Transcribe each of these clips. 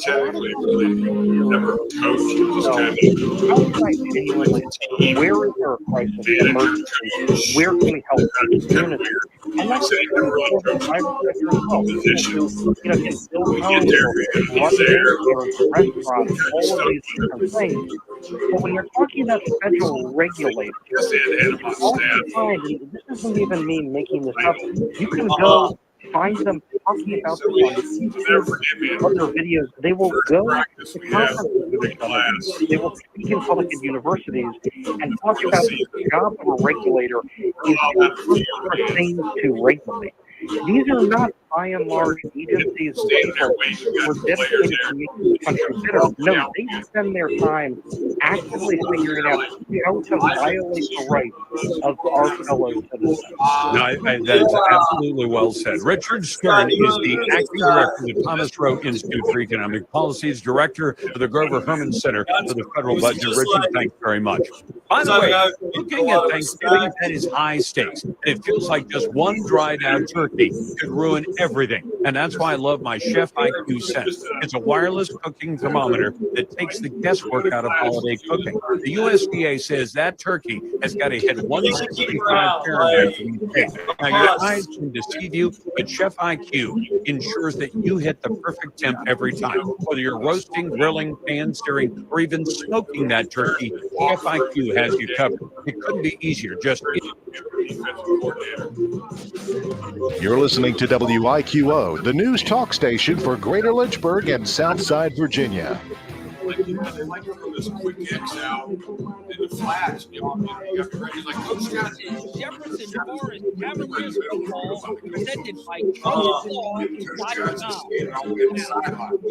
technically really never coached. Just kind of how can I genuinely say, where is there a crisis, emergency? Where can we help the community? And that's the same for the private sector as well. People who, can build homes or run daycares, restaurants, all of these different things. But when you're talking about federal regulators, oftentimes, and this isn't even me making this up, you can go find them talking about this on YouTube, other videos. They will go to conferences with each other. They will speak in public and universities and talk about the job of a regulator is to look for things to regulate. These are not, by and large, agencies or people who are dedicated to making the country better. No, they spend their time actively figuring out how to violate the rights of our fellow citizens. That is absolutely well said. Richard Stern is the acting director of the Thomas Rowe Institute for Economic Policy's director of the Grover Herman Center for the Federal Budget. Richard, thanks very much. By the way, looking at Thanksgiving, that is high stakes. It feels like just one dried out turkey could ruin everything. And that's why I love my Chef IQ Sense. It's a wireless cooking thermometer that takes the guesswork out of holiday cooking. The USDA says that turkey has got to hit 165 Fahrenheit to be baked. Now, your eyes can deceive you, but Chef IQ ensures that you hit the perfect temp every time. Whether you're roasting, grilling, pan searing, or even smoking that turkey, Chef IQ has you covered. It couldn't be easier. Just You're listening to WIQO, the news talk station for Greater Lynchburg and Southside Virginia. They like to throw this quick X out in the flats. You got the like Coach Scott. Jefferson Forest Cavaliers football presented by Coach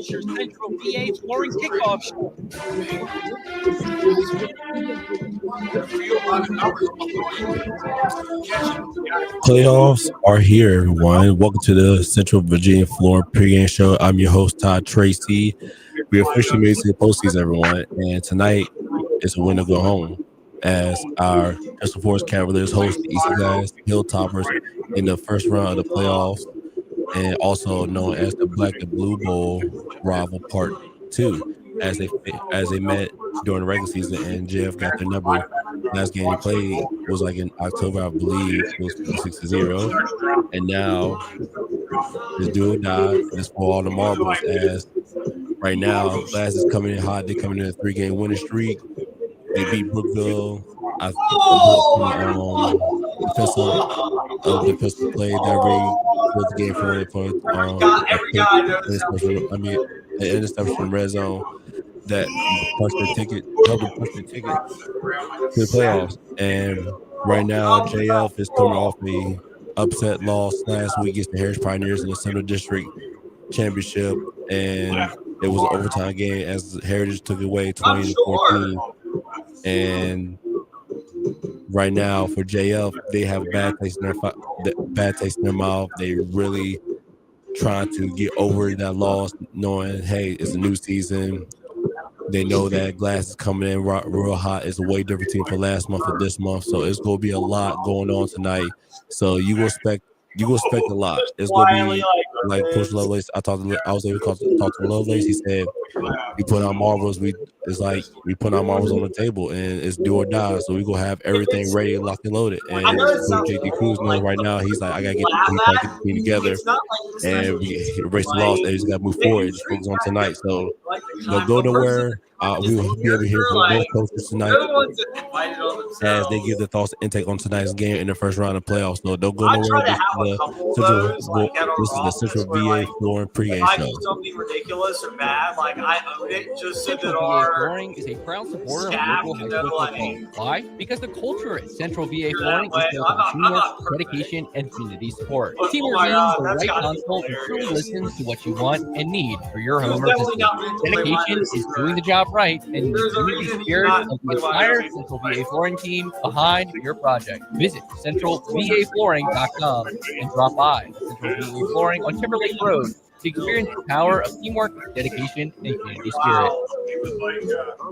your Central VA Flooring Kickoff Show. Playoffs are here, everyone. Welcome to the Central Virginia Flooring pregame show. I'm your host, Todd Tracy. We officially made it to the postseason, everyone. And tonight is a win to go home as our Jefferson Forest Cavaliers host the East Guys Hilltoppers in the first round of the playoffs, and also known as the Black and Blue Bowl Rival Part 2, as they met during the regular season, and Jeff got their number. Last game he played was like in October, I believe. It was 6-0. And now this do or die is for all the marbles, as right now Glass is coming in hot. They're coming in a 3-game winning streak. They beat Brookville. I defensive play that really was the game an interception red zone that helped them push their ticket to the playoffs. And right now, JF is coming off the upset loss last week against the Harris Pioneers in the Central District Championship, and it was an overtime game as Heritage took it away 20-14. And right now for JF, they have a bad taste in their mouth. They really trying to get over that loss, knowing, hey, it's a new season. They know that Glass is coming in real hot. It's a way different team from last month or this month, so it's going to be a lot going on tonight. So you will expect a lot. It's going to be like Coach Lovelace. I was able to talk to Lovelace. He said, we put our marbles. It's like we put our marbles on the table, and it's do or die. So we gonna have everything ready, locked and loaded. And JD Cruz knows right now. He's like, I gotta get the team together, and we erase the loss. And just gotta move forward. Just focus on tonight. So don't go nowhere. We will be able to hear from both coaches tonight as they give their thoughts and intake on tonight's game in the first round of playoffs. So don't go nowhere. This is the Central VA Flooring pregame show. Something ridiculous or bad, like I own it just so that VA our Flooring is a proud supporter of local high school football. Why? Because the culture at Central VA Flooring is built on teamwork, dedication, and community support. Teamwork means the right console and truly listens to what you want and need for your home or business. Dedication is doing the job right, and the community spirit of the entire Central VA Flooring team behind your project. Visit centralvaflooring.com and drop by Central VA Flooring on Timberlake Road to experience the power of teamwork, dedication, and community spirit.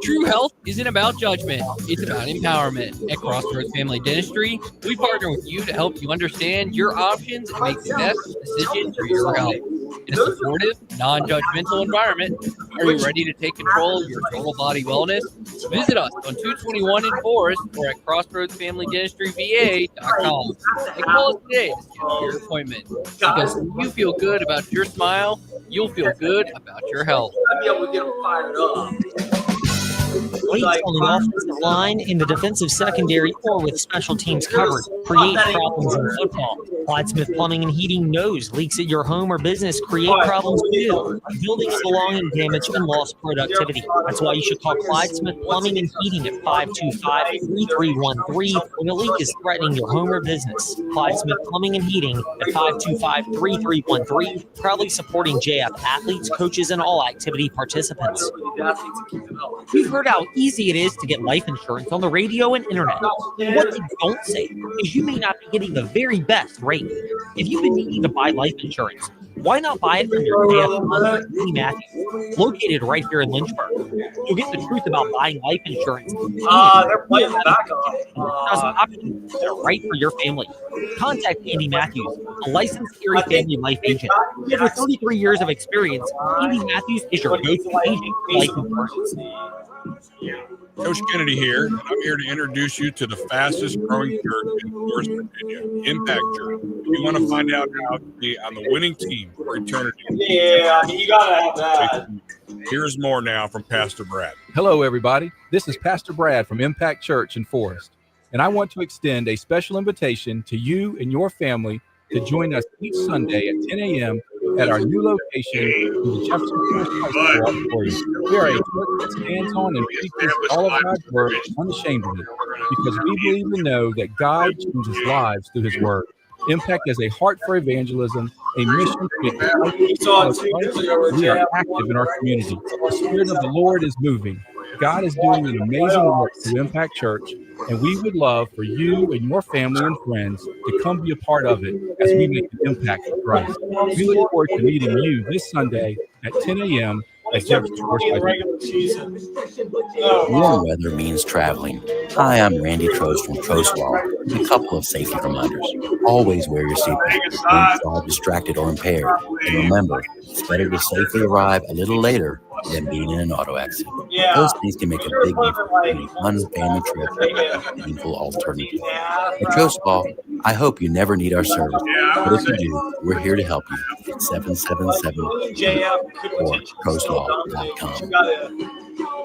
True health isn't about judgment, it's about empowerment. At Crossroads Family Dentistry, we partner with you to help you understand your options and make the best decision for your health. In a supportive, non-judgmental environment, are you ready to take control of your total body wellness? Visit us on 221 in Forest or at crossroadsfamilydenistryva.com. And call us today to schedule your appointment. Because when you feel good about your smile, you'll feel good about your health. I'd be able to get them fired up. Weights on the offensive line, in the defensive secondary, or with special teams covered. Create problems in football. Clyde Smith Plumbing and Heating knows leaks at your home or business create problems too. Buildings belonging damage and lost productivity. That's why you should call Clyde Smith Plumbing and Heating at 525-3313 when a leak is threatening your home or business. Clyde Smith Plumbing and Heating at 525-3313, proudly supporting JF athletes, coaches, and all activity participants. You've heard how easy it is to get life insurance on the radio and internet. And what they don't say is you may not be getting the very best rate. If you've been needing to buy life insurance, why not buy it from your JF Andy Matthews, located right here in Lynchburg? You'll get the truth about buying life insurance. They're playing the back Options that are right for your family. Contact Andy Matthews, a licensed Erie family life agent. With 33 years of experience, Andy Matthews is your go-to agent for life insurance. Coach Kennedy here, and I'm here to introduce you to the fastest growing church in Forest, Virginia, Impact Church. If you want to find out how to be on the winning team for eternity, Yeah, I mean, you gotta have that. here's more now from Pastor Brad. Hello, everybody. This is Pastor Brad from Impact Church in Forest, and I want to extend a special invitation to you and your family to join us each Sunday at 10 a.m. at our new location in the Jefferson High School auditorium. We are a church that stands on and preaches all of God's word unashamedly, because we believe and know that God changes lives through his word. Impact is a heart for evangelism, a mission to we are active in our community. The Spirit of the Lord is moving. God is doing an amazing work through Impact Church, and we would love for you and your family and friends to come be a part of it as we make an impact for Christ. We look forward to meeting you this Sunday at 10 a.m. at Jefferson. Warm weather means traveling. Hi, I'm Randy Trost from Trostwall. A couple of safety reminders. Always wear your seatbelt. Don't drive distracted or impaired. And remember, it's better to safely arrive a little later than being in an auto accident. Those things can make a big difference in a fun family trip and a meaningful alternative. At Trostwall, I hope you never need our service, but if you do, we're here to help you at 777 or trostwall.com.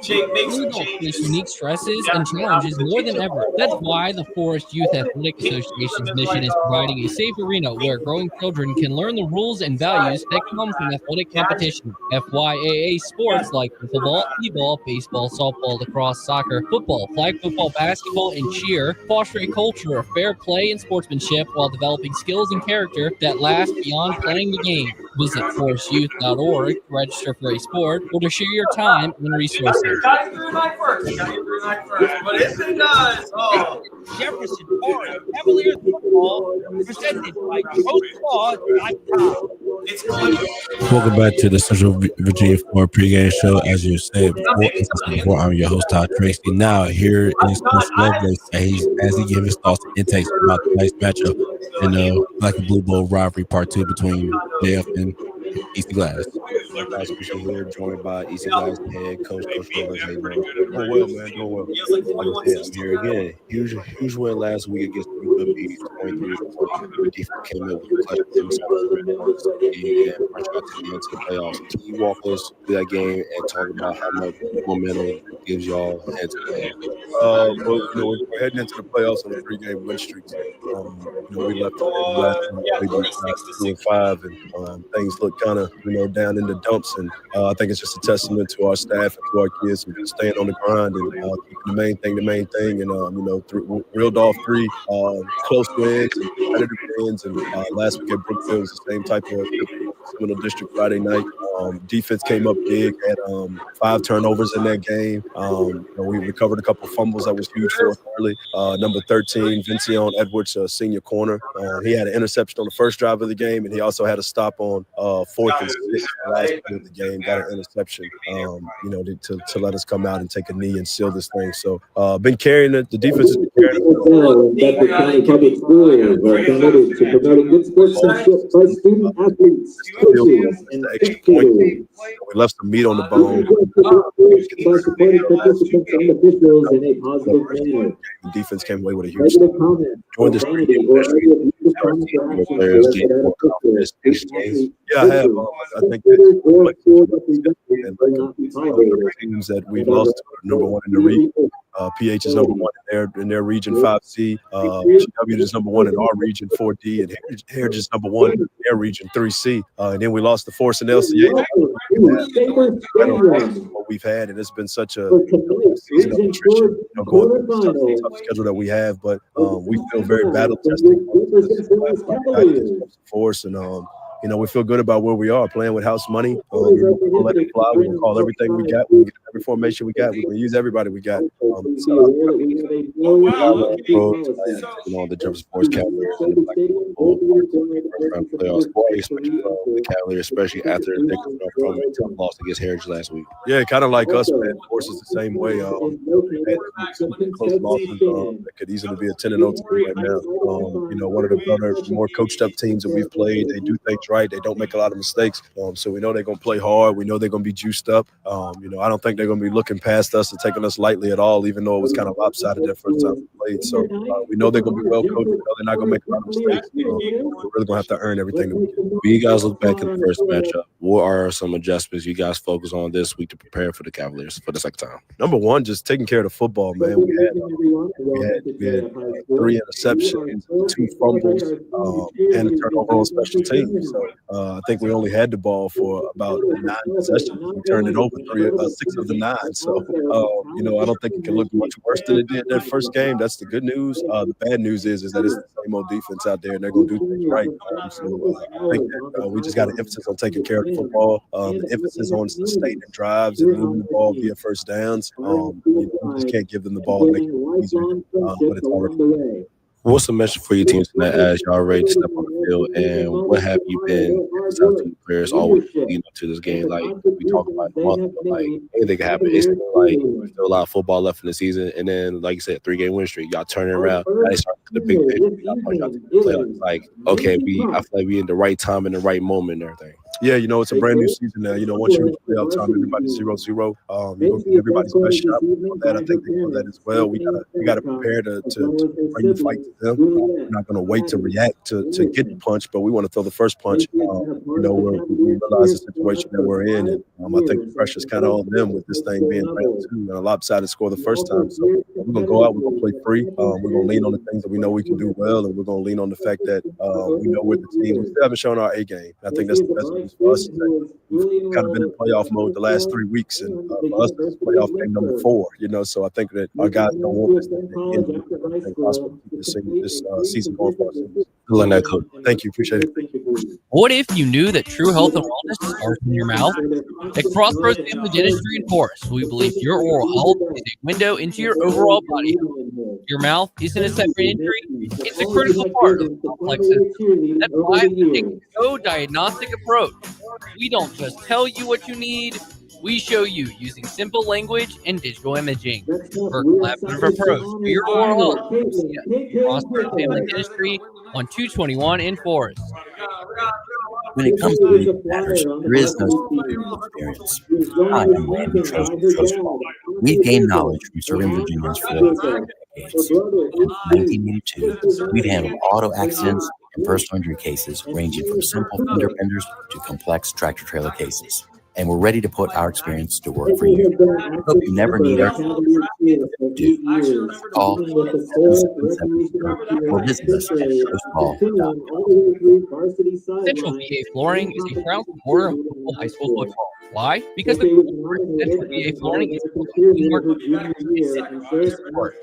Louisville face unique stresses and challenges more than ever. That's why the Forest Youth Athletic Association's mission is providing a safe arena where growing children can learn the rules and values that come from athletic competition. FYAA sports like football, t-ball, baseball, softball, lacrosse, soccer, football, flag football, basketball, and cheer foster a culture of fair play and sportsmanship while developing skills and character that last beyond playing the game. Visit forestyouth.org to register for a sport or to share your time and resources. Got it through night first. But if it does, Jefferson Cavaliers football presented by Trostwall.com. Welcome back to the Central Virginia Florida pregame show. As you said before, I'm your host, Todd Tracy. Now, here is Coach Lovelace as he gives his thoughts and intakes about tonight's matchup in the Black and Blue Bowl rivalry part 2 between JF and Easton Glass. Guys, we're joined by Easton Glass head coach, Coach Lovelace. How you doing? Doing well, man. Doing well. Like I said, I'm here again. Huge win last week against the UWP, 23. Defense came in with a clutch and marched out to the playoffs. Can you walk us through that game and talk about how much momentum it gives y'all heads to the well, we're heading into the playoffs on a 3-game win streak. We left last maybe 2-5, and things look kind of, down in the dumps. And I think it's just a testament to our staff and to our kids for staying on the grind and keeping the main thing. And reeled off 3 close wins and competitive wins. And last week at Brookfield was the same type of Seminole District Friday night. Defense came up big, had 5 turnovers in that game. We recovered a couple fumbles that was huge for us early. Number 13, Vincion Edwards, senior corner. He had an interception on the first drive of the game, and he also had a stop on 4th and 6 the last play of the game. Got an interception, to let us come out and take a knee and seal this thing. So been carrying it. The defense has been carrying it. County Public Schools are committed to promoting good sportsmanship by student athletes, coaches, and we left some meat on the bone. by supporting participants and officials in a positive manner. The defense came away with a huge. Negative comment, profanity, or any abusive comments or actions directed at officials. Yeah, I have. I think teams that we've lost to are number 1 in the region. PH is number 1 in their region, 5C. GW is number 1 in our region, 4D, and Heritage is number 1 in their region, 3C. And then we lost to Force and LCA. What we've had, and it's been such a season of attrition, going through the tough schedule that we have, but we feel very battle tested. Force and we feel good about where we are, playing with house money. We'll let it fly. We're going to call everything we got. We'll get every formation we got. We're going to use everybody we got. The Jefferson Sports Cavaliers and the playoffs, the Cavaliers, especially after they come from a tough loss against Heritage last week. Yeah, kind of like us, man. Force is the same way. Close losses that could easily be a 10-0 team right now. One of the better, more coached up teams that we've played. They do things right. They don't make a lot of mistakes. So we know they're going to play hard. We know they're going to be juiced up. I don't think they're going to be looking past us and taking us lightly at all, even though it was kind of lopsided that first time we played. So we know they're going to be well coached. We know they're not going to make a lot of mistakes. We're really going to have to earn everything that we can. When you guys look back at the first matchup, what are some adjustments you guys focus on this week to prepare for the Cavaliers for the second time? Number 1, just taking care of the football, man. We had 3 interceptions, 2 fumbles, and a turnover on special teams. So I think we only had the ball for about 9 possessions. We turned it over 6 of the 9. So, I don't think it can look much worse than it did that first game. That's the good news. The bad news is that it's the same old defense out there, and they're going to do things right. I think that we just got an emphasis on taking care of the football, the emphasis on sustaining drives and moving the ball via first downs. We just can't give them the ball and make it easier, but it's already. What's the message for your team tonight as y'all ready to step on the field, and what have you been to the players always leading up to this game? Like we talked about a month ago, like anything can happen. It's still a lot of football left in the season, and then like you said, 3-game win streak. Y'all turning around. Now they start the big picture. Y'all to the playoffs. Like I feel like we in the right time and the right moment and everything. Yeah, it's a brand new season now. Once you reach playoff time, everybody's 0-0. Everybody's best shot on that. I think they know that as well. We gotta prepare to bring the fight to them. We're not gonna wait to react to get the punch, but we want to throw the first punch. We realize the situation that we're in, and I think the pressure's kind of on them with this thing being round 2 and a lopsided score the first time. So we're gonna go out. We're gonna play free. We're gonna lean on the things that we know we can do well, and we're gonna lean on the fact that we know we're the team. We still haven't shown our A game. I think that's the best news for us. We've kind of been in playoff mode the last 3 weeks, and for us, it's playoff game number 4. So I think that our guys don't want this thing to end. I think possible to keep this season going for us. Thank you. Appreciate it. What if you knew that true health and wellness starts in your mouth? At Crossroads Family Dentistry in Forest, we believe your oral health is a window into your overall body health. Your mouth isn't a separate injury, it's a critical part of the complex system. That's why we take a co-diagnostic approach. We don't just tell you what you need, we show you using simple language and digital imaging. For a collaborative approach to your oral health, see us at Crossroads Family Dentistry on 221 in Forest. When it comes to legal matters, there is no experience. I am Randy Trostwall. We've gained knowledge from serving Virginians for decades. Since 1982, we've handled auto accidents and personal injury cases ranging from simple fender benders to complex tractor-trailer cases. And we're ready to put our experience to work for you. I hope you never need our help. Call 777 or visit us at trostwall.com. Central VA Flooring is a proud supporter of local high school football. Why? Because the Central VA Flooring is teamwork.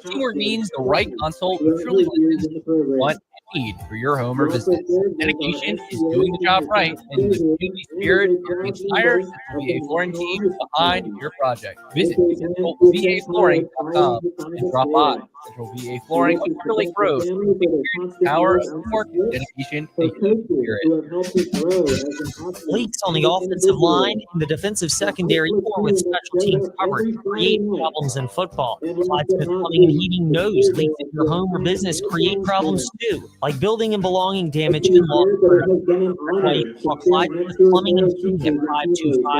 Teamwork means the right console who truly listens to what need for your home or business. Dedication is doing the job right, and the community spirit is the entire Central VA flooring team behind your project. Visit centralvaflooring.com and drop by. Central VA Flooring on Clear Lake Road. Power of teamwork, dedication, and spirit. Leaks on the offensive line and the defensive secondary core with special teams covered create problems in football. Clyde Smith Plumbing and Heating knows leaks in your home or business create problems too, like building and belonging damage and loss. That's why you can call Clyde Smith Plumbing and Heating at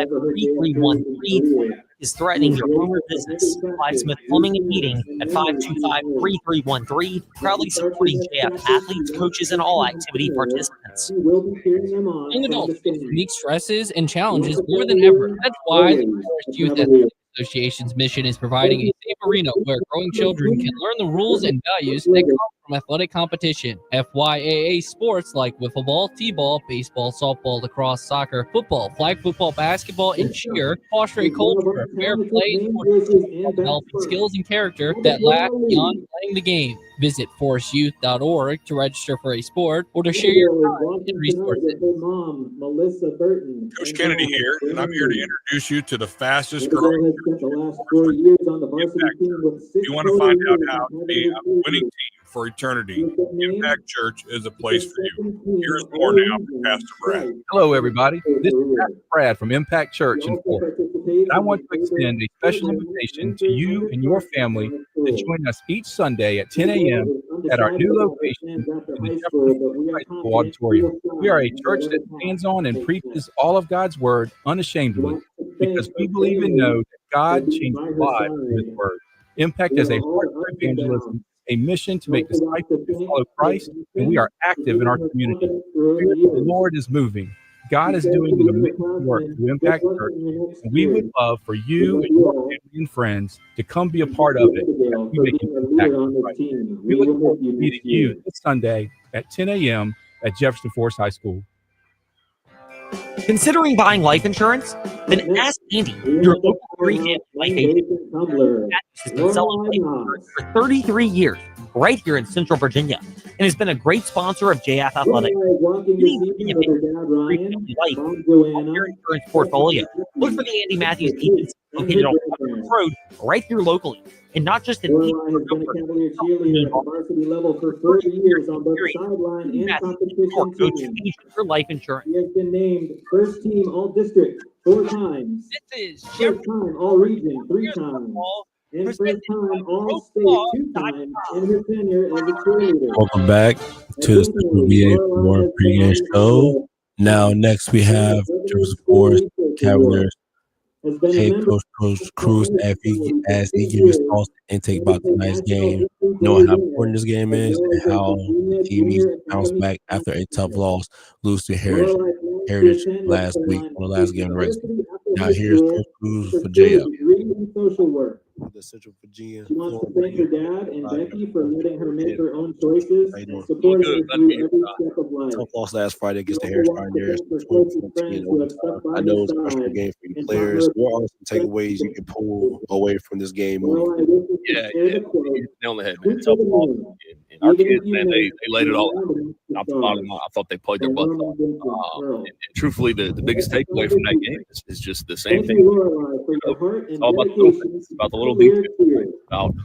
525-3313 is threatening your home or business. Clyde Smith Plumbing and Heating at 525-3313, proudly supporting JF athletes, coaches, and all activity participants. Young adults face unique stresses and challenges more than ever. That's why the Forest Youth Athletics Association's mission is providing a safe arena where growing children can learn the rules and values that come from athletic competition. FYAA sports like wiffle ball, t-ball, baseball, softball, lacrosse, soccer, football, flag football, basketball, and cheer foster a culture of fair play and sports, developing skills and character that last beyond playing the game. Visit forestyouth.org to register for a sport or to share your time and resources. Coach Kennedy here, and I'm here to introduce you to the fastest growing. If you want to find out how to be a winning team for eternity, Impact Church is a place for you. Here's more now from Pastor Brad. Hello, everybody. This is Pastor Brad from Impact Church in Forest, and I want to extend a special invitation to you and your family to join us each Sunday at 10 a.m. at our new location in the Jefferson High School auditorium. We are a church that stands on and preaches all of God's Word unashamedly because we believe and know that God changes lives through His Word. Impact is a heart for evangelism, a mission to make disciples who follow Christ, and we are active in our community. The Lord is moving. God is doing an amazing work to Impact Church, and we would love for you and your family and friends to come be a part of it as we make an impact on Christ. We look forward to meeting you this Sunday at 10 a.m. at Jefferson Forest High School. Considering buying life insurance? Then ask Andy, your local free life agent. Has been selling life insurance for 33 years, right here in Central Virginia, and has been a great sponsor of JF Athletics. Life on your insurance portfolio. Look for the Andy Matthews Agency located on Hudson Road, right here locally, and not just in varsity level for 30 years on both sideline and competition teams. For life insurance. He has been named first team all district 4 times. This is first time all region 3 times. And first time all state 2 times in his tenure as a cheerleader. Welcome back to the Central VA Flooring pregame show. Now, next we have Jefferson Forest Cavaliers head coach Cruz as he gives his thoughts and take about tonight's game, knowing how important this game is and how the team needs to bounce back after a tough loss, lose to Heritage last week on the last game of the race. Now here's Coach Cruz for JF. The Central Virginia. She wants to thank her dad and Becky for letting her make her own choices and supporting her through every step of life. Tough loss last Friday against the Harris Pioneers. I know it's a frustrating game for you players. What are some takeaways you can pull away from this game? Yeah, nail on the head, man. Tough loss. And our kids, man, they laid it all out. Top to bottom, I thought they played their butts off. And truthfully, the biggest takeaway from that game is just the same thing. It's all about the little things, about the little details, about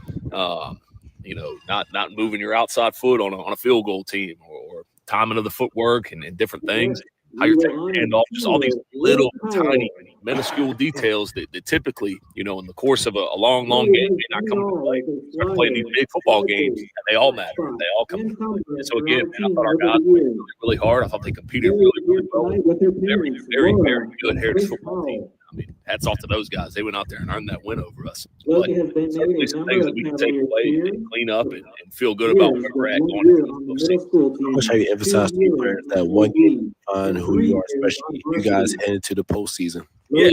not moving your outside foot on a field goal team or timing of the footwork and different things. How you're taking your hand off, just all these little tiny minuscule details that typically, in the course of a long game may not come into play. Start playing these big football games, and they all matter. They all come into play. And so again, man, I thought our guys played really hard. I thought they competed really well. Very, very, very good Heritage football team. I mean, hats off to those guys. They went out there and earned that win over us. But certainly some things that we can take away and clean up and feel good about where we're at going into the postseason. I wish I could emphasize to you players that one game on who you are, especially you guys head into the postseason. Yeah,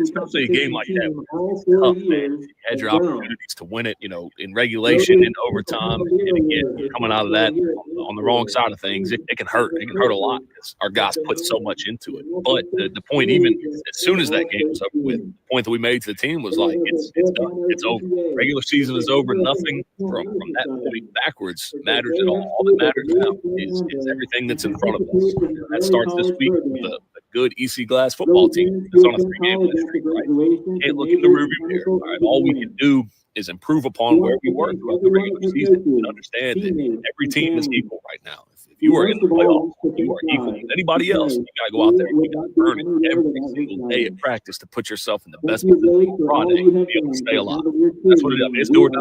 especially a game like that. It's tough, man. You had your opportunities to win it, in regulation, in overtime, and again, coming out of that on the wrong side of things, it can hurt. It can hurt a lot because our guys put so much into it. But the point, even as soon as that game was over with, the point that we made to the team was like, it's done. It's over. Regular season is over. Nothing from that point backwards matters at all. All that matters now is everything that's in front of us. That starts this week with a good EC Glass football team that's on a 3-game win streak, right? Can't look in the rearview mirror. All right, all we can do is improve upon where we were throughout the regular season and understand that every team is equal right now. If you are in the playoffs, you are equal with anybody else. You got to go out there and you got to burn it every single day at practice to put yourself in the best position for Friday to be able to stay alive. That's what it is. I mean, it's do or die.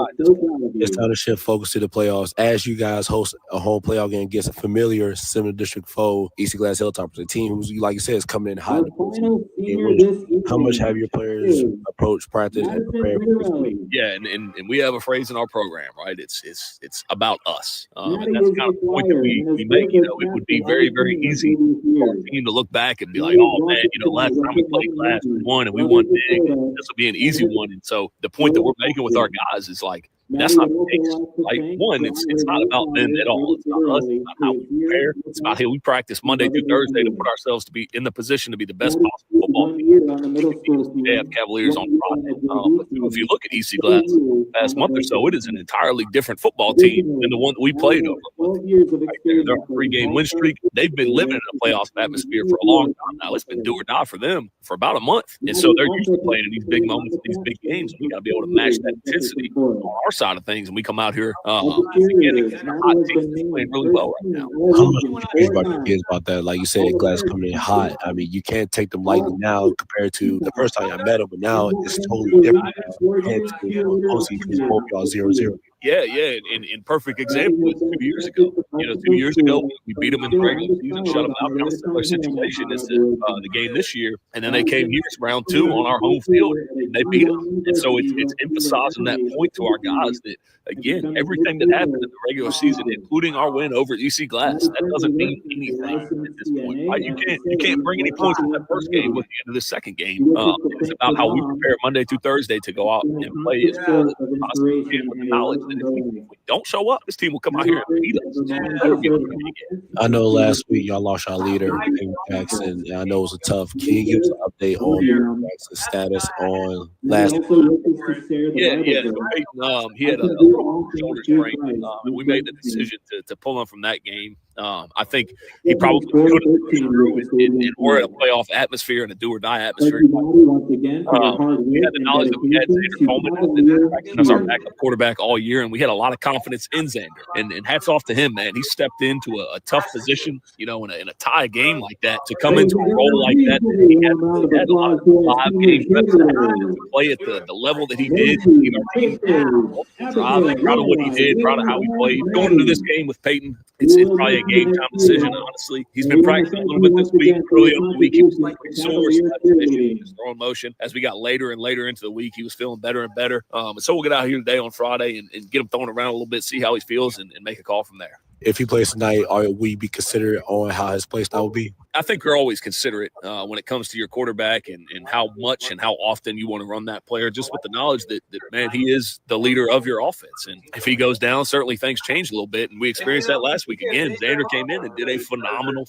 It's time to shift focus to the playoffs as you guys host a home playoff game against a familiar similar district foe, EC Glass Hilltoppers, a team who's, like you said, is coming in hot. How much have your players approached practice and prepared for this week? Yeah, and we have a phrase in our program, right? It's about us, and that's kind of the point that we make. It would be very, very easy for our team to look back and be like, oh man, last time we played Glass, we won and we won big. This will be an easy one. And so the point that we're making with our guys is like, that's not the case. Like, one, it's not about them at all. It's about us. It's about how we prepare. It's about how we practice Monday through Thursday to put ourselves to be in the position to be the best possible football team. They have Cavaliers on Friday. But if you look at EC Glass the past month or so, it is an entirely different football team than the one that we played over. They're on a 3-game win streak. They've been living in a playoff atmosphere for a long time now. It's been do or die for them for about a month. And so they're used to playing in these big moments, these big games. We got to be able to match that intensity on our side of things, and we come out here again against a hot team that's playing really well right now. How much would you praise about your kids about that? Like you said, Glass coming in hot. I mean, you can't take them lightly now compared to the first time I met them, but now it's totally different. You can't take them both y'all 0-0. Yeah, and perfect example was 2 years ago. 2 years ago, we beat them in the regular season, shut them out. Kind of similar situation as the game this year. And then they came here round 2 on our home field, and they beat us. And so it's emphasizing that point to our guys that, again, everything that happened in the regular season, including our win over EC Glass, that doesn't mean anything at this point. Right? You can't bring any points from that first game with the end of the second game. It's about how we prepare Monday through Thursday to go out and play as well as possible with the knowledge that if we don't show up, this team will come out here and beat us. I know last week y'all lost our leader, Peyton Jackson, and I know it was a tough. Can you give us an update on Jackson's status on last week? Yeah. So Peyton, he had a little shoulder sprain, and we made the decision to pull him from that game. I think he probably could have pushed through and we're in a playoff atmosphere and a do-or-die atmosphere. We had the knowledge that we had Xander Coleman as our backup quarterback all year, and we had a lot of confidence in Xander. And hats off to him, man. He stepped into a tough position, in a tie game like that, to come into a role like that. He had a lot of 5-game reps to play at the level that he did. Our team proud of what he did, proud of how he played. Going into this game with Peyton, it's probably a game time decision, honestly. He's been practicing a little bit this week. Early on in the week, he was sore, his throwing motion. As we got later and later into the week, he was feeling better and better. And so we'll get out here today on Friday and get him thrown around a little bit, see how he feels, and make a call from there. If he plays tonight, are we be considerate on how his play style will be? I think you're always considerate when it comes to your quarterback and how much and how often you want to run that player, just with the knowledge that, man, he is the leader of your offense. And if he goes down, certainly things change a little bit. And we experienced that last week again. Xander came in and did a phenomenal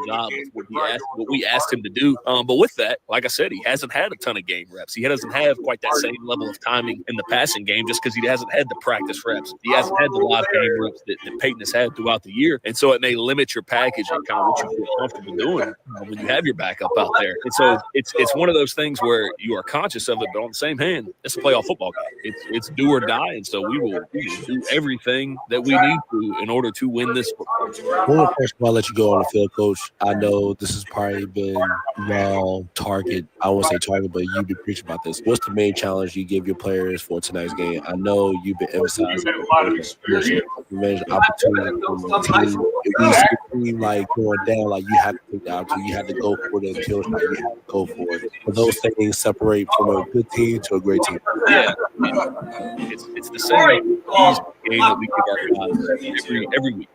job with what we asked him to do. But with that, like I said, he hasn't had a ton of game reps. He doesn't have quite that same level of timing in the passing game just because he hasn't had the practice reps. He hasn't had the live game reps that Peyton has had throughout the year. And so it may limit your package and kind of what you feel comfortable doing when you have your backup out there. And so it's one of those things where you are conscious of it, but on the same hand, it's a playoff football game. It's do or die. And so we will do everything that we need to in order to win this football. One more question before I let you go on the field, Coach. I know this has probably been y'all target. I won't say target, but you've been preaching about this. What's the main challenge you give your players for tonight's game? I know you've been emphasizing opportunity from the team. If we see like going down, like you have to take the opportunity. You have to go for it until it's not. You have to go for it. But those things separate from a good team to a great team. Yeah, it's the same easy game that we give our guys every week.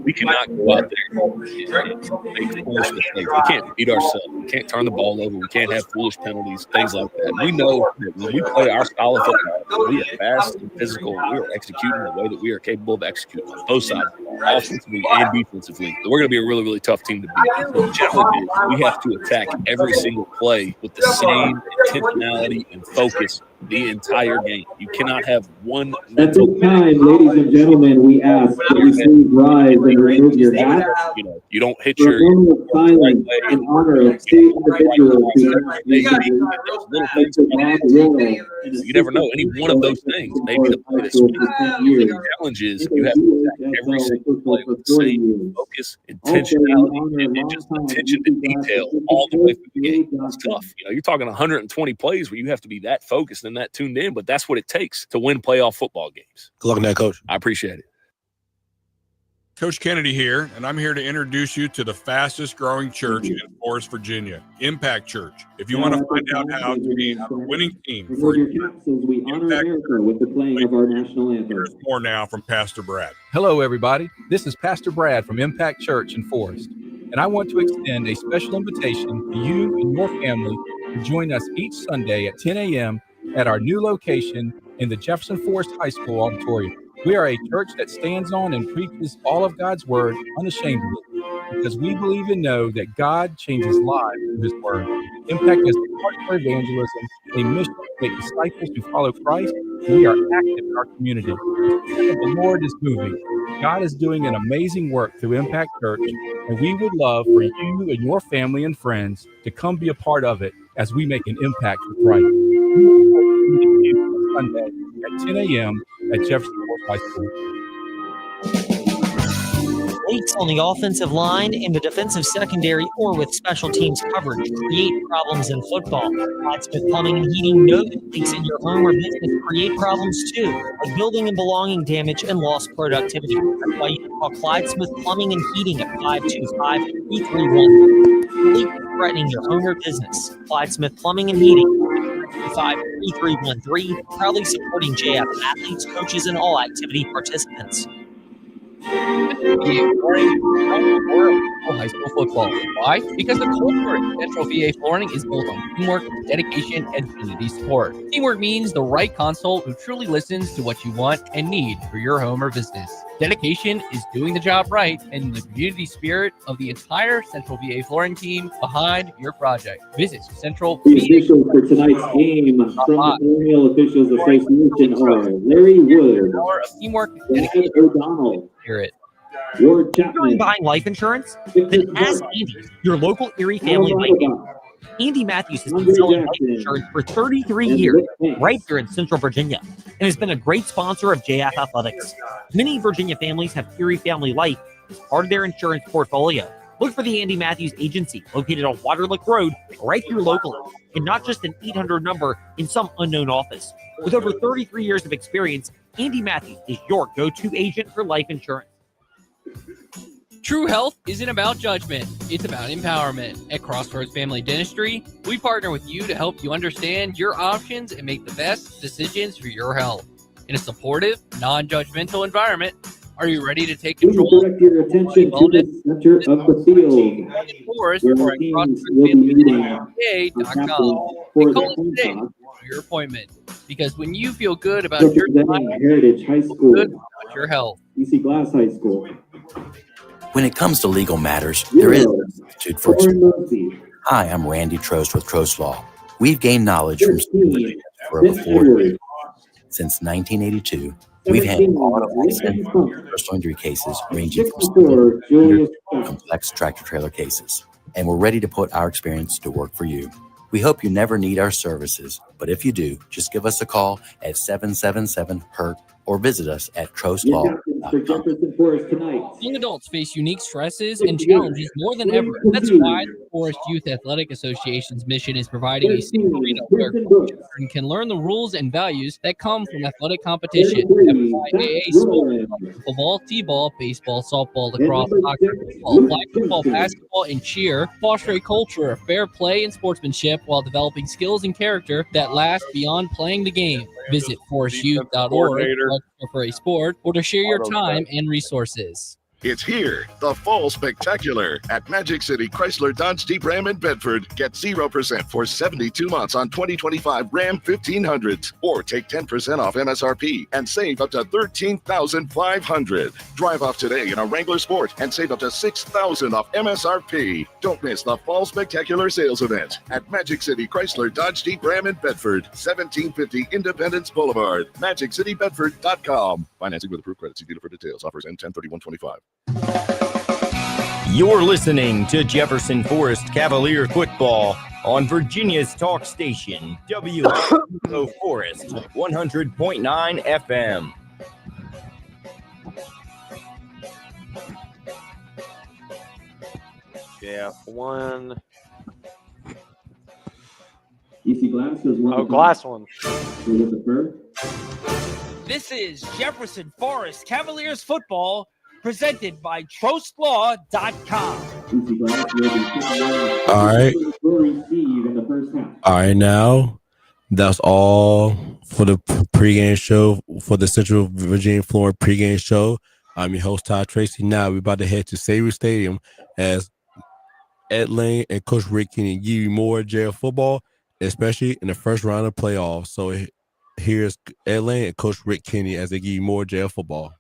We cannot go out there and make foolish mistakes. We can't beat ourselves. We can't turn the ball over. We can't have foolish penalties, things like that. We know that when we play our style of football, we are fast and physical, and we are executing the way that we are capable of executing on both sides, offensively and defensively. So we're going to be a really, really tough team to beat. The challenge is we have to attack every single play with the same intentionality and focus the entire game. You cannot have one. At this time, ladies and gentlemen, we ask that you please rise and remove your hat. You don't hit your silence in honor of two individuals you never know. Any one of those things may be the play that's the challenge is you have to attack every single play with the same focus, intentionality, and just attention to detail all the way through the game. It's tough. You're talking 120 plays where you have to be that focused and that tuned in, but that's what it takes to win playoff football games. Good luck on that, Coach. I appreciate it. Coach Kennedy here, and I'm here to introduce you to the fastest growing church in Forest, Virginia, Impact Church. If you want to find out how to be a winning team for your capsules, we honor America with the playing of our national anthem. Here's more now from Pastor Brad. Hello, everybody. This is Pastor Brad from Impact Church in Forest, and I want to extend a special invitation to you and your family to join us each Sunday at 10 a.m. at our new location in the Jefferson Forest High School auditorium. We are a church that stands on and preaches all of God's word unashamedly because we believe and know that God changes lives through his word. Impact is a heart for evangelism, a mission to make disciples who follow Christ, and we are active in our community. The Lord is moving. God is doing an amazing work through Impact Church, and we would love for you and your family and friends to come be a part of it as we make an impact with Christ. We look forward to meeting you Sunday at 10 a.m. at Jefferson Forest High School. Leaks on the offensive line, in the defensive secondary, or with special teams coverage create problems in football. Cladesmith Plumbing and Heating knows leaks in your home or business create problems too, like building and belonging damage and lost productivity. That's why you can call Cladesmith Plumbing and Heating at 525-3313. Leak threatening your home or business. Cladesmith Plumbing and Heating. 53313, proudly supporting JF athletes, coaches, and all activity participants. High school football. Why? Because the culture at Central VA Flooring is built on teamwork, dedication, and community support. Teamwork means the right console who truly listens to what you want and need for your home or business. Dedication is doing the job right and the community spirit of the entire Central VA Flooring team behind your project. Visit Central The VA. officials for tonight's game from the Colonial Officials Association are Larry Wood, Power of teamwork, Dad dedication, O'Donnell, spirit. Ward Going Chapman, buying life insurance? Then ask Andy, your local Erie family life agent. Andy Matthews has been selling life insurance for 33 years right here in Central Virginia and has been a great sponsor of JF Athletics. Many Virginia families have Erie Family Life as part of their insurance portfolio. Look for the Andy Matthews Agency located on Waterlick Road right here locally, and not just an 800 number in some unknown office. With over 33 years of experience, Andy Matthews is your go-to agent for life insurance. True health isn't about judgment, it's about empowerment. At Crossroads Family Dentistry, we partner with you to help you understand your options and make the best decisions for your health. In a supportive, non-judgmental environment, are you ready to take please control direct your attention to the center of the field, Forest where or our at teams will be meeting for CrossroadsFamilyDA.com? for And the call home today talk, for your appointment. Because when you feel good about your representing life, Heritage High good School, about your health. UC Glass High School, When it comes to legal matters, there is no substitute for Warren Mosby, Hi, I'm Randy Trost with Trost Law. We've gained knowledge from 13, for over Ben 40 Edwards, years. Since 1982, we've handled 17, auto accident Lincoln Funk, and personal injury cases ranging from 64, Julius Scott. complex tractor-trailer cases, and we're ready to put our experience to work for you. We hope you never need our services, but if you do, just give us a call at 777-HURT or visit us at trostlawcom. for Jefferson Forest tonight. Young adults face unique stresses and challenges more than ever. That's why the Forest Youth Athletic Association's mission is providing a safe arena where children can learn the rules and values that come from athletic competition. FYAA sports like football, t-ball, baseball, softball, lacrosse, soccer, football, flag football, basketball, and cheer foster a culture of fair play and sportsmanship while developing skills and character that last beyond playing the game. Visit forestyouth.org for a sport or to share your time and resources. It's here, the Fall Spectacular at Magic City Chrysler Dodge Jeep Ram in Bedford. Get 0% for 72 months on 2025 Ram 1500s, or take 10% off MSRP and save up to $13,500. Drive off today in a Wrangler Sport and save up to $6,000 off MSRP. Don't miss the Fall Spectacular sales event at Magic City Chrysler Dodge Jeep Ram in Bedford, 1750 Independence Boulevard, MagicCityBedford.com. Financing with approved credit. See dealer for details. Offers end 10/31/25. You're listening to Jefferson Forest Cavalier football on Virginia's talk station, WIO Forest 100.9 FM. Yeah, one. EC Glass is one. Oh, Glass one. This is Jefferson Forest Cavaliers football presented by TrostLaw.com. All right. All right, now that's all for the pregame show for the Central Virginia Florida pregame show. I'm your host, Todd Tracy. Now we're about to head to Sabre Stadium as Ed Lane and Coach Rick Kenny give you more JL football, especially in the first round of playoffs. So here's Ed Lane and Coach Rick Kenny as they give you more JL football.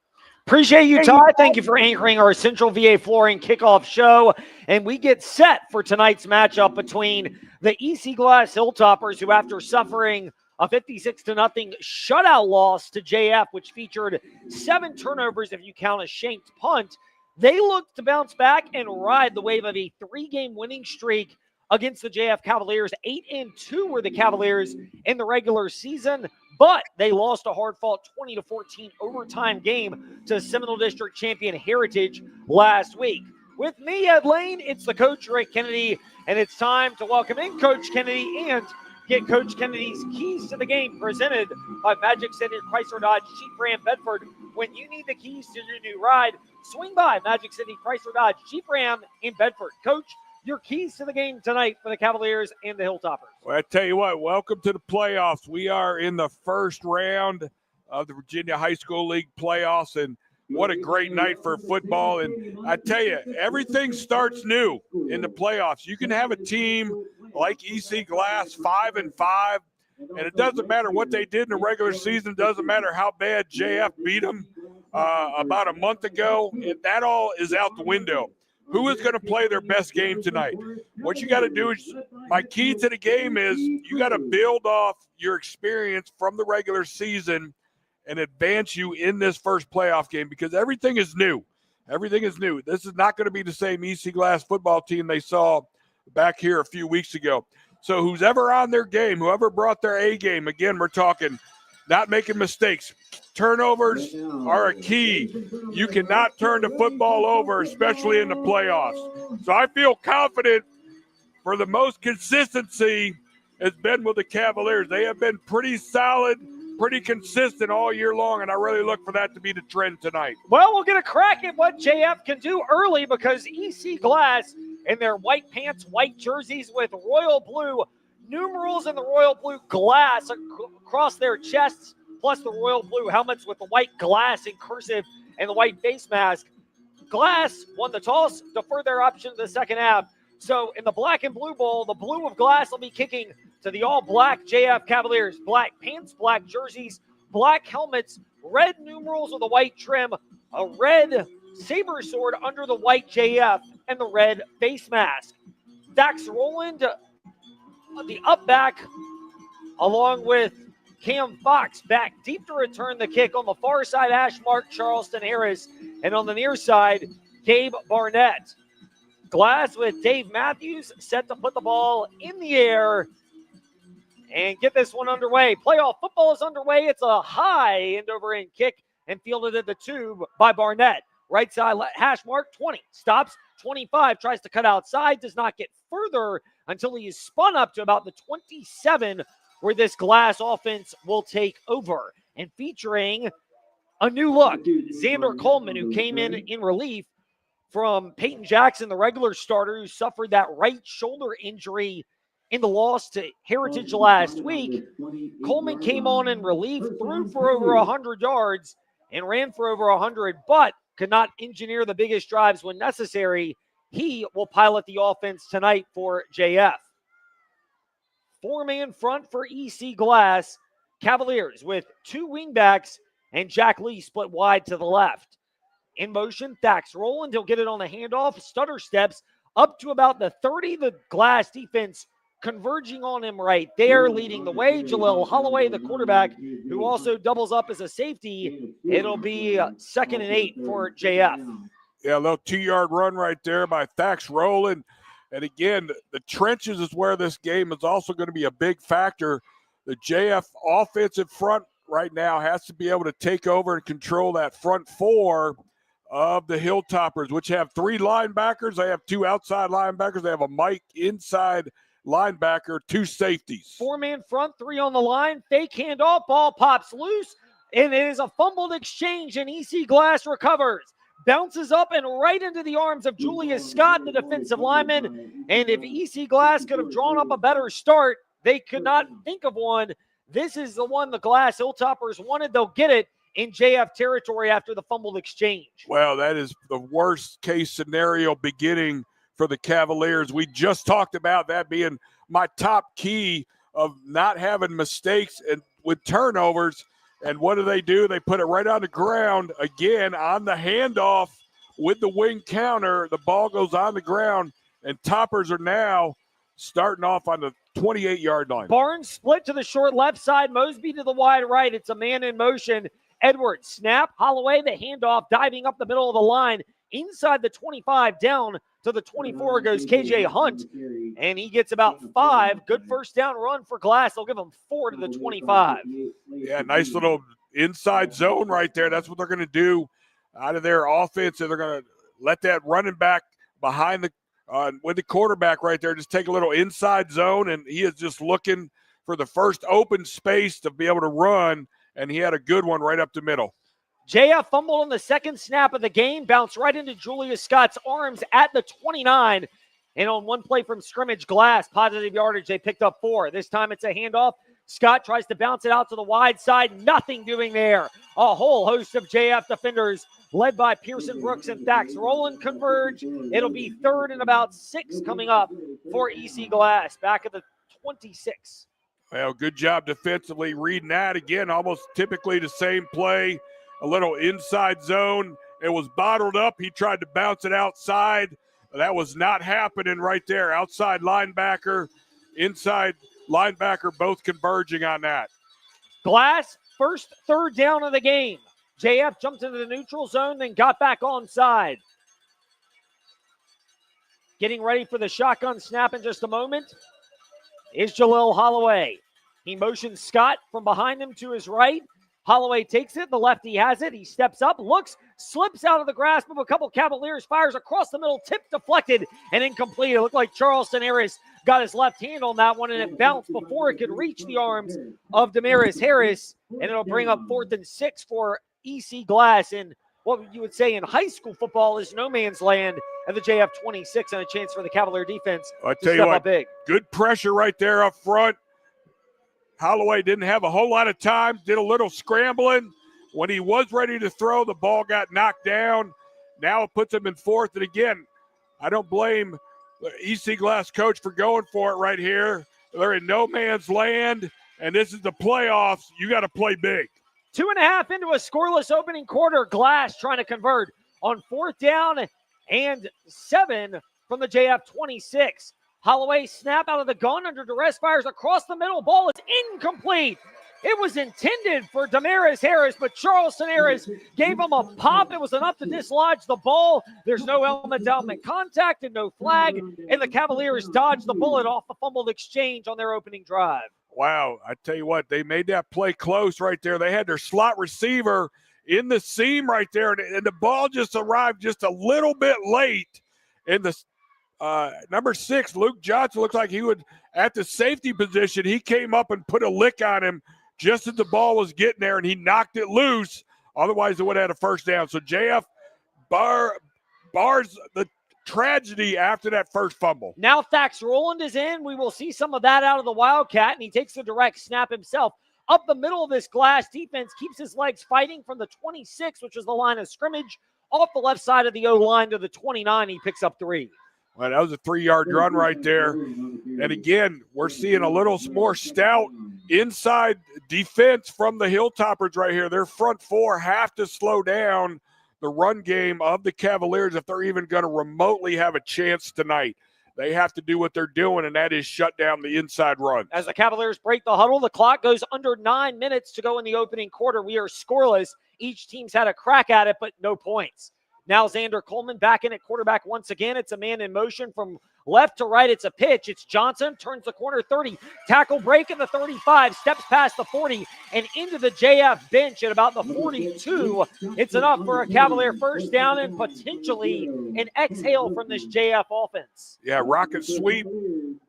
Appreciate you, Todd. Thank you for anchoring our Central VA Flooring kickoff show. And we get set for tonight's matchup between the EC Glass Hilltoppers, who after suffering a 56-0 shutout loss to JF, which featured 7 turnovers if you count a shanked punt, they look to bounce back and ride the wave of a 3-game winning streak against the JF Cavaliers. 8-2 were the Cavaliers in the regular season, but they lost a hard-fought 20-14 overtime game to Seminole District champion Heritage last week. With me, Ed Lane, it's the coach, Rick Kennedy, and it's time to welcome in Coach Kennedy and get Coach Kennedy's keys to the game presented by Magic City Chrysler Dodge Jeep Ram Bedford. When you need the keys to your new ride, swing by Magic City Chrysler Dodge Jeep Ram in Bedford. Coach, your keys to the game tonight for the Cavaliers and the Hilltoppers. Well, I tell you what, welcome to the playoffs. We are in the first round of the Virginia High School League playoffs, and what a great night for football. And I tell you, everything starts new in the playoffs. You can have a team like EC Glass 5-5, and it doesn't matter what they did in the regular season. It doesn't matter how bad JF beat them about a month ago. That all is out the window. Who is going to play their best game tonight? What you got to do is, my key to the game is you got to build off your experience from the regular season and advance you in this first playoff game, because everything is new. Everything is new. This is not going to be the same EC Glass football team they saw back here a few weeks ago. So who's ever on their game, whoever brought their A game, again, we're talking not making mistakes. Turnovers are a key. You cannot turn the football over, especially in the playoffs. So I feel confident for the most consistency has been with the Cavaliers. They have been pretty solid, pretty consistent all year long, and I really look for that to be the trend tonight. Well, we'll get a crack at what JF can do early, because EC Glass in their white pants, white jerseys with royal blue numerals and the royal blue glass across their chests, plus the royal blue helmets with the white glass in cursive and the white face mask. Glass won the toss, deferred their option to the second half. So in the black and blue bowl, the blue of Glass will be kicking to the all-black JF Cavaliers. Black pants, black jerseys, black helmets, red numerals with a white trim, a red saber sword under the white JF, and the red face mask. Dax Rowland, the up back, along with Cam Fox back deep to return the kick. On the far side, Ashmark, Charleston Harris, and on the near side, Gabe Barnett. Glass with Dave Matthews set to put the ball in the air and get this one underway. Playoff football is underway. It's a high end over end kick and fielded at the 2 by Barnett. Right side hash mark 20, stops 25, tries to cut outside, does not get further until he is spun up to about the 27, where this Glass offense will take over. And featuring a new look, Xander Coleman, who came in relief from Peyton Jackson, the regular starter, who suffered that right shoulder injury in the loss to Heritage last week. Coleman came on in relief, threw for over 100 yards and ran for over 100, but could not engineer the biggest drives when necessary. He will pilot the offense tonight for JF. 4-man front for EC Glass. Cavaliers with 2 wingbacks and Jack Lee split wide to the left. In motion, Thax Rowland. He'll get it on the handoff. Stutter steps up to about the 30. The Glass defense converging on him right there, leading the way. Jaleel Holloway, the quarterback, who also doubles up as a safety. It'll be 2nd and 8 for JF. Yeah, a little 2-yard run right there by Thax Rowland. And again, the trenches is where this game is also going to be a big factor. The JF offensive front right now has to be able to take over and control that front 4 of the Hilltoppers, which have 3 linebackers. They have 2 outside linebackers. They have a Mike inside linebacker, 2 safeties. 4-man front, 3 on the line. Fake handoff, ball pops loose, and it is a fumbled exchange, and EC Glass recovers. Bounces up and right into the arms of Julius Scott, the defensive lineman. And if EC Glass could have drawn up a better start, they could not think of one. This is the one the Glass Hilltoppers wanted. They'll get it in JF territory after the fumbled exchange. Well, that is the worst case scenario beginning for the Cavaliers. We just talked about that being my top key of not having mistakes and with turnovers. And what do? They put it right on the ground again on the handoff with the wing counter. The ball goes on the ground, and Toppers are now starting off on the 28-yard line. Barnes split to the short left side, Mosby to the wide right. It's a man in motion. Edwards snap, Holloway the handoff, diving up the middle of the line. Inside the 25, down to the 24 goes KJ Hunt, and he gets about 5. Good first down run for Glass. They'll give him 4 to the 25. Yeah, nice little inside zone right there. That's what they're going to do out of their offense, and they're going to let that running back behind the with the quarterback right there just take a little inside zone, and he is just looking for the first open space to be able to run, and he had a good one right up the middle. JF fumbled on the second snap of the game, bounced right into Julius Scott's arms at the 29. And on one play from scrimmage, Glass, positive yardage, they picked up 4. This time it's a handoff. Scott tries to bounce it out to the wide side. Nothing doing there. A whole host of JF defenders led by Pearson Brooks and Thax Rowland converge. It'll be 3rd and about 6 coming up for EC Glass, back at the 26. Well, good job defensively reading that. Again, almost typically the same play. A little inside zone. It was bottled up. He tried to bounce it outside. That was not happening right there. Outside linebacker, inside linebacker, both converging on that. Glass, first 3rd down of the game. JF jumped into the neutral zone, then got back onside. Getting ready for the shotgun snap in just a moment is Jaleel Holloway. He motions Scott from behind him to his right. Holloway takes it. The lefty has it. He steps up, looks, slips out of the grasp of a couple Cavaliers, fires across the middle, tip deflected and incomplete. It looked like Charleston Harris got his left hand on that one, and it bounced before it could reach the arms of Damaris Harris, and it'll bring up 4th and 6 for EC Glass. And what you would say in high school football is no man's land at the JF 26, and a chance for the Cavalier defense I to tell you step what, up big. Good pressure right there up front. Holloway didn't have a whole lot of time, did a little scrambling. When he was ready to throw, the ball got knocked down. Now it puts him in 4th. And again, I don't blame the EC Glass coach for going for it right here. They're in no man's land, and this is the playoffs. You got to play big. 2.5 into a scoreless opening quarter. Glass trying to convert on 4th down and 7 from the JF 26. Holloway snap out of the gun under duress, fires across the middle. Ball is incomplete. It was intended for Damaris Harris, but Charleston Harris gave him a pop. It was enough to dislodge the ball. There's no element contact and no flag, and the Cavaliers dodged the bullet off the fumbled exchange on their opening drive. Wow, I tell you what, they made that play close right there. They had their slot receiver in the seam right there, and the ball just arrived just a little bit late. And the number 6, Luke Johnson, looks like he would, at the safety position, he came up and put a lick on him just as the ball was getting there, and he knocked it loose. Otherwise, it would have had a first down. So JF bars the tragedy after that first fumble. Now Thax Roland is in. We will see some of that out of the Wildcat, and he takes the direct snap himself. Up the middle of this glass, defense keeps his legs fighting from the 26, which is the line of scrimmage, off the left side of the O-line to the 29. He picks up 3. Well, that was a 3-yard run right there. And again, we're seeing a little more stout inside defense from the Hilltoppers right here. Their front 4 have to slow down the run game of the Cavaliers if they're even going to remotely have a chance tonight. They have to do what they're doing, and that is shut down the inside run. As the Cavaliers break the huddle, the clock goes under 9 minutes to go in the opening quarter. We are scoreless. Each team's had a crack at it, but no points. Now Xander Coleman back in at quarterback once again. It's a man in motion from left to right. It's a pitch. It's Johnson, turns the corner, 30. Tackle break at the 35, steps past the 40, and into the JF bench at about the 42. It's enough for a Cavalier first down and potentially an exhale from this JF offense. Yeah, rocket sweep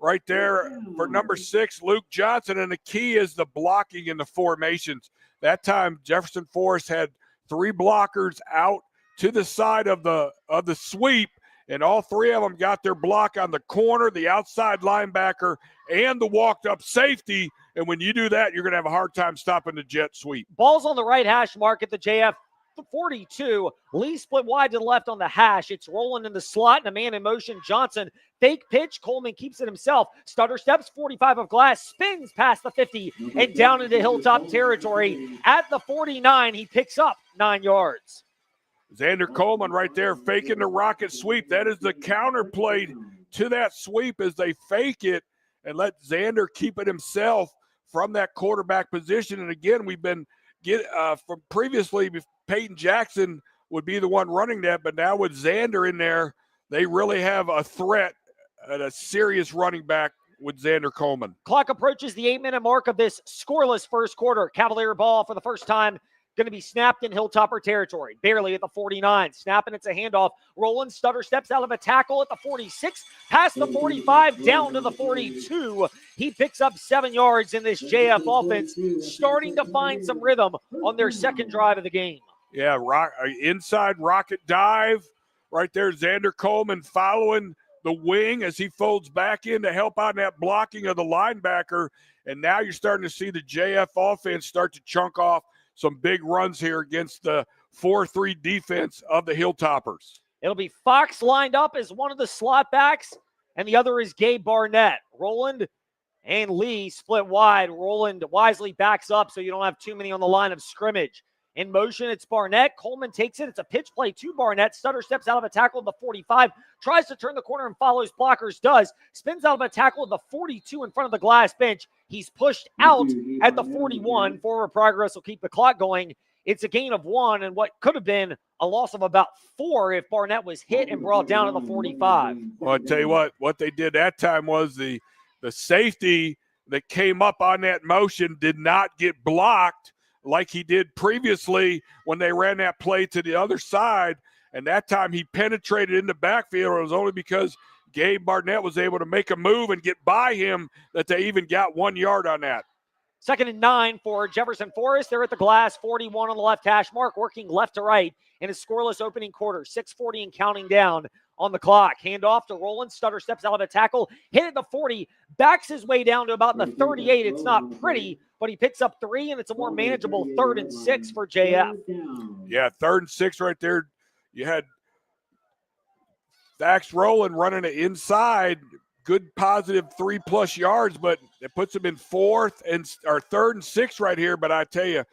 right there for number 6, Luke Johnson. And the key is the blocking in the formations. That time, Jefferson Forest had 3 blockers out to the side of the sweep, and all 3 of them got their block on the corner, the outside linebacker, and the walked-up safety. And when you do that, you're going to have a hard time stopping the jet sweep. Ball's on the right hash mark at the JF 42. Lee split wide to the left on the hash. It's rolling in the slot, and a man in motion, Johnson. Fake pitch. Coleman keeps it himself. Stutter steps, 45 of glass, spins past the 50, and down into Hilltop territory. At the 49, he picks up 9 yards. Xander Coleman right there faking the rocket sweep. That is the counter play to that sweep as they fake it and let Xander keep it himself from that quarterback position. And again, we've been from previously, Peyton Jackson would be the one running that, but now with Xander in there, they really have a threat at a serious running back with Xander Coleman. Clock approaches the 8-minute mark of this scoreless first quarter. Cavalier ball for the first time going to be snapped in Hilltopper territory. Barely at the 49. Snapping, it's a handoff. Roland Stutter steps out of a tackle at the 46, past the 45, down to the 42. He picks up 7 yards in this JF offense, starting to find some rhythm on their second drive of the game. Yeah, inside rocket dive right there. Xander Coleman following the wing as he folds back in to help out in that blocking of the linebacker. And now you're starting to see the JF offense start to chunk off some big runs here against the 4-3 defense of the Hilltoppers. It'll be Fox lined up as one of the slot backs, and the other is Gabe Barnett. Roland and Lee split wide. Roland wisely backs up so you don't have too many on the line of scrimmage. In motion, it's Barnett. Coleman takes it. It's a pitch play to Barnett. Stutter steps out of a tackle at the 45, tries to turn the corner and follows blockers, does. Spins out of a tackle at the 42 in front of the glass bench. He's pushed out at the 41. Forward progress will keep the clock going. It's a gain of 1 and what could have been a loss of about 4 if Barnett was hit and brought down to the 45. Well, I tell you what they did that time was the safety that came up on that motion did not get blocked like he did previously when they ran that play to the other side. And that time he penetrated in the backfield. It was only because Gabe Barnett was able to make a move and get by him that they even got 1 yard on that. 2nd and 9 for Jefferson Forest. They're at the glass, 41 on the left hash mark, working left to right in a scoreless opening quarter. 6:40 and counting down on the clock. Handoff to Roland. Stutter steps out of a tackle, hit at the 40, backs his way down to about the 38. It's not pretty, but he picks up 3, and it's a more manageable 3rd and 6 for JF. Yeah, 3rd and 6 right there. You had Dax Roland running it inside, good positive 3+ yards, but it puts him in 3rd and 6 right here. But I tell you,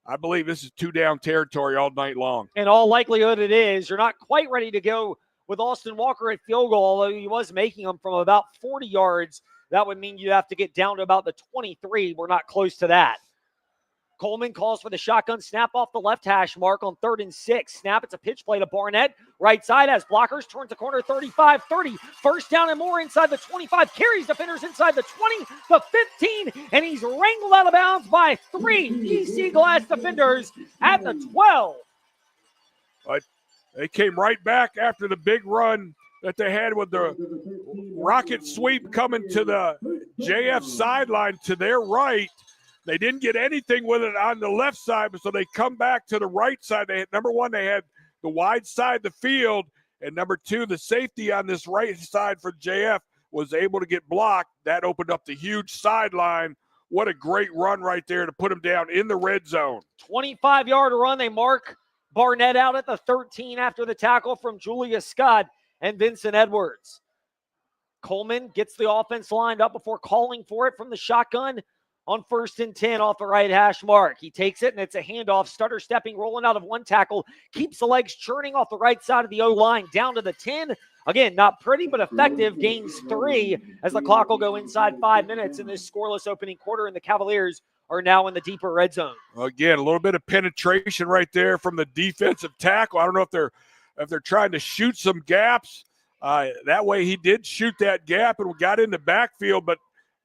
I believe this is 2-down territory all night long. In all likelihood, it is. You're not quite ready to go with Austin Walker at field goal, although he was making them from about 40 yards. That would mean you'd have to get down to about the 23. We're not close to that. Coleman calls for the shotgun snap off the left hash mark on 3rd and 6. Snap, it's a pitch play to Barnett. Right side has blockers, turns the corner 35, 30. First down and more inside the 25. Carries defenders inside the 20, the 15, and he's wrangled out of bounds by 3 EC Glass defenders at the 12. But they came right back after the big run that they had with the rocket sweep coming to the JF sideline to their right. They didn't get anything with it on the left side, but so they come back to the right side. They had, number one, they had the wide side of the field, and number two, the safety on this right side for JF was able to get blocked. That opened up the huge sideline. What a great run right there to put him down in the red zone. 25-yard run. They mark Barnett out at the 13 after the tackle from Julius Scott and Vincent Edwards. Coleman gets the offense lined up before calling for it from the shotgun on 1st and 10 off the right hash mark. He takes it, and it's a handoff. Stutter stepping, rolling out of one tackle. Keeps the legs churning off the right side of the O-line down to the 10. Again, not pretty, but effective. Gains 3 as the clock will go inside 5 minutes in this scoreless opening quarter, and the Cavaliers are now in the deeper red zone. Again, a little bit of penetration right there from the defensive tackle. I don't know if they're trying to shoot some gaps. That way he did shoot that gap and got in the backfield, but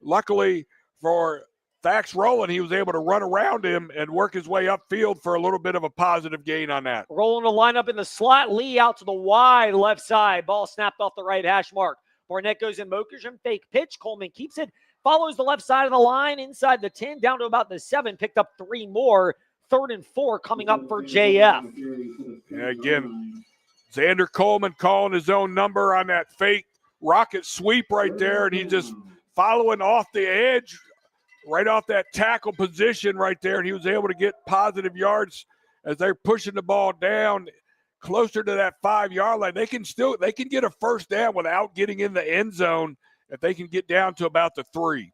luckily for Thax Rowland, he was able to run around him and work his way upfield for a little bit of a positive gain on that. Rowland will line up in the slot. Lee out to the wide left side. Ball snapped off the right hash mark. Barnett goes in motion, fake pitch. Coleman keeps it, follows the left side of the line, inside the 10, down to about the 7, picked up 3 more. 3rd and 4 coming up for JF. Yeah, again, Xander Coleman calling his own number on that fake rocket sweep right there, and he's just following off the edge, right off that tackle position right there, and he was able to get positive yards as they're pushing the ball down closer to that 5-yard line. They can get a first down without getting in the end zone if they can get down to about the 3.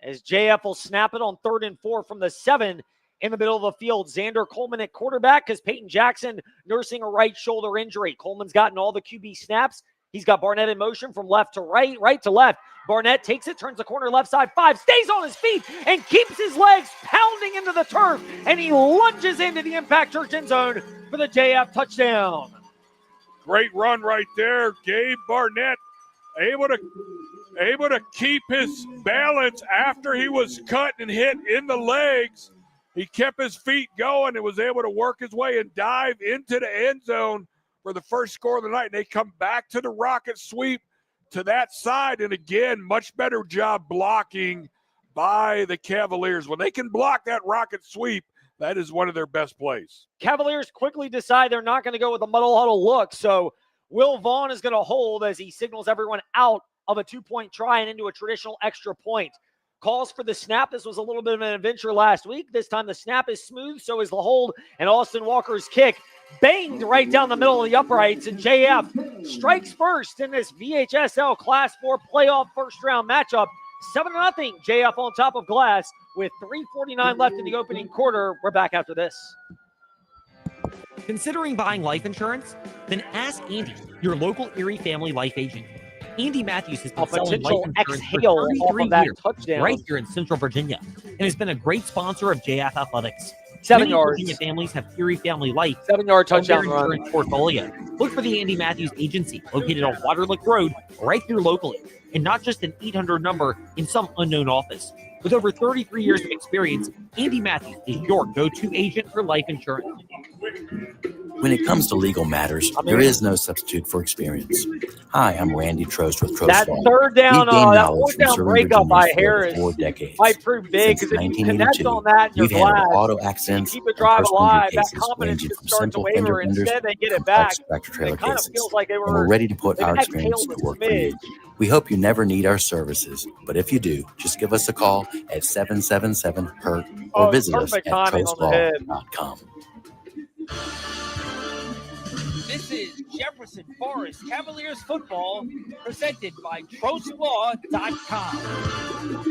As JF will snap it on 3rd and 4 from the 7 in the middle of the field. Xander Coleman at quarterback because Peyton Jackson nursing a right shoulder injury. Coleman's gotten all the QB snaps. He's got Barnett in motion from left to right, right to left. Barnett takes it, turns the corner left side, 5, stays on his feet, and keeps his legs pounding into the turf, and he lunges into the Impact Church end zone for the JF touchdown. Great run right there. Gabe Barnett able to keep his balance after he was cut and hit in the legs. He kept his feet going and was able to work his way and dive into the end zone for the first score of the night. And they come back to the rocket sweep to that side. And again, much better job blocking by the Cavaliers. When they can block that rocket sweep, that is one of their best plays. Cavaliers quickly decide they're not going to go with a muddle huddle look. So Will Vaughn is going to hold as he signals everyone out of a 2-point try and into a traditional extra point. Calls for the snap. This was a little bit of an adventure last week. This time the snap is smooth, so is the hold, and Austin Walker's kick banged right down the middle of the uprights, and JF strikes first in this VHSL Class 4 playoff first-round matchup. 7-0, JF on top of Glass with 3:49 left in the opening quarter. We're back after this. Considering buying life insurance? Then ask Andy, your local Erie family life agent. Andy Matthews has been selling life insurance for 33 years touchdown right here in Central Virginia and has been a great sponsor of JF Athletics. 7 Many yards. Virginia families have Erie Family Life 7-yard touchdown on their run. insurance portfolio. Look for the Andy Matthews Agency located on Waterlick Road right here locally, and not just an 800 number in some unknown office. With over 33 years of experience, Andy Matthews is your go-to agent for life insurance. When it comes to legal matters, there is no substitute for experience. Hi, I'm Randy Trost with Trost That Law. third down, We've gained that knowledge fourth from down serving breakup by Virginians for Harris 4 decades. might prove big Since because if you connect 1982, on that, you're we've handled glad. auto accidents Keep the and drive personal injury alive. That cases confidence ranging could from start to simple fender waver. benders Instead, they get to it back. complex tractor-trailer It kind of cases. feels like they And we're were ready to put our they've experience exhaled to a work for you. smidge. We hope you never need our services, but if you do, just give us a call at 777-HURT or visit us at perfect timing on the head. trostlaw.com. This is Jefferson Forest Cavaliers football presented by TrostLaw.com.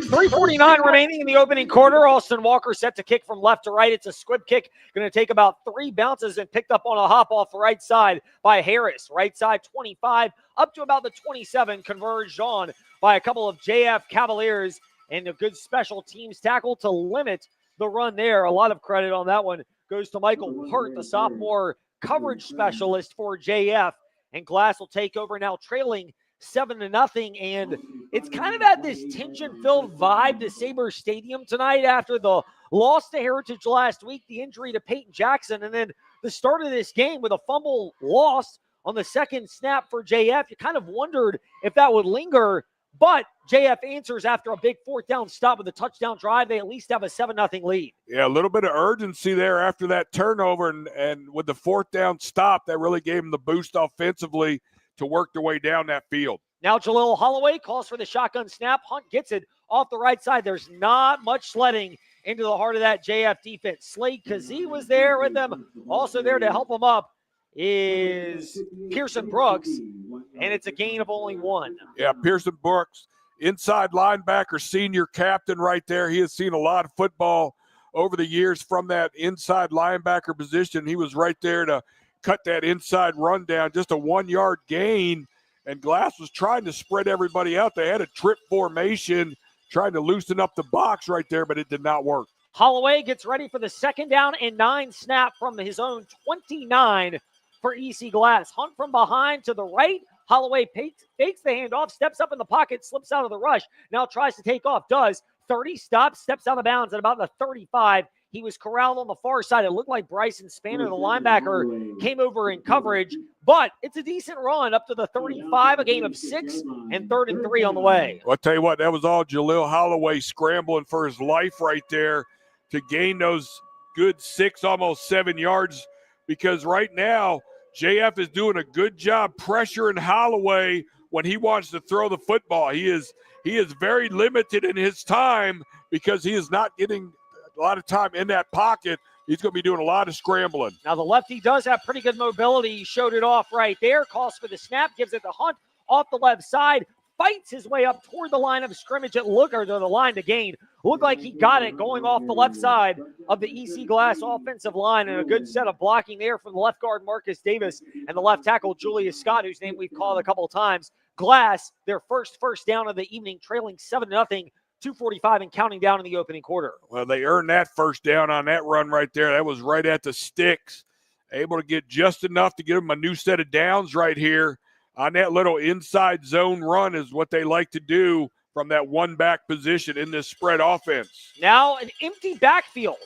3:49 remaining in the opening quarter. Austin Walker set to kick from left to right. It's a squib kick. Going to take about 3 bounces and picked up on a hop off the right side by Harris. Right side 25 up to about the 27. Converged on by a couple of JF Cavaliers and a good special teams tackle to limit the run there. A lot of credit on that one goes to Michael Hurt, the sophomore coverage specialist for JF. And Glass will take over now, trailing 7-0. And it's kind of had this tension-filled vibe to Sabre Stadium tonight after the loss to Heritage last week, the injury to Peyton Jackson, and then the start of this game with a fumble loss on the second snap for JF. You kind of wondered if that would linger, but JF answers after a big fourth down stop with a touchdown drive. They at least have a 7-0 lead. Yeah, a little bit of urgency there after that turnover, and with the fourth down stop, that really gave them the boost offensively to work their way down that field. Now Jalil Holloway calls for the shotgun snap. Hunt gets it off the right side. There's not much sledding into the heart of that JF defense. Slade Kazee was there with them. Also there to help them up is Pearson Brooks, and it's a gain of only 1. Yeah, Pearson Brooks, inside linebacker, senior captain right there. He has seen a lot of football over the years from that inside linebacker position. He was right there to cut that inside run down, just a 1-yard gain, and Glass was trying to spread everybody out. They had a trip formation, trying to loosen up the box right there, but it did not work. Holloway gets ready for the 2nd down and 9 snap from his own 29 for EC Glass. Hunt from behind to the right. Holloway fakes the handoff, steps up in the pocket, slips out of the rush, now tries to take off, does. 30, stops, steps out of bounds at about the 35. He was corralled on the far side. It looked like Bryson Spanner, the linebacker, came over in coverage, but it's a decent run up to the 35, a gain of 6, and 3rd and 3 on the way. Well, I'll tell you what, that was all Jalil Holloway scrambling for his life right there to gain those good 6, almost 7 yards, because right now JF is doing a good job pressuring Holloway when he wants to throw the football. He is very limited in his time because he is not getting a lot of time in that pocket. He's going to be doing a lot of scrambling. Now the lefty does have pretty good mobility. He showed it off right there. Calls for the snap, gives it to Hunt off the left side, fights his way up toward the line of scrimmage the line to gain. Looked like he got it going off the left side of the EC Glass offensive line, and a good set of blocking there from the left guard Marcus Davis and the left tackle Julius Scott, whose name we've called a couple of times. Glass, their first down of the evening, trailing 7-0. 2:45 and counting down in the opening quarter. Well, they earned that first down on that run right there. That was right at the sticks. Able to get just enough to give them a new set of downs right here on that little inside zone run is what they like to do from that one-back position in this spread offense. Now an empty backfield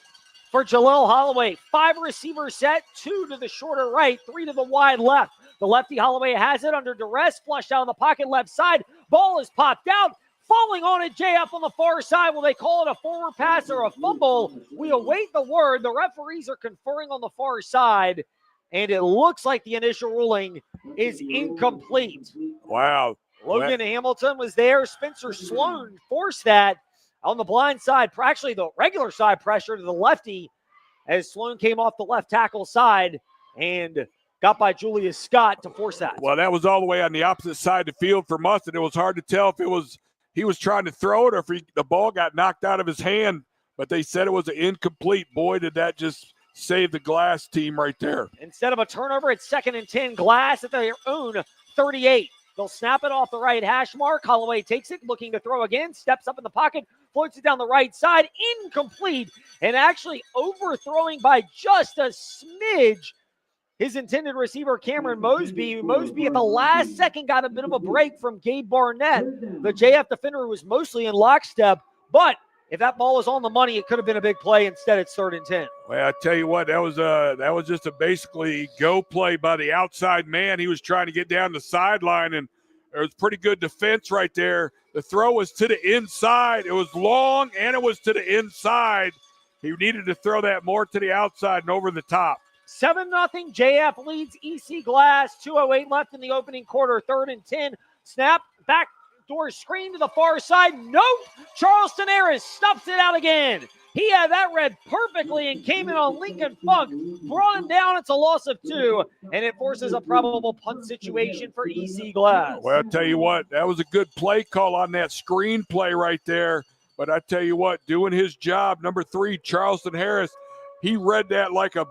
for Jalil Holloway. 5 receiver set, 2 to the shorter right, 3 to the wide left. The lefty Holloway has it under duress, flushed out of the pocket left side. Ball is popped out. Falling on it, JF on the far side. Will they call it a forward pass or a fumble? We await the word. The referees are conferring on the far side, and it looks like the initial ruling is incomplete. Wow. Logan Hamilton was there. Spencer Sloan forced that on the blind side, actually the regular side pressure to the lefty as Sloan came off the left tackle side and got by Julius Scott to force that. Well, that was all the way on the opposite side of the field for Mustin. It was hard to tell if he was trying to throw it or if the ball got knocked out of his hand, but they said it was an incomplete. Boy, did that just save the Glass team right there. Instead of a turnover, it's 2nd and 10. Glass at their own 38. They'll snap it off the right hash mark. Holloway takes it, looking to throw again, steps up in the pocket, floats it down the right side, incomplete, and actually overthrowing by just a smidge his intended receiver, Cameron Mosby. Mosby at the last second got a bit of a break from Gabe Barnett, the JF defender, who was mostly in lockstep. But if that ball was on the money, it could have been a big play. Instead, it's 3rd and 10. Well, I tell you what, that was just a basically go play by the outside man. He was trying to get down the sideline, and there was pretty good defense right there. The throw was to the inside. It was long, and it was to the inside. He needed to throw that more to the outside and over the top. 7-0. JF leads EC Glass. 2:08 left in the opening quarter. 3rd and 10. Snap. Backdoor screen to the far side. Nope. Charleston Harris stuffs it out again. He had that read perfectly and came in on Lincoln Funk. Brought him down. It's a loss of 2, and it forces a probable punt situation for EC Glass. Well, I'll tell you what, that was a good play call on that screen play right there. But I tell you what, doing his job, number 3, Charleston Harris, he read that like a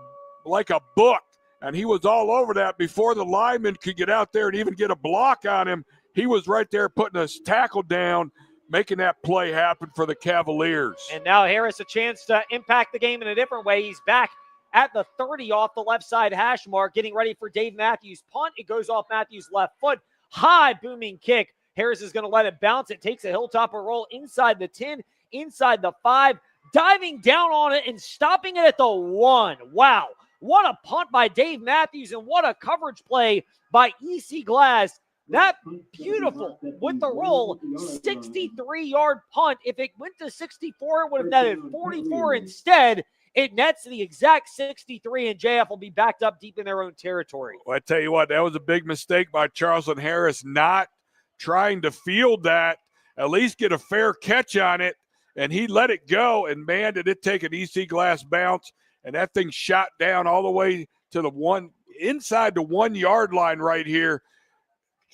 book, and he was all over that before the lineman could get out there and even get a block on him. He was right there putting a tackle down. making that play happen for the Cavaliers. And now Harris a chance to impact the game in a different way. He's back at the 30 off the left side hash mark, getting ready for Dave Matthews' punt. It goes off Matthews' left foot. High booming kick. Harris is going to let it bounce. It takes a Hilltopper roll inside the 10, inside the 5, diving down on it and stopping it at the 1. Wow. What a punt by Dave Matthews, and what a coverage play by EC Glass. That beautiful with the roll, 63-yard punt. If it went to 64, it would have netted 44 instead. It nets the exact 63, and JF will be backed up deep in their own territory. Well, I tell you what, that was a big mistake by Charleston Harris not trying to field that, at least get a fair catch on it, and he let it go, and man, did it take an EC Glass bounce, and that thing shot down all the way to the inside the 1 yard line right here.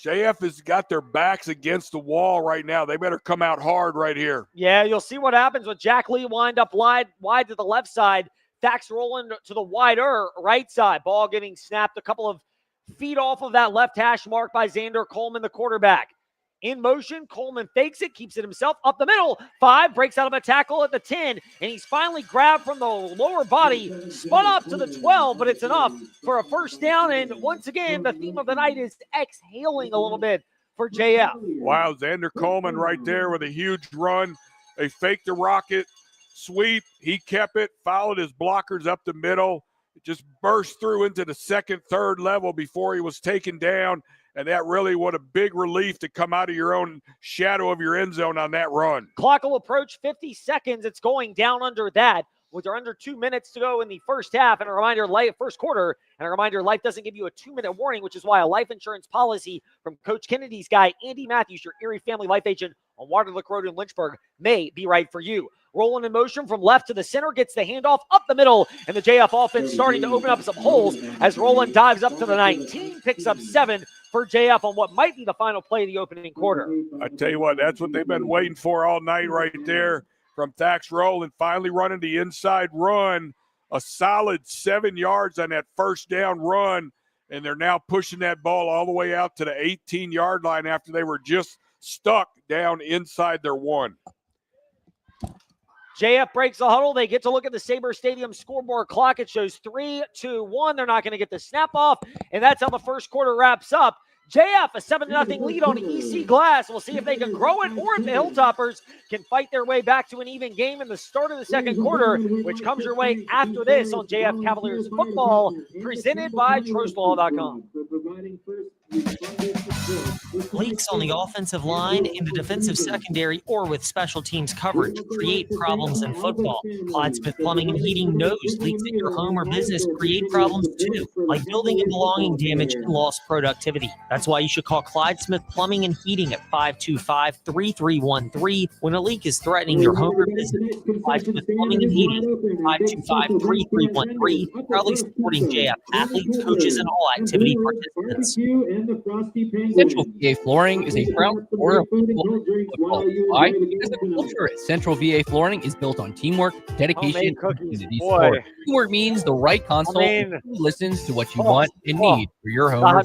JF has got their backs against the wall right now. They better come out hard right here. Yeah, you'll see what happens with Jack Lee wind up wide to the left side. Thax rolling to the wider right side. Ball getting snapped a couple of feet off of that left hash mark by Xander Coleman, the quarterback. In motion, Coleman fakes it, keeps it himself up the middle. 5, breaks out of a tackle at the 10, and he's finally grabbed from the lower body, spun up to the 12, but it's enough for a first down. And once again, the theme of the night is exhaling a little bit for JF. Wow, Xander Coleman right there with a huge run. They faked the rocket sweep. He kept it, followed his blockers up the middle. It just burst through into the second, third level before he was taken down. And that really, what a big relief to come out of your own shadow of your end zone on that run. Clock will approach 50 seconds. It's going down under that. With under 2 minutes to go in the first half, and a reminder, first quarter, and a reminder, life doesn't give you a 2-minute warning, which is why a life insurance policy from Coach Kennedy's guy, Andy Matthews, your Erie Family Life Agent on Waterlick Road in Lynchburg, may be right for you. Rolling in motion from left to the center, gets the handoff up the middle, and the JF offense starting to open up some holes as Roland dives up to the 19, picks up 7 for JF on what might be the final play of the opening quarter. I tell you what, that's what they've been waiting for all night right there from Thax Roland, finally running the inside run, a solid 7 yards on that first down run, and they're now pushing that ball all the way out to the 18-yard line after they were just stuck down inside their 1. JF breaks the huddle. They get to look at the Sabre Stadium scoreboard clock. It shows 3-2-1. They're not going to get the snap off, and that's how the first quarter wraps up. JF, a 7-0 lead on EC Glass. We'll see if they can grow it or if the Hilltoppers can fight their way back to an even game in the start of the second quarter, which comes your way after this on JF Cavaliers Football, presented by TrostLaw.com. Leaks on the offensive line, in the defensive secondary, or with special teams coverage create problems in football. Clyde Smith Plumbing and Heating knows leaks at your home or business create problems too, like building and belonging damage and lost productivity. That's why you should call Clyde Smith Plumbing and Heating at 525-3313 when a leak is threatening your home or business. Clyde Smith Plumbing and Heating, 525-3313, proudly supporting JF athletes, coaches, and all activity participants. Central VA Flooring is a proud supporter of football. Why? Because the culture at Central VA Flooring is built on teamwork, dedication, and community support. Teamwork means the right console listens to what you want and need for your home.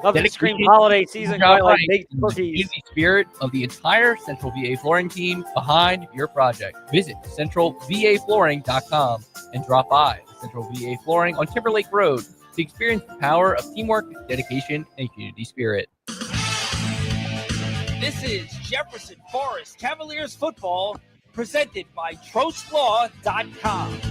Nothing scream holiday season quite like baked cookies. The spirit of the entire Central VA Flooring team behind your project. Visit centralvaflooring.com and drop by Central VA Flooring on Timberlake Road to experience the power of teamwork, dedication, and community spirit. This is Jefferson Forest Cavaliers football presented by TrostLaw.com.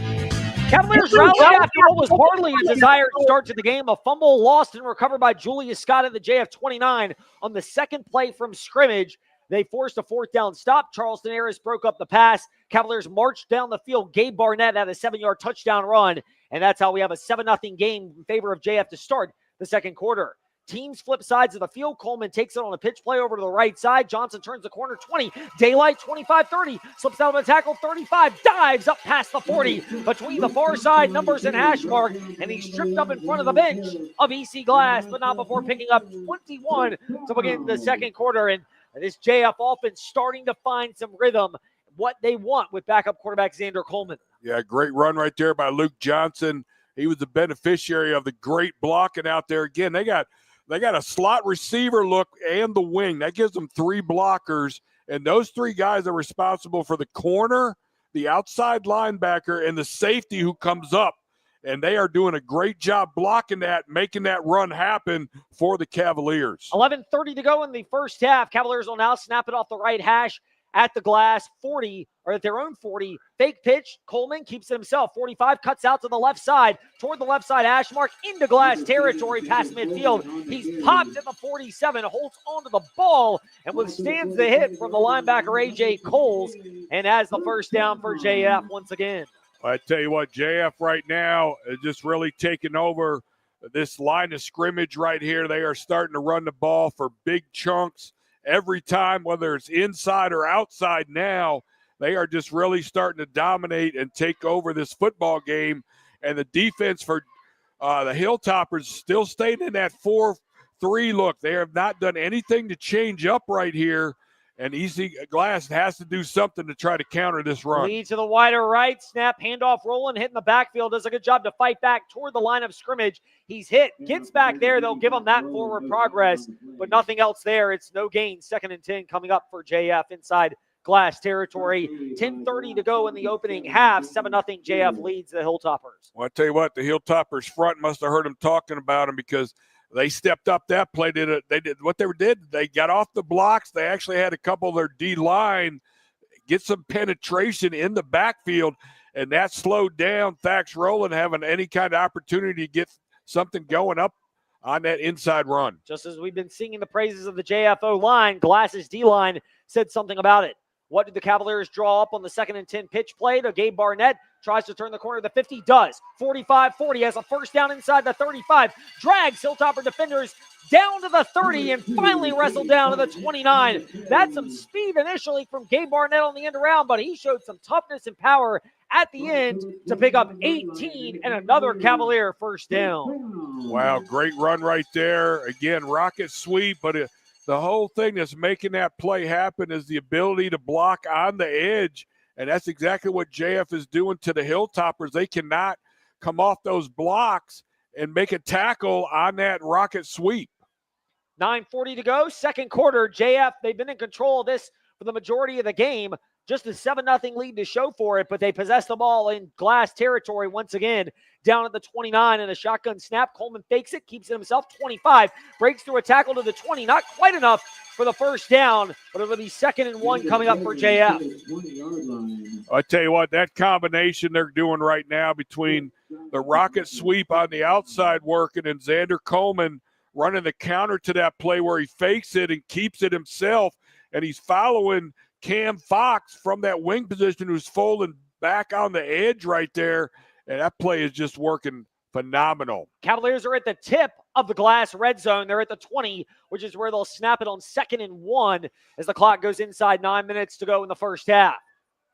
Cavaliers rally after what was hardly a desired start to the game. A fumble lost and recovered by Julius Scott at the JF 29 on the second play from scrimmage. They forced a fourth down stop. Charleston Harris broke up the pass. Cavaliers marched down the field. Gabe Barnett had a 7-yard touchdown run. And that's how we have a 7-0 game in favor of JF to start the second quarter. Teams flip sides of the field. Coleman takes it on a pitch play over to the right side. Johnson turns the corner 20. Daylight 25-30. Slips out of a tackle 35. Dives up past the 40 between the far side numbers and hash mark. And he's tripped up in front of the bench of EC Glass, but not before picking up 21 to begin the second quarter. And this JF offense starting to find some rhythm, what they want with backup quarterback Xander Coleman. Yeah, great run right there by Luke Johnson. He was the beneficiary of the great blocking out there. Again, they got a slot receiver look and the wing. That gives them 3 blockers, And those three guys are responsible for the corner, the outside linebacker, and the safety who comes up. And they are doing a great job blocking that, making that run happen for the Cavaliers. 11:30 to go in the first half. Cavaliers will now snap it off the right hash at the glass 40, or at their own 40. Fake pitch. Coleman keeps it himself. 45 cuts out to the left side, toward the left side hash mark, into glass territory past midfield. He's popped at the 47, holds onto the ball, and withstands the hit from the linebacker A.J. Coles, and has the first down for JF once again. I tell you what, JF right now is just really taking over this line of scrimmage right here. They are starting to run the ball for big chunks every time, whether it's inside or outside now. They are just really starting to dominate and take over this football game. And the defense for the Hilltoppers still staying in that 4-3 look. They have not done anything to change up right here. And Easy Glass has to do something to try to counter this run. Lead to the wider right. Snap, handoff, Roland hitting the backfield. Does a good job to fight back toward the line of scrimmage. He's hit, gets back there. They'll give him that forward progress, but nothing else there. It's no gain. 2nd and 10 coming up for JF inside glass territory. 10:30 to go in the opening half. 7-0 JF leads the Hilltoppers. Well, I tell you what, the Hilltoppers front must have heard him talking about him, because they stepped up that play. They did what they did. They got off the blocks. They actually had a couple of their D-line get some penetration in the backfield, and that slowed down Thax Rowland having any kind of opportunity to get something going up on that inside run. Just as we've been singing the praises of the JFO line, Glass's D-line said something about it. What did the Cavaliers draw up on the 2nd and 10 pitch play to Gabe Barnett? Tries to turn the corner. The 50 does. 45-40 has a first down inside the 35. Drags Hilltopper defenders down to the 30 and finally wrestled down to the 29. That's some speed initially from Gabe Barnett on the end around, but he showed some toughness and power at the end to pick up 18 and another Cavalier first down. Wow, great run right there. Again, rocket sweep, but the whole thing that's making that play happen is the ability to block on the edge, and that's exactly what JF is doing to the Hilltoppers. They cannot come off those blocks and make a tackle on that rocket sweep. 9:40 to go, second quarter. JF, they've been in control of this for the majority of the game. Just a 7-0 lead to show for it, but they possess the ball in glass territory once again, down at the 29 and a shotgun snap. Coleman fakes it, keeps it himself. 25, breaks through a tackle to the 20. Not quite enough for the first down, but it'll be 2nd and 1 coming up for JF. I tell you what, that combination they're doing right now between the rocket sweep on the outside working and Xander Coleman running the counter to that play where he fakes it and keeps it himself, and he's following Cam Fox from that wing position who's folding back on the edge right there, and that play is just working phenomenal. Cavaliers are at the tip of the glass red zone. They're at the 20, which is where they'll snap it on 2nd and 1 as the clock goes inside 9 minutes to go in the first half.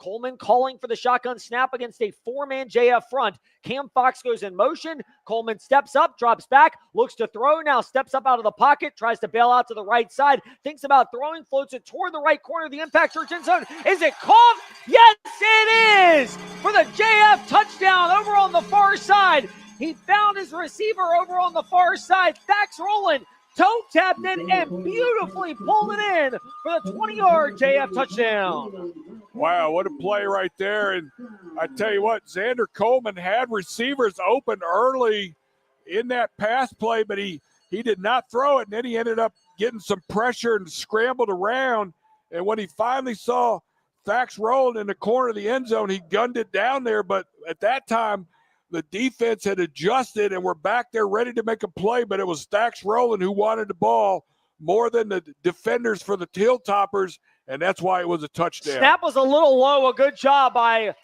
Coleman calling for the shotgun snap against a 4-man JF front. Cam Fox goes in motion. Coleman steps up, drops back, looks to throw, now steps up out of the pocket, tries to bail out to the right side, thinks about throwing, floats it toward the right corner of the Impact Church end zone. Is it called? Yes, it is! For the JF touchdown over on the far side. He found his receiver over on the far side. Thax Rowland toe tapped it and beautifully pulled it in for the 20-yard JF touchdown. Wow, what a play right there. And I tell you what, Xander Coleman had receivers open early in that pass play, but he did not throw it. And then he ended up getting some pressure and scrambled around. And when he finally saw Thax Rowland in the corner of the end zone, he gunned it down there. But at that time, the defense had adjusted and were back there ready to make a play, but it was Thax Rowland who wanted the ball more than the defenders for the Hilltoppers, and that's why it was a touchdown. Snap was a little low. A good job by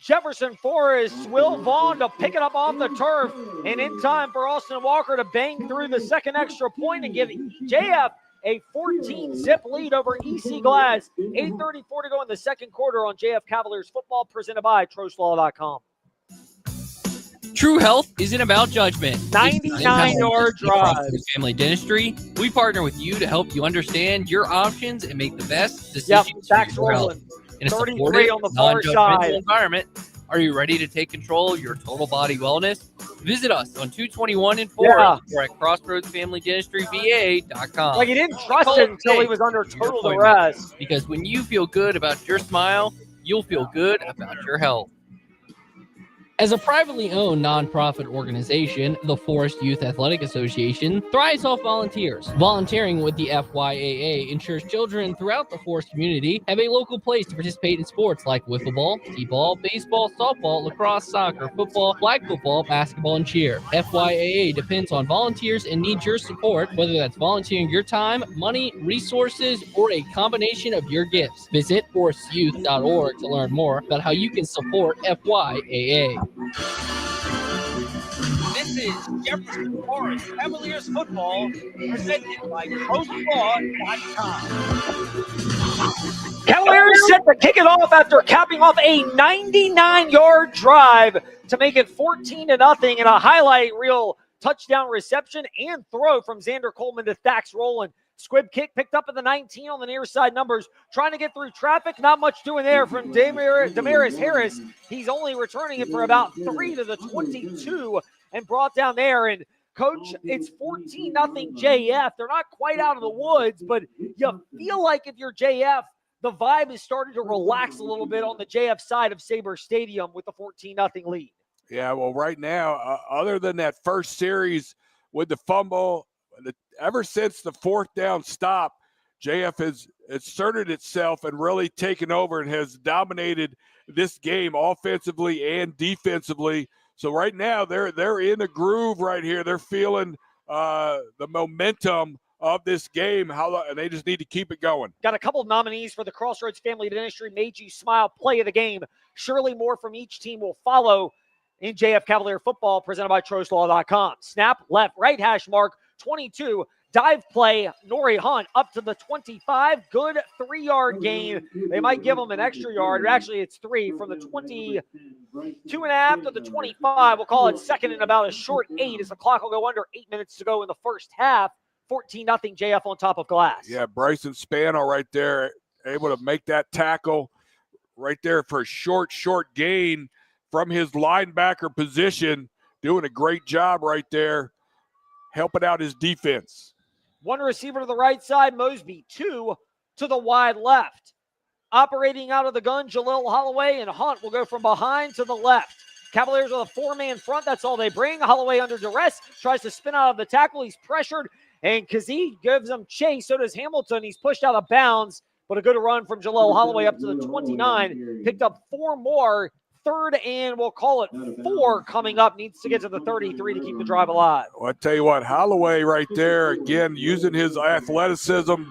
Jefferson Forest, Will Vaughn to pick it up off the turf, and in time for Austin Walker to bang through the second extra point and give JF a 14-zip lead over EC Glass. 8:34 to go in the second quarter on JF Cavaliers football, presented by TroSlaw.com. True Health isn't about judgment. 99-yard drive. Family Dentistry. We partner with you to help you understand your options and make the best decisions. Yep, Thax Rowland. In a 33 supportive, on the far non-judgmental side. environment. Are you ready to take control of your total body wellness? Visit us on 221 in Forest or at crossroadsfamilyDentistryVA.com. Like he didn't trust it until he was under total duress. Because when you feel good about your smile, you'll feel good about your health. As a privately owned nonprofit organization, the Forest Youth Athletic Association thrives off volunteers. Volunteering with the FYAA ensures children throughout the Forest community have a local place to participate in sports like wiffle ball, t-ball, baseball, softball, lacrosse, soccer, football, flag football, basketball, and cheer. FYAA depends on volunteers and needs your support, whether that's volunteering your time, money, resources, or a combination of your gifts. Visit forestyouth.org to learn more about how you can support FYAA. This is Jefferson Forest Cavaliers football presented by ProSlaw.com. Cavaliers set to kick it off after capping off a 99-yard drive to make it 14-0 in a highlight reel touchdown reception and throw from Xander Coleman to Thax Rowland. Squib kick picked up at the 19 on the near side numbers. Trying to get through traffic. Not much doing there from Damaris Harris. He's only returning it for about 3 to the 22 and brought down there. And, Coach, it's 14-0 JF. They're not quite out of the woods, but you feel like if you're JF, the vibe is starting to relax a little bit on the JF side of Sabre Stadium with the 14-0 lead. Yeah, well, right now, other than that first series with the fumble, ever since the fourth down stop, JF has asserted itself and really taken over and has dominated this game offensively and defensively. So right now they're in a groove right here. They're feeling the momentum of this game, and they just need to keep it going. Got a couple of nominees for the Crossroads Family Dentistry Made You Smile Play of the Game. Surely more from each team will follow in JF Cavalier football, presented by TroSlaw.com. Snap, left, right hash mark, 22. Dive play, Nori Hunt up to the 25. Good 3-yard gain. They might give him an extra yard. Actually, it's 3 from the 22.5 to the 25. We'll call it second and about a short 8 as the clock will go under 8 minutes to go in the first half. 14-0 JF on top of Glass. Yeah, Bryson Spano right there, able to make that tackle right there for a short gain from his linebacker position. Doing a great job right there, helping out his defense. One receiver to the right side, Mosby. 2 to the wide left. Operating out of the gun, Jalil Holloway, and Hunt will go from behind to the left. Cavaliers with a 4-man front. That's all they bring. Holloway under duress. Tries to spin out of the tackle. He's pressured, and Kazee gives him chase. So does Hamilton. He's pushed out of bounds, but a good run from Jalil Holloway up to the 29. Picked up 4 more. Third and we'll call it 4 coming up. Needs to get to the 33 to keep the drive alive. Well, I tell you what, Holloway right there, again, using his athleticism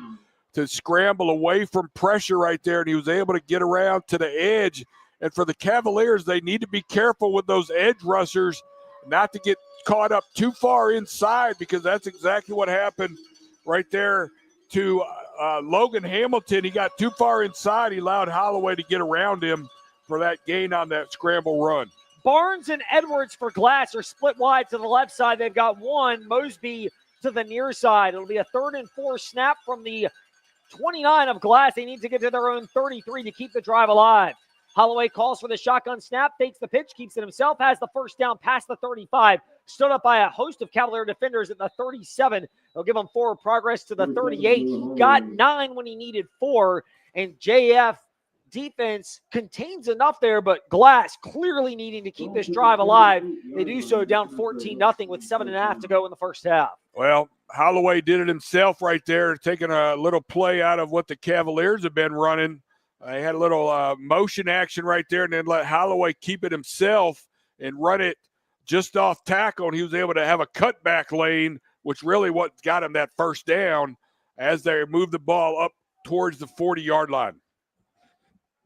to scramble away from pressure right there, and he was able to get around to the edge. And for the Cavaliers, they need to be careful with those edge rushers not to get caught up too far inside, because that's exactly what happened right there to Logan Hamilton. He got too far inside. He allowed Holloway to get around him for that gain on that scramble run. Barnes and Edwards for Glass are split wide to the left side. They've got 1. Mosby to the near side. It'll be a 3rd and 4 snap from the 29 of Glass. They need to get to their own 33 to keep the drive alive. Holloway calls for the shotgun snap, fakes the pitch, keeps it himself, has the first down past the 35. Stood up by a host of Cavalier defenders at the 37. They'll give him forward progress to the 38. He got 9 when he needed 4, and JF defense contains enough there, but Glass clearly needing to keep this drive alive. They do so down 14-0 with 7.5 to go in the first half. Well, Holloway did it himself right there, taking a little play out of what the Cavaliers have been running. They had a little motion action right there, and then let Holloway keep it himself and run it just off tackle, and he was able to have a cutback lane, which really what got him that first down as they moved the ball up towards the 40-yard line.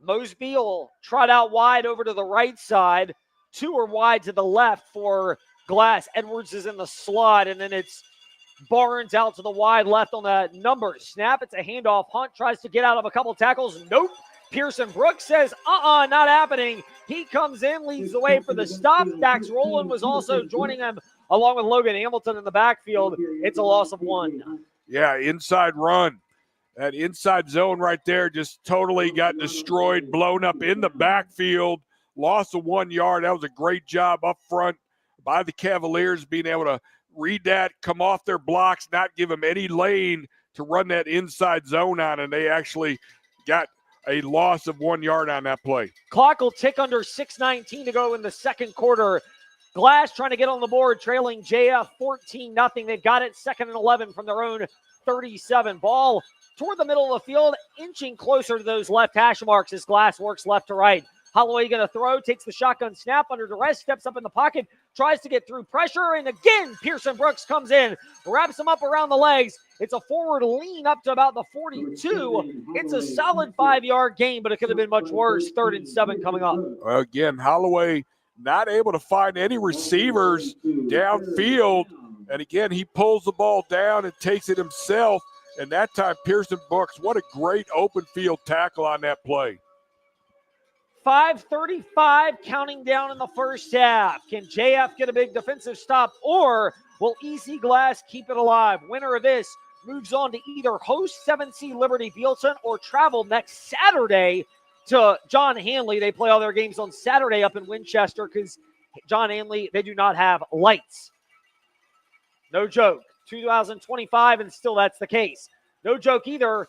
Mosby will trot out wide over to the right side. 2 are wide to the left for Glass. Edwards is in the slot, and then it's Barnes out to the wide left on the numbers. Snap, it's a handoff. Hunt tries to get out of a couple tackles. Nope. Pearson Brooks says, not happening. He comes in, leads the way for the stop. Dax Rowland was also joining him along with Logan Hamilton in the backfield. It's a loss of 1. Yeah, inside run. That inside zone right there just totally got destroyed, blown up in the backfield. loss of 1 yard. That was a great job up front by the Cavaliers, being able to read that, come off their blocks, not give them any lane to run that inside zone on, and they actually got a loss of 1 yard on that play. Clock will tick under 6:19 to go in the second quarter. Glass trying to get on the board, trailing JF 14-0. They've got it 2nd and 11 from their own 37. Ball toward the middle of the field, inching closer to those left hash marks as Glass works left to right. Holloway going to throw, takes the shotgun snap under duress, steps up in the pocket, tries to get through pressure, and again, Pearson Brooks comes in, wraps him up around the legs. It's a forward lean up to about the 42. It's a solid 5-yard gain, but it could have been much worse. 3rd and 7 coming up. Well, again, Holloway not able to find any receivers downfield, and again, he pulls the ball down and takes it himself, and that time, Pearson Brooks, what a great open field tackle on that play. 5:35 counting down in the first half. Can JF get a big defensive stop, or will EC Glass keep it alive? Winner of this moves on to either host 7C Liberty Fieldston or travel next Saturday to John Hanley. They play all their games on Saturday up in Winchester because John Hanley, they do not have lights. No joke. 2025, and still that's the case. No joke either.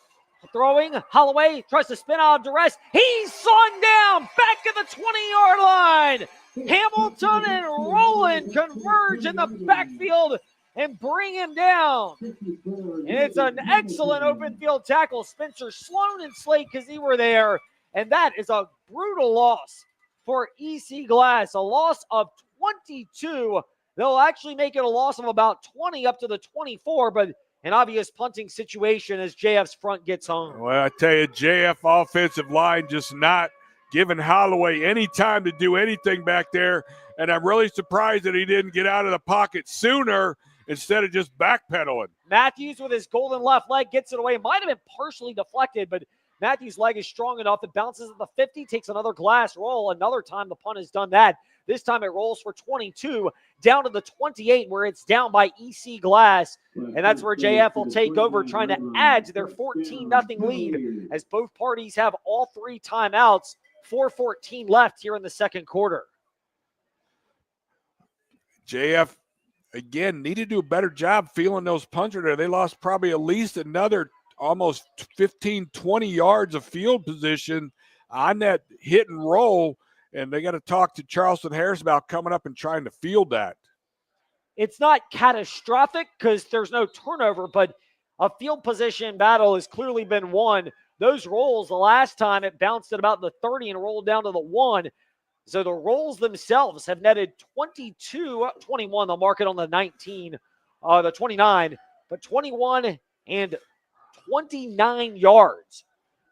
Throwing, Holloway tries to spin out of duress. He's slung down back at the 20-yard line. Hamilton and Rowland converge in the backfield and bring him down. And it's an excellent open field tackle. Spencer Sloan and Slade Kazee were there. And that is a brutal loss for EC Glass. A loss of 22. They'll actually make it a loss of about 20 up to the 24, but an obvious punting situation as JF's front gets home. Well, I tell you, JF offensive line just not giving Holloway any time to do anything back there, and I'm really surprised that he didn't get out of the pocket sooner instead of just backpedaling. Matthews with his golden left leg gets it away. Might have been partially deflected, but Matthews' leg is strong enough. It bounces at the 50, takes another Glass roll. Another time the punt has done that. This time it rolls for 22, down to the 28 where it's down by EC Glass. And that's where JF will take over, trying to add to their 14-0 lead as both parties have all 3 timeouts. 4:14 left here in the second quarter. JF, again, need to do a better job feeling those punter there. They lost probably at least another almost 15, 20 yards of field position on that hit and roll. And they got to talk to Charleston Harris about coming up and trying to field that. It's not catastrophic because there's no turnover, but a field position battle has clearly been won. Those rolls, the last time it bounced at about the 30 and rolled down to the 1. So the rolls themselves have netted 22-21. They'll mark it on the 19, the 29, but 21 and 29 yards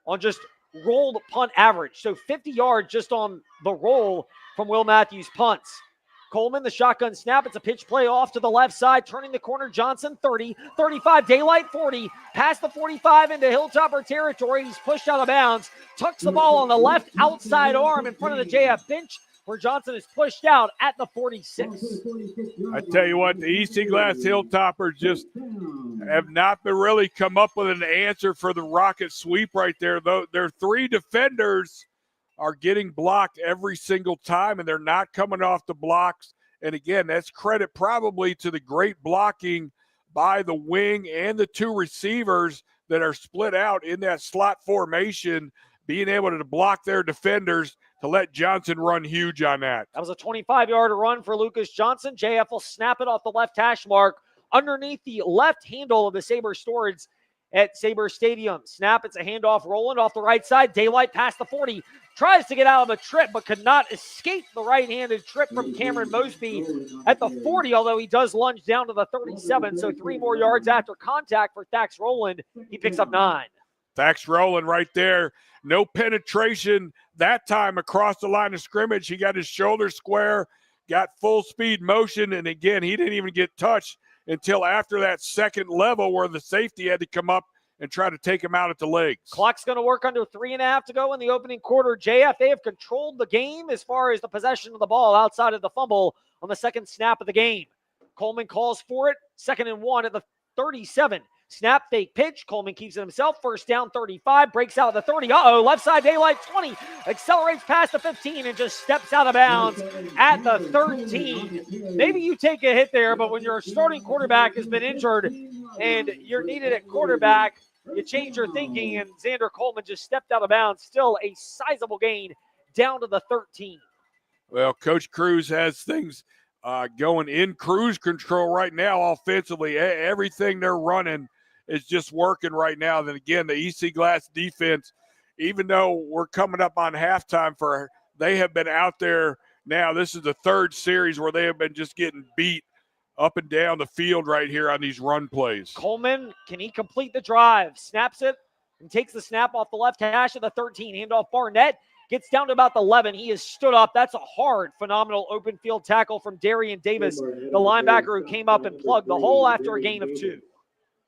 on just rolled punt average. So 50 yards just on the roll from Will Matthews' punts. Coleman, the shotgun snap. It's a pitch play off to the left side, turning the corner. Johnson, 30, 35, daylight 40, past the 45 into Hilltopper territory. He's pushed out of bounds, tucks the ball on the left outside arm in front of the JF bench, where Johnson is pushed out at the 46. I tell you what, the EC Glass Hilltoppers just have not been really come up with an answer for the rocket sweep right there. Though their 3 defenders are getting blocked every single time, and they're not coming off the blocks. And again, that's credit probably to the great blocking by the wing and the 2 receivers that are split out in that slot formation, being able to block their defenders to let Johnson run huge on that. That was a 25-yard run for Lucas Johnson. JF will snap it off the left hash mark underneath the left handle of the Sabre Storage at Sabre Stadium. Snap, it's a handoff. Roland off the right side. Daylight past the 40. Tries to get out of a trip, but could not escape the right-handed trip from Cameron Mosby at the 40, although he does lunge down to the 37. So 3 more yards after contact for Thax Rowland. He picks up 9. Thax Rowland right there. No penetration that time across the line of scrimmage. He got his shoulder square, got full speed motion, and again, he didn't even get touched until after that second level where the safety had to come up and try to take him out at the legs. Clock's going to work under 3.5 to go in the opening quarter. JF, they have controlled the game as far as the possession of the ball outside of the fumble on the second snap of the game. Coleman calls for it. 2nd and 1 at the 37. Snap, fake pitch. Coleman keeps it himself. First down, 35. Breaks out the 30. Uh-oh, left side daylight, 20. Accelerates past the 15 and just steps out of bounds at the 13. Maybe you take a hit there, but when your starting quarterback has been injured and you're needed at quarterback, you change your thinking, and Xander Coleman just stepped out of bounds. Still a sizable gain down to the 13. Well, Coach Cruz has things going in cruise control right now offensively. Everything they're running is just working right now. Then again, the EC Glass defense, even though we're coming up on halftime they have been out there now. This is the third series where they have been just getting beat up and down the field right here on these run plays. Coleman, can he complete the drive? Snaps it and takes the snap off the left hash of the 13. Handoff Barnett. Gets down to about the 11. He is stood up. That's a hard, phenomenal open field tackle from Darian Davis, the linebacker who came up and plugged the hole after a gain of 2.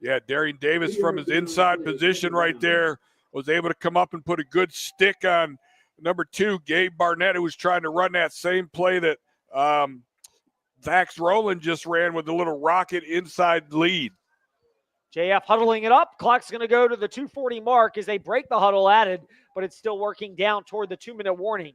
Yeah, Darian Davis from his inside position right there was able to come up and put a good stick on number 2, Gabe Barnett, who was trying to run that same play that Vax Rowland just ran with the little rocket inside lead. JF huddling it up. Clock's going to go to the 2:40 mark as they break the huddle added, but it's still working down toward the 2-minute warning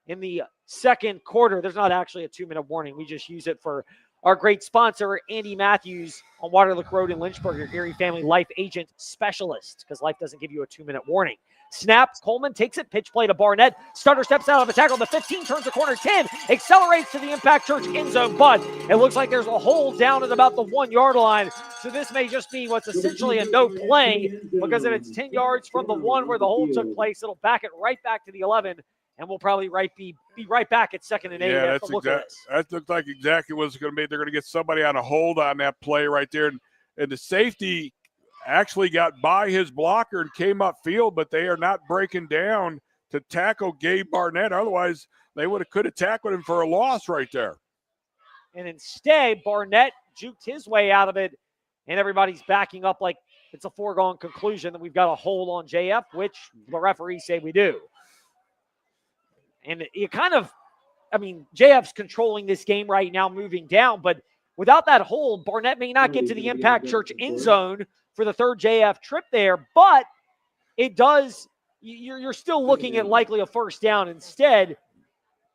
in the second quarter. There's not actually a 2-minute warning. We just use it for our great sponsor, Andy Matthews on Waterlick Road in Lynchburg, your Gary Family Life Agent Specialist, because life doesn't give you a 2-minute warning. Snap, Coleman takes it, pitch play to Barnett. Starter steps out of the tackle, the 15, turns the corner, 10, accelerates to the Impact Church end zone, but it looks like there's a hole down at about the 1-yard line. So this may just be what's essentially a no play, because if it's 10 yards from the 1 where the hole took place, it'll back it right back to the 11, and we'll probably be right back at 2nd and 8. Yeah, that looked like exactly what it's going to be. They're going to get somebody on a hold on that play right there, and the safety actually got by his blocker and came upfield, but they are not breaking down to tackle Gabe Barnett. Otherwise, they could have tackled him for a loss right there. And instead, Barnett juked his way out of it, and everybody's backing up like it's a foregone conclusion that we've got a hold on JF, which the referees say we do. And you JF's controlling this game right now, moving down, but without that hold, Barnett may not get to the Impact Church end zone for the third JF trip there, but it does, you're still looking at likely a first down. Instead,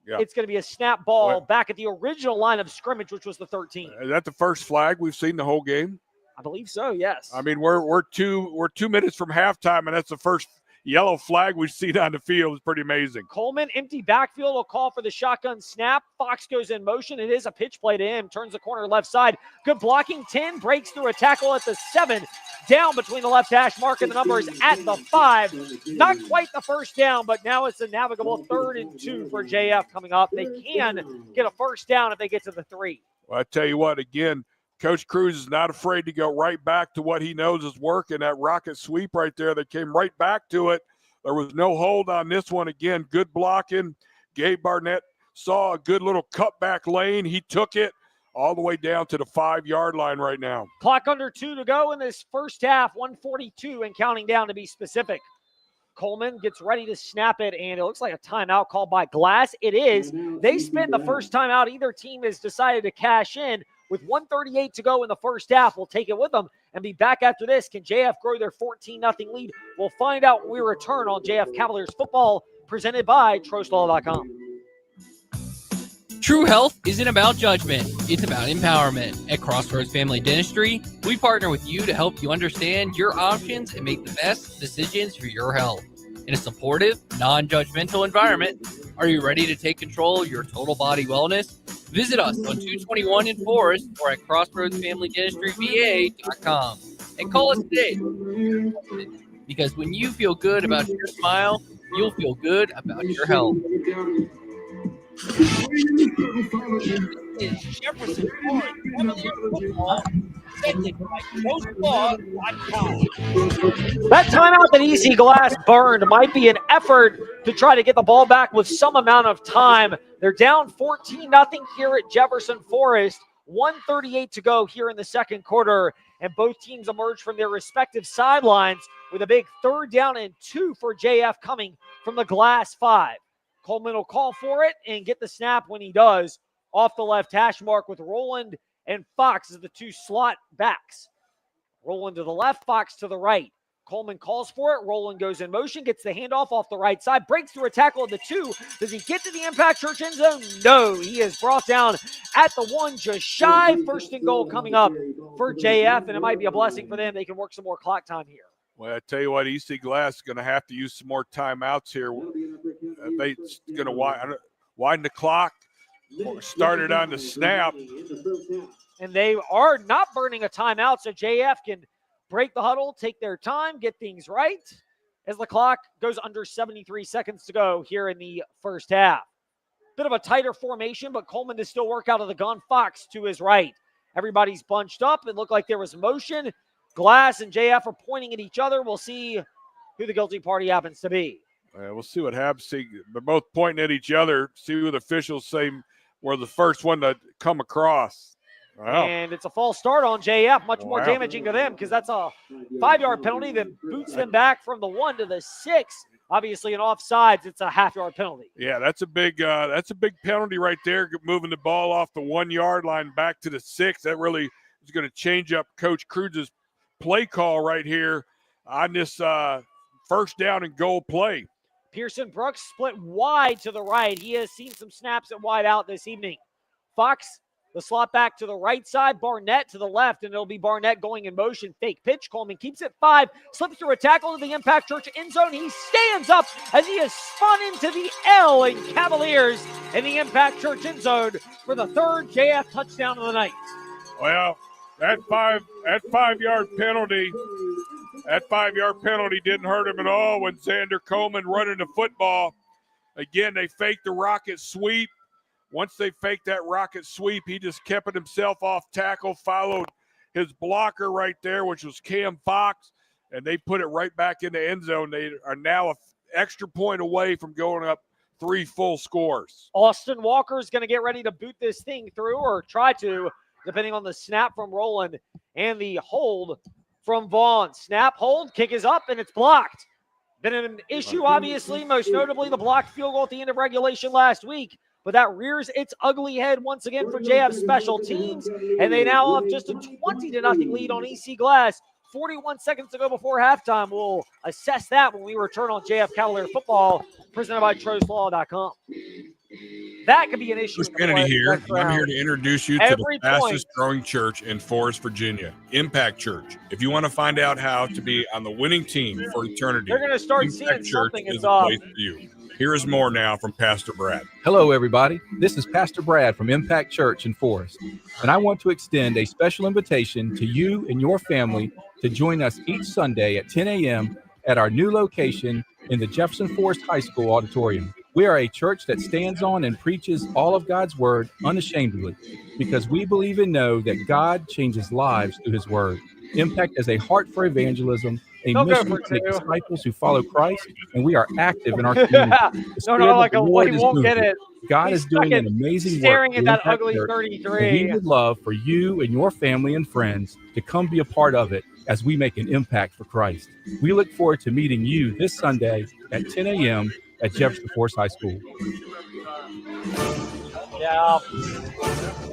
it's going to be a snap ball back at the original line of scrimmage, which was the 13. Is that the first flag we've seen the whole game? I believe so, yes. I mean, we're 2 minutes from halftime, and that's the first yellow flag we've seen on the field. Is pretty amazing. Coleman, empty backfield, will call for the shotgun snap. Fox goes in motion. It is a pitch play to him. Turns the corner left side. Good blocking. 10 breaks through a tackle at the 7. Down between the left hash mark and the number is at the 5. Not quite the first down, but now it's a navigable 3rd and 2 for JF coming up. They can get a first down if they get to the 3. Well, I tell you what, again, Coach Cruz is not afraid to go right back to what he knows is working. That rocket sweep right there, they came right back to it. There was no hold on this one. Again, good blocking. Gabe Barnett saw a good little cutback lane. He took it all the way down to the 5-yard line right now. Clock under 2 to go in this first half, 1:42 and counting down to be specific. Coleman gets ready to snap it, and it looks like a timeout called by Glass. It is. They spent the first timeout either team has decided to cash in. With 1:38 to go in the first half, we'll take it with them and be back after this. Can JF grow their 14-0 lead? We'll find out when we return on JF Cavaliers football, presented by TrostLaw.com. True health isn't about judgment, it's about empowerment. At Crossroads Family Dentistry, we partner with you to help you understand your options and make the best decisions for your health. In a supportive, non-judgmental environment, are you ready to take control of your total body wellness? Visit us on 221 in Forest or at CrossroadsFamilyDentistryVA.com and call us today. Because when you feel good about your smile, you'll feel good about your health. Is Jefferson Forest Cavaliers football, presented by TrostLaw.com. That timeout that EC Glass burned might be an effort to try to get the ball back with some amount of time. They're down 14-0 here at Jefferson Forest. 1:38 to go here in the second quarter, and both teams emerge from their respective sidelines with a big 3rd down and 2 for JF coming from the Glass 5. Coleman will call for it and get the snap when he does off the left hash mark with Rowland and Fox as the 2 slot backs. Roland to the left, Fox to the right. Coleman calls for it. Roland goes in motion, gets the handoff off the right side, breaks through a tackle at the 2. Does he get to the Impact Church end zone? No, he is brought down at the 1, just shy. First and goal coming up for JF, and it might be a blessing for them. They can work some more clock time here. Well, I tell you what, EC Glass is going to have to use some more timeouts here. They're going to widen the clock, started on the snap. And they are not burning a timeout, so JF can break the huddle, take their time, get things right as the clock goes under 73 seconds to go here in the first half. Bit of a tighter formation, but Coleman to still work out of the gun. Fox to his right. Everybody's bunched up. It looked like there was motion. Glass and JF are pointing at each other. We'll see who the guilty party happens to be. We'll see what happens. See, they're both pointing at each other. See who the officials say were the first one to come across. Wow. And it's a false start on JF, much more damaging to them because that's a 5-yard penalty that boots them back from the 1 to the 6. Obviously, in offsides, it's a half-yard penalty. Yeah, that's a big penalty right there, moving the ball off the 1-yard line back to the 6. That really is going to change up Coach Cruz's play call right here on this first down and goal play. Pearson Brooks split wide to the right. He has seen some snaps at wide out this evening. Fox, the slot back to the right side, Barnett to the left, and it'll be Barnett going in motion. Fake pitch. Coleman keeps it 5, slips through a tackle to the Impact Church end zone. He stands up as he is spun into the L, and Cavaliers in the Impact Church end zone for the 3rd JF touchdown of the night. Well, that 5-yard penalty, didn't hurt him at all when Xander Coleman running the football. Again, they faked the rocket sweep. Once they faked that rocket sweep, he just kept it himself off tackle, followed his blocker right there, which was Cam Fox, and they put it right back in the end zone. They are now an extra point away from going up 3 full scores. Austin Walker is going to get ready to boot this thing through, or try to, depending on the snap from Roland and the hold from Vaughn. Snap, hold, kick is up, and it's blocked. Been an issue, obviously, most notably the blocked field goal at the end of regulation last week. But that rears its ugly head once again for JF Special Teams. And they now have just a 20-0 lead on EC Glass. 41 seconds to go before halftime. We'll assess that when we return on JF Cavalier Football, presented by TrostLaw.com. That could be an issue. Bruce Kennedy here. I'm here to introduce you to the fastest growing church in Forest, Virginia, Impact Church. If you want to find out how to be on the winning team for eternity, they're going to start Impact seeing Church something. is the place for you. Here is more now from Pastor Brad. Hello, everybody. This is Pastor Brad from Impact Church in Forest, and I want to extend a special invitation to you and your family to join us each Sunday at 10 a.m. at our new location in the Jefferson Forest High School auditorium. We are a church that stands on and preaches all of God's word unashamedly because we believe and know that God changes lives through his word. Impact has a heart for evangelism, a mission to make disciples who follow Christ, and we are active in our community. God is doing an amazing work. Staring at that ugly 33. We would love for you and your family and friends to come be a part of it as we make an impact for Christ. We look forward to meeting you this Sunday at 10 a.m. at Jefferson Forest High School. Yeah.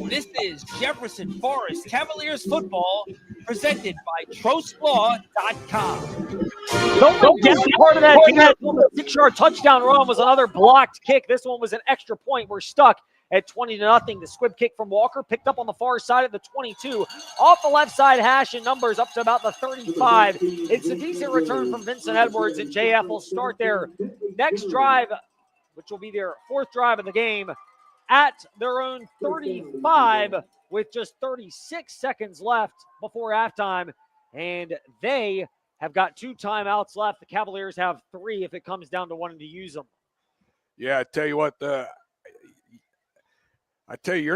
This is Jefferson Forest Cavaliers football, presented by TrostLaw.com. Don't get part of that. The 6-yard touchdown run was another blocked kick. This one was an extra point. We're stuck at 20-0. The squib kick from Walker picked up on the far side at the 22. Off the left side hash and numbers up to about the 35. It's a decent return from Vincent Edwards, and JF will start their next drive, which will be their 4th drive of the game, at their own 35 with just 36 seconds left before halftime. And they have got 2 timeouts left. The Cavaliers have 3 if it comes down to wanting to use them. Yeah, I tell you what, you're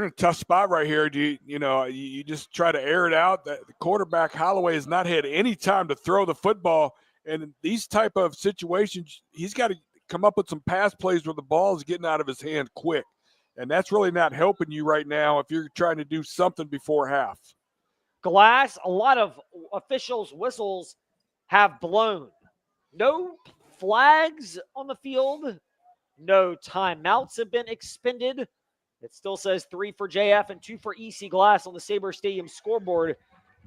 in a tough spot right here. You just try to air it out. The quarterback, Holloway, has not had any time to throw the football. And in these type of situations, he's got to come up with some pass plays where the ball is getting out of his hand quick. And that's really not helping you right now if you're trying to do something before half. Glass, a lot of officials' whistles have blown. No flags on the field. No timeouts have been expended. It still says 3 for JF and 2 for EC Glass on the Sabre Stadium scoreboard.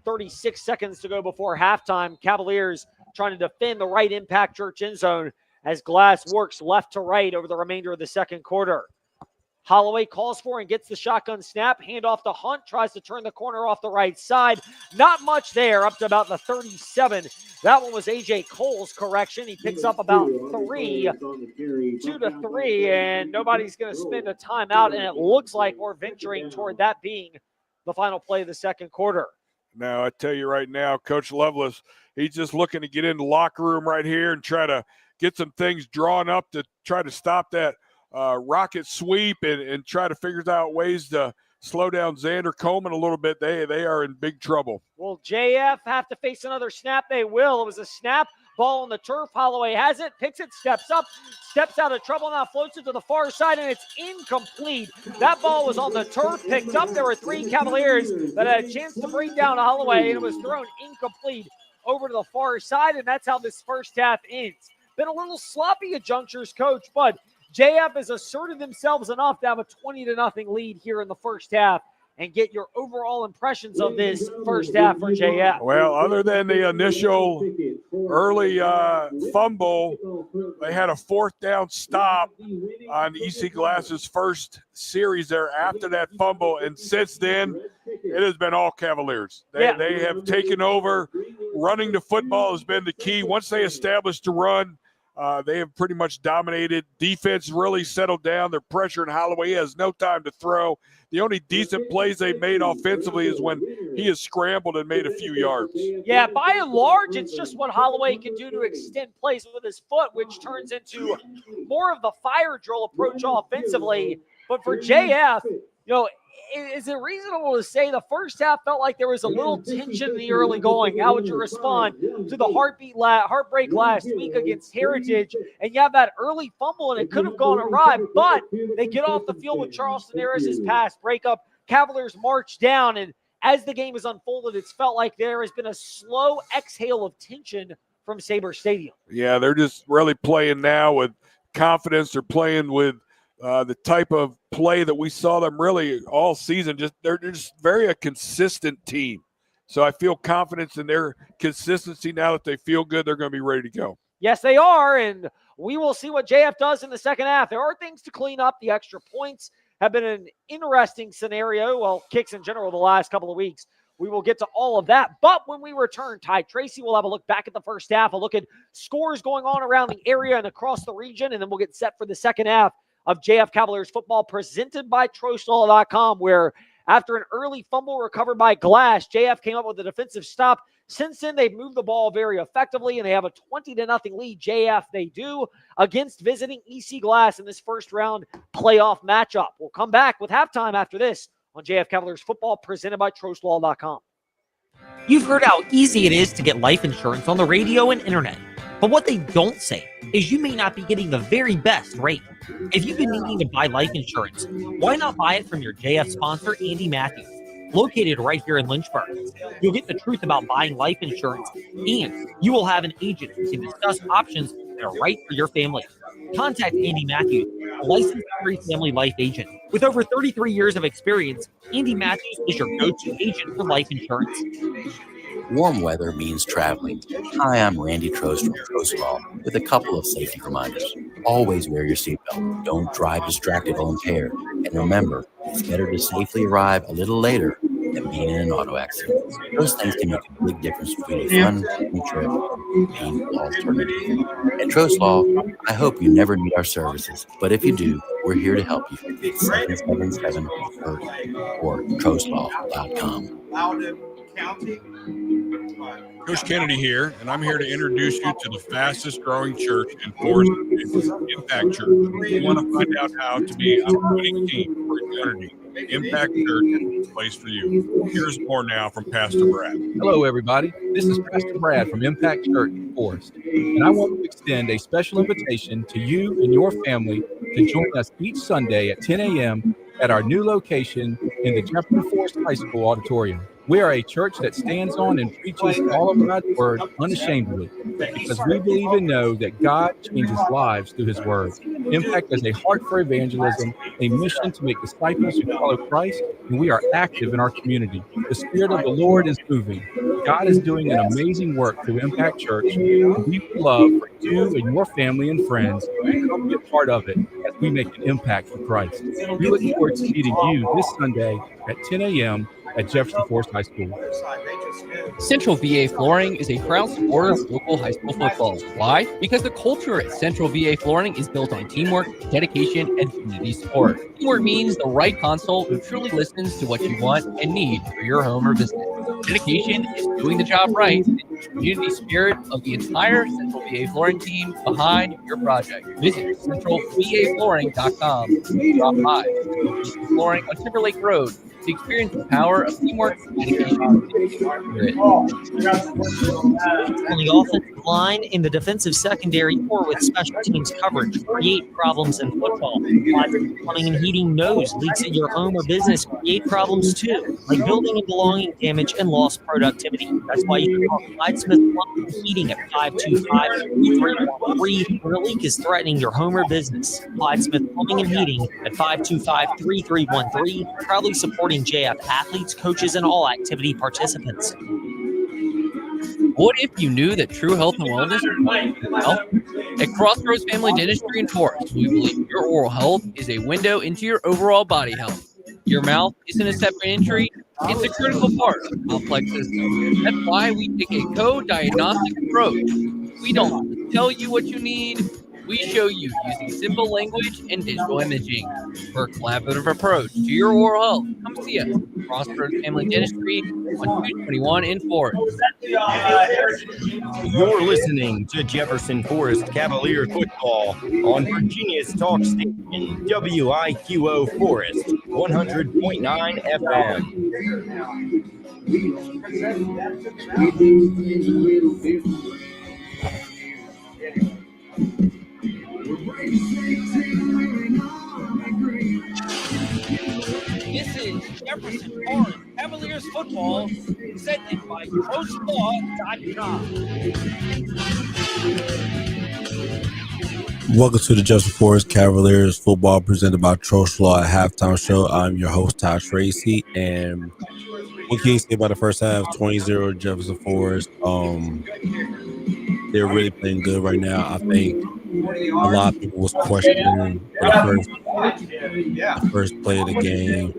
36 seconds to go before halftime. Cavaliers trying to defend the right Impact Church end zone as Glass works left to right over the remainder of the second quarter. Holloway calls for and gets the shotgun snap. Handoff to Hunt. Tries to turn the corner off the right side. Not much there, up to about the 37. That one was A.J. Cole's correction. He picks up about 3, 2 to 3, and nobody's going to spend a timeout, and it looks like we're venturing toward that being the final play of the second quarter. Now, I tell you right now, Coach Lovelace, he's just looking to get in the locker room right here and try to get some things drawn up to try to stop that rocket sweep and try to figure out ways to slow down Xander Coleman a little bit. They are in big trouble. Will JF have to face another snap? They will. It was a snap. Ball on the turf. Holloway has it, picks it, steps up, steps out of trouble, now floats it to the far side, and it's incomplete. That ball was on the turf, picked up. There were 3 Cavaliers that had a chance to bring down Holloway, and it was thrown incomplete over to the far side, and that's how this first half ends. Been a little sloppy at junctures, Coach, but JF has asserted themselves enough to have a 20-0 lead here in the first half and get your overall impressions of this first half for JF. Well, other than the initial early fumble, they had a 4th down stop on EC Glass's first series there after that fumble, and since then, it has been all Cavaliers. They have taken over. Running the football has been the key. Once they established the run, they have pretty much dominated. Defense really settled down. They're pressuring Holloway. He has no time to throw. The only decent plays they made offensively is when he has scrambled and made a few yards. Yeah, by and large, it's just what Holloway can do to extend plays with his foot, which turns into more of the fire drill approach offensively. But for JF, is it reasonable to say the first half felt like there was a little tension in the early going? How would you respond to the heartbreak last week against Heritage? And you have that early fumble, and it could have gone awry, but they get off the field with Charleston Harris's pass breakup. Cavaliers march down, and as the game has unfolded, it's felt like there has been a slow exhale of tension from Sabre Stadium. Yeah, they're just really playing now with confidence. They're playing with the type of play that we saw them really all season. They're just very a consistent team. So I feel confidence in their consistency now that they feel good. They're going to be ready to go. Yes, they are, and we will see what JF does in the second half. There are things to clean up. The extra points have been an interesting scenario. Well, kicks in general the last couple of weeks. We will get to all of that. But when we return, Ty Tracy will have a look back at the first half, a look at scores going on around the area and across the region, and then we'll get set for the second half of JF Cavaliers football presented by Troslaw.com, where after an early fumble recovered by Glass, JF came up with a defensive stop. Since then, they've moved the ball very effectively, and they have a 20-0 lead. JF, they do, against visiting EC Glass in this first round playoff matchup. We'll come back with halftime after this on JF Cavaliers football presented by Troslaw.com. You've heard how easy it is to get life insurance on the radio and internet. But what they don't say is you may not be getting the very best rate. If you've been needing to buy life insurance, why not buy it from your JF sponsor, Andy Matthews, located right here in Lynchburg? You'll get the truth about buying life insurance, and you will have an agent who can discuss options that are right for your family. Contact Andy Matthews, a licensed family life agent. With over 33 years of experience, Andy Matthews is your go-to agent for life insurance. Warm weather means traveling. Hi, I'm Randy Trost from Troslaw with a couple of safety reminders. Always wear your seatbelt. Don't drive distracted or impaired. And remember, it's better to safely arrive a little later than being in an auto accident. Those things can make a big difference between a fun trip and a painful alternative. At Troslaw, I hope you never need our services, but if you do, we're here to help you. 777-30 or Troslaw.com. Coach Kennedy here, and I'm here to introduce you to the fastest growing church in Forest, Impact Church. If you want to find out how to be a winning team for eternity, Impact Church is the place for you. Here's more now from Pastor Brad. Hello, everybody. This is Pastor Brad from Impact Church in Forest, and I want to extend a special invitation to you and your family to join us each Sunday at 10 a.m. at our new location in the Jefferson Forest High School auditorium. We are a church that stands on and preaches all of God's word unashamedly because we believe and know that God changes lives through his word. Impact has a heart for evangelism, a mission to make disciples who follow Christ, and we are active in our community. The Spirit of the Lord is moving. God is doing an amazing work through Impact Church, and we would love for you and your family and friends to come be a part of it as we make an impact for Christ. We look forward to meeting you this Sunday at 10 a.m. at Jefferson Forest High School. Central VA Flooring is a proud supporter of local high school football. Why? Because the culture at Central VA Flooring is built on teamwork, dedication, and community support. Teamwork means the right console who truly listens to what you want and need for your home or business. Dedication is doing the job right, and the community spirit of the entire Central VA Flooring team behind your project. Visit centralvaflooring.com. Drop by Central VA Flooring on Timberlake Road to experience the power of teamwork, dedication, and spirit. On the offensive line, in the defensive secondary, or with special teams coverage, create problems in football. Plumbing and heating knows leaks at your home or business create problems too, like building and belonging damage and lost productivity. That's why you can call Clyde Smith Plumbing and Heating at 525-3313 when a leak is threatening your home or business. Clyde Smith Plumbing and Heating at 525-3313, proudly supporting JF athletes, coaches, and all activity participants. What if you knew that true health and wellness is health? At Crossroads Family Dentistry in Forest, we believe your oral health is a window into your overall body health. Your mouth isn't a separate entry, it's a critical part of the complex system. That's why we take a co-diagnostic approach. We don't tell you what you need, we show you using simple language and digital imaging. For a collaborative approach to your oral health, come see us. Crossroads Family Dentistry on 221 in Forest. You're listening to Jefferson Forest Cavalier football on Virginia's talk station, WIQO Forest, 100.9 FM. This is Jefferson Forest Cavaliers football presented by ProSlaw.com. Welcome to the Jefferson Forest Cavaliers football presented by Trosh Law at halftime show. I'm your host, Todd Tracy, and what can you say about the first half? 20-0 Jefferson Forest. They're really playing good right now. I think a lot of people was questioning for the first play of the game.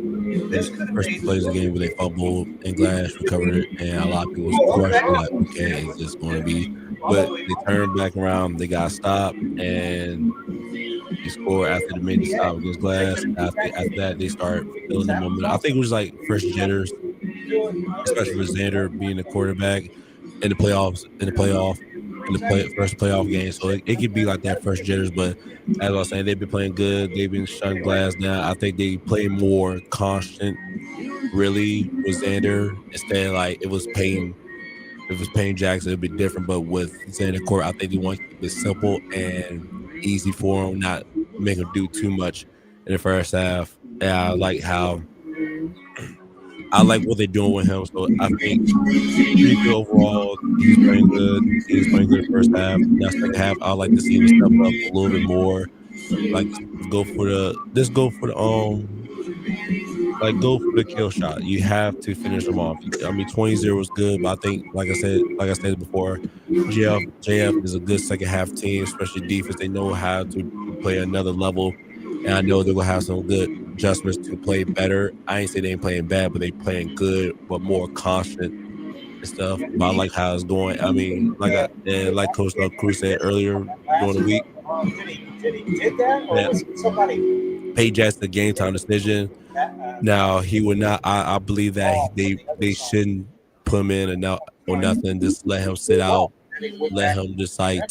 The first play of the game where they fumbled and Glass recovered it, and a lot of people was questioning like, okay, is this going to be? But they turned back around. They got stopped, and they scored after they made the stop against Glass. After that, they started feeling the momentum. I think it was like fresh jitters, especially with Xander being the quarterback in the first playoff game. So it could be like that first jitters, but as I was saying, they've been playing good. They've been shutting Glass down. I think they play more constant, really, with Xander instead of like it was Payne. If it was Payne Jackson, it'd be different. But with Xander Court, I think they want to keep it simple and easy for him, not make him do too much in the first half. And I like what they're doing with him. So I think pretty good overall. He's playing good. He's playing good first half. Now second half, I like to see him step up a little bit more. Like go for the kill shot. You have to finish them off. I mean, 20-0 was good, but I think, like I said before, JF is a good second half team, especially defense. They know how to play another level, and I know they're gonna have some good adjustments to play better. I ain't say they ain't playing bad, but they playing good, but more constant and stuff. But I like how it's going. I mean, like Coach Cruz said earlier during the week, Pay Jackson the game time decision. Now he would not. I believe that they shouldn't put him in or nothing. Just let him sit out. Let him just like not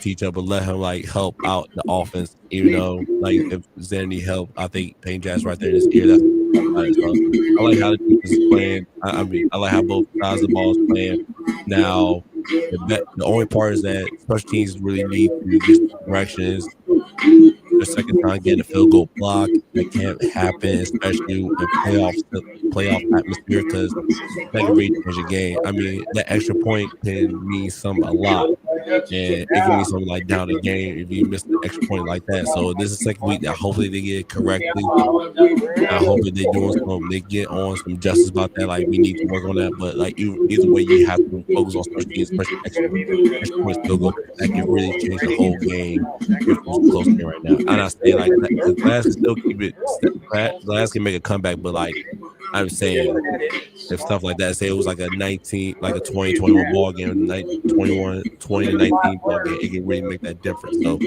teach up, but let him like help out the offense. Even though like if Xander need help, I think Payne Jackson right there in his ear. That's I like how the defense is playing. I like how both sides of the ball is playing. Now the only part is that special teams really need to get directions. their second time getting a field goal block. That can't happen, especially in playoff atmosphere, because that can really change the game. I mean, that extra point can mean a lot. And it can be something like down the game if you miss the extra point like that. So this is the second week that hopefully they get it correctly. I hope that they get on some justice about that. Like, we need to work on that. But like either way, you have to focus on special teams, especially extra points field goal. That can really change the whole game if it's close game right now. And I say like Glass can still keep it. Glass can make a comeback, but like I'm saying, if stuff like that, say it was like a 20-21 ball game, 20 to 19 ball game, it can really make that difference. So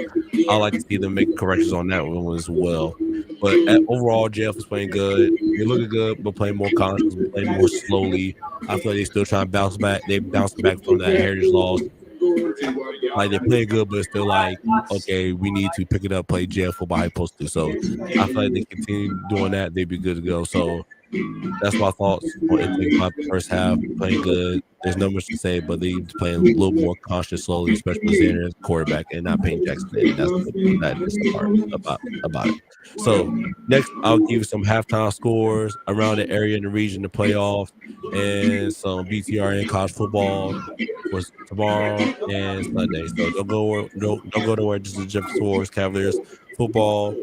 I like to see them make corrections on that one as well. But overall, JF is playing good. They're looking good, but playing more conscious, playing more slowly. I feel like they're still trying to bounce back. They bounced back from that heritage loss. Like, they're playing good, but it's still like, okay, we need to pick it up, play JF football how you're supposed to. So I feel like they continue doing that, they'd be good to go. So that's my thoughts on anything about the first half. Playing good. There's no much to say, but they playing a little more cautious, slowly, especially with Xander as quarterback and not Payne Jackson. And that's the part about it. So next, I'll give you some halftime scores around the area and the region, the playoffs, and some BTR and college football for tomorrow and Sunday. So don't go nowhere. Just the Jefferson Forest Cavaliers football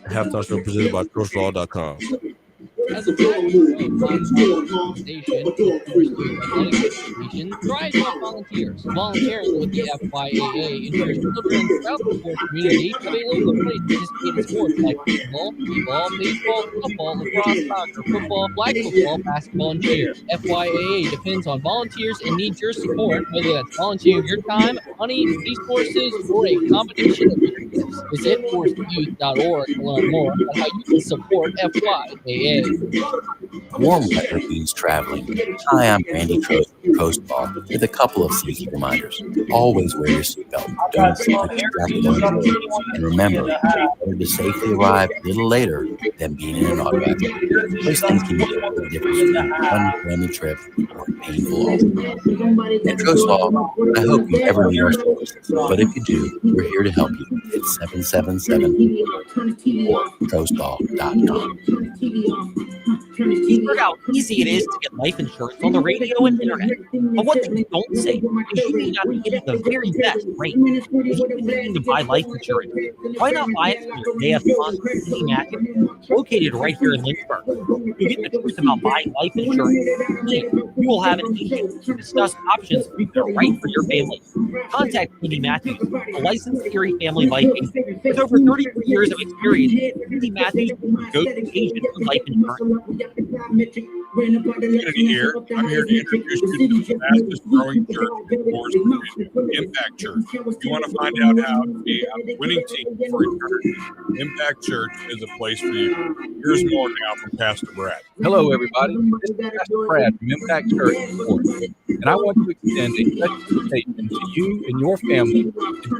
halftime show presented by CoachLaw.com. As a station, thrives on volunteers. Volunteering with the FYAA ensures children throughout the sports community have a local place to participate in sports like football, volleyball, baseball, football, lacrosse, soccer, football, flag football, basketball, and cheer. FYAA depends on volunteers and needs your support, whether that's volunteering your time, money, resources, or a combination of your gifts. Visit forcedyouth.org to learn more about how you can support FYAA. Warm weather means traveling. Hi, I'm Randy Trost from Coast Ball with a couple of safety reminders. Always wear your seatbelt. Don't get distracted on the road. And remember, it's better to safely arrive a little later than being in an auto accident. Those things can make a big difference between a fun family trip or a painful accident. At Coast Ball, I hope you never need our services, but if you do, we're here to help you. It's 777 or coastball.com. You've heard how easy it is to get life insurance on the radio and internet. But what they don't say is you may not be getting the very best rate. If you're thinking to buy life insurance, why not buy it from your AF Fund Matthews, located right here in Lynchburg? You get the truth about buying life insurance, and you will have an agent to discuss options that are right for your family. Contact Cindy Matthews, a licensed Erie family life agent. With over 33 years of experience, Cindy Matthews is the go-to agent for life insurance. Community here. I'm here to introduce you to the fastest growing church in Forest Community, Impact Church. If you want to find out how to be a winning team for a church, Impact Church is a place for you. Here's more now from Pastor Brad. Hello, everybody. This is Pastor Brad from Impact Church in Forest, and I want to extend a special invitation to you and your family to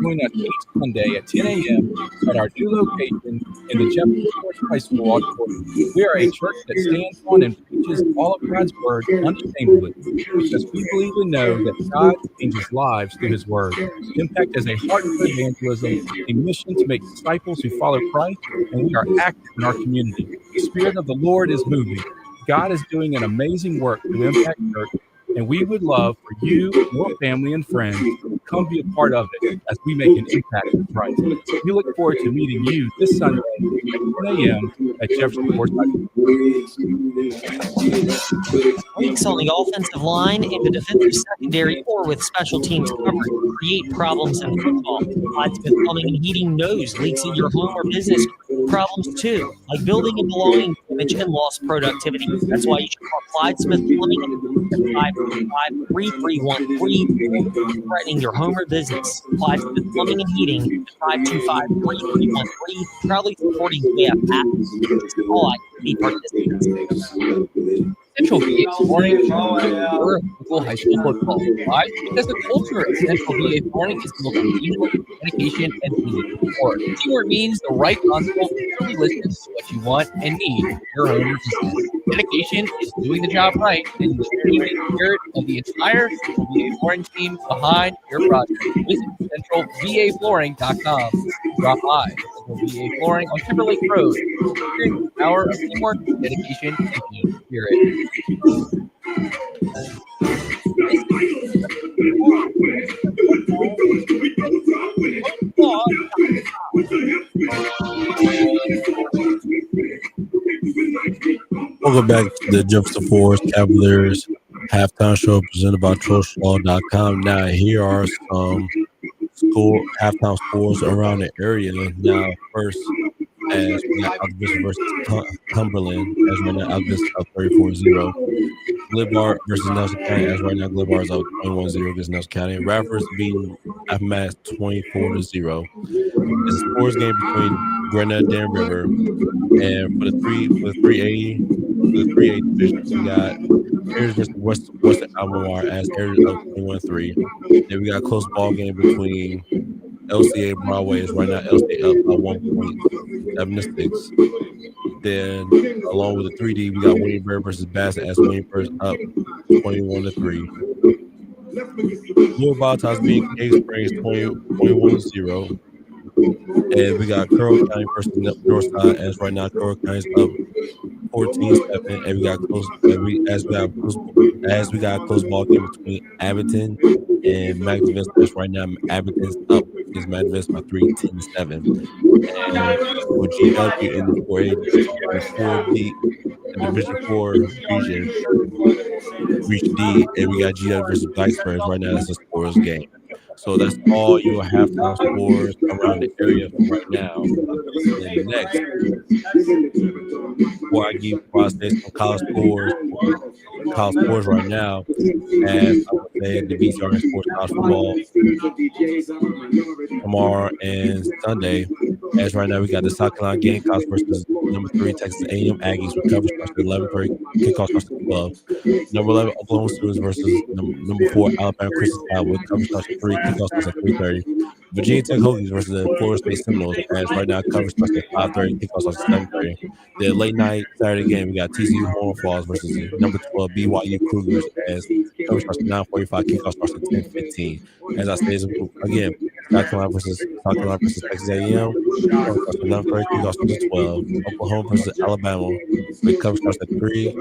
join us each Sunday at 10 a.m. at our new location in the Jefferson Forest High School auditorium. We are a church that stands on and preaches all of God's word unashamedly, because we believe and know that God changes lives through his word. Impact is a heart for evangelism, a mission to make disciples who follow Christ, and we are active in our community. The Spirit of the Lord is moving. God is doing an amazing work through Impact Church, and we would love for you, your family, and friends to come be a part of it as we make an impact for Christ. We look forward to meeting you this Sunday at 10 a.m. at Jefferson Forest High School. Breaks on the offensive line in the defensive secondary or with special teams coverage create problems in football. Clyde Smith Plumbing and Heating knows leaks in your home or business problems too, like building and belonging damage and lost productivity. That's why you should call Clyde Smith Plumbing at 525-3313, threatening your home or business. Clyde Smith Plumbing and Heating at 525-3313, proudly supporting JF athletes and all activity participants. Central VA Morning for local high school football. Why? Because the culture at Central VA Morning is built on teamwork, dedication, and community support. Teamwork means the right console truly listens to what you want and need in your home or business. Dedication is doing the job right and the spirit of the entire Central VA Flooring team behind your project. Visit centralvaflooring.com. Drop by. Professional VA Flooring on Timberlake Road. Experience the power of teamwork, dedication, and team spirit. Welcome back to the Jefferson Forest Cavaliers halftime show presented by TrollSlaw.com. Now, here are some halftime scores around the area. Now, first, as we got Alta versus Cumberland, as right now Alta up 34-0. Glidbar versus Nelson County, as right now Glidbar is up 21-0 against Nelson County. Radford's beating Appomattox 24-0. It's a sports game between Grenada, Dan River, and for the 380 division, we got Heritage versus Western Albemarle as Heritage up 21-3. Then we got a close ball game between LCA and Broadway. Is right now LCA up by 1.7-6. Then along with the 3D, we got Williamsburg versus Bassett as Williamsburg up 21-3. Lower Bottoms being Cave Springs 21-0. And we got Carroll County versus Northside as right now Carroll County's up 14-7, and we got we got a close ball game between Abington and Magdalene. Right now, Abington's up against Magdalene by 3-10-7. And for GW in the 4A Division 4 region, Region D, and we got GW versus Blacksburg. Right now, that's a scores game. So that's all your halftime scores around the area for right now. And next, before I say some college scores right now, as I would say the VCR Sports College Football tomorrow and Sunday. As right now, we got the South Carolina Gamecocks versus number 3 Texas A&M Aggies with coverage starts at 11:30, kickoff starts at 12. Number 11 Oklahoma Students versus number 4 Alabama Christian Scout with coverage starts at 3, kickoff starts at 3:30. Virginia Tech Hokies versus the Florida State Seminoles. As right now, coverage starts at 5:30, kickoff starts at 7:30. The late night Saturday game, we got TCU Horned Frogs versus number 12 BYU Cougars as coverage starts at 9:45, kickoff starts at 10:15. As I say again, South Carolina versus Texas A&M. Coverage starts at 11:30, kickoff starts at 12. Oklahoma versus Alabama. The coverage starts at 3.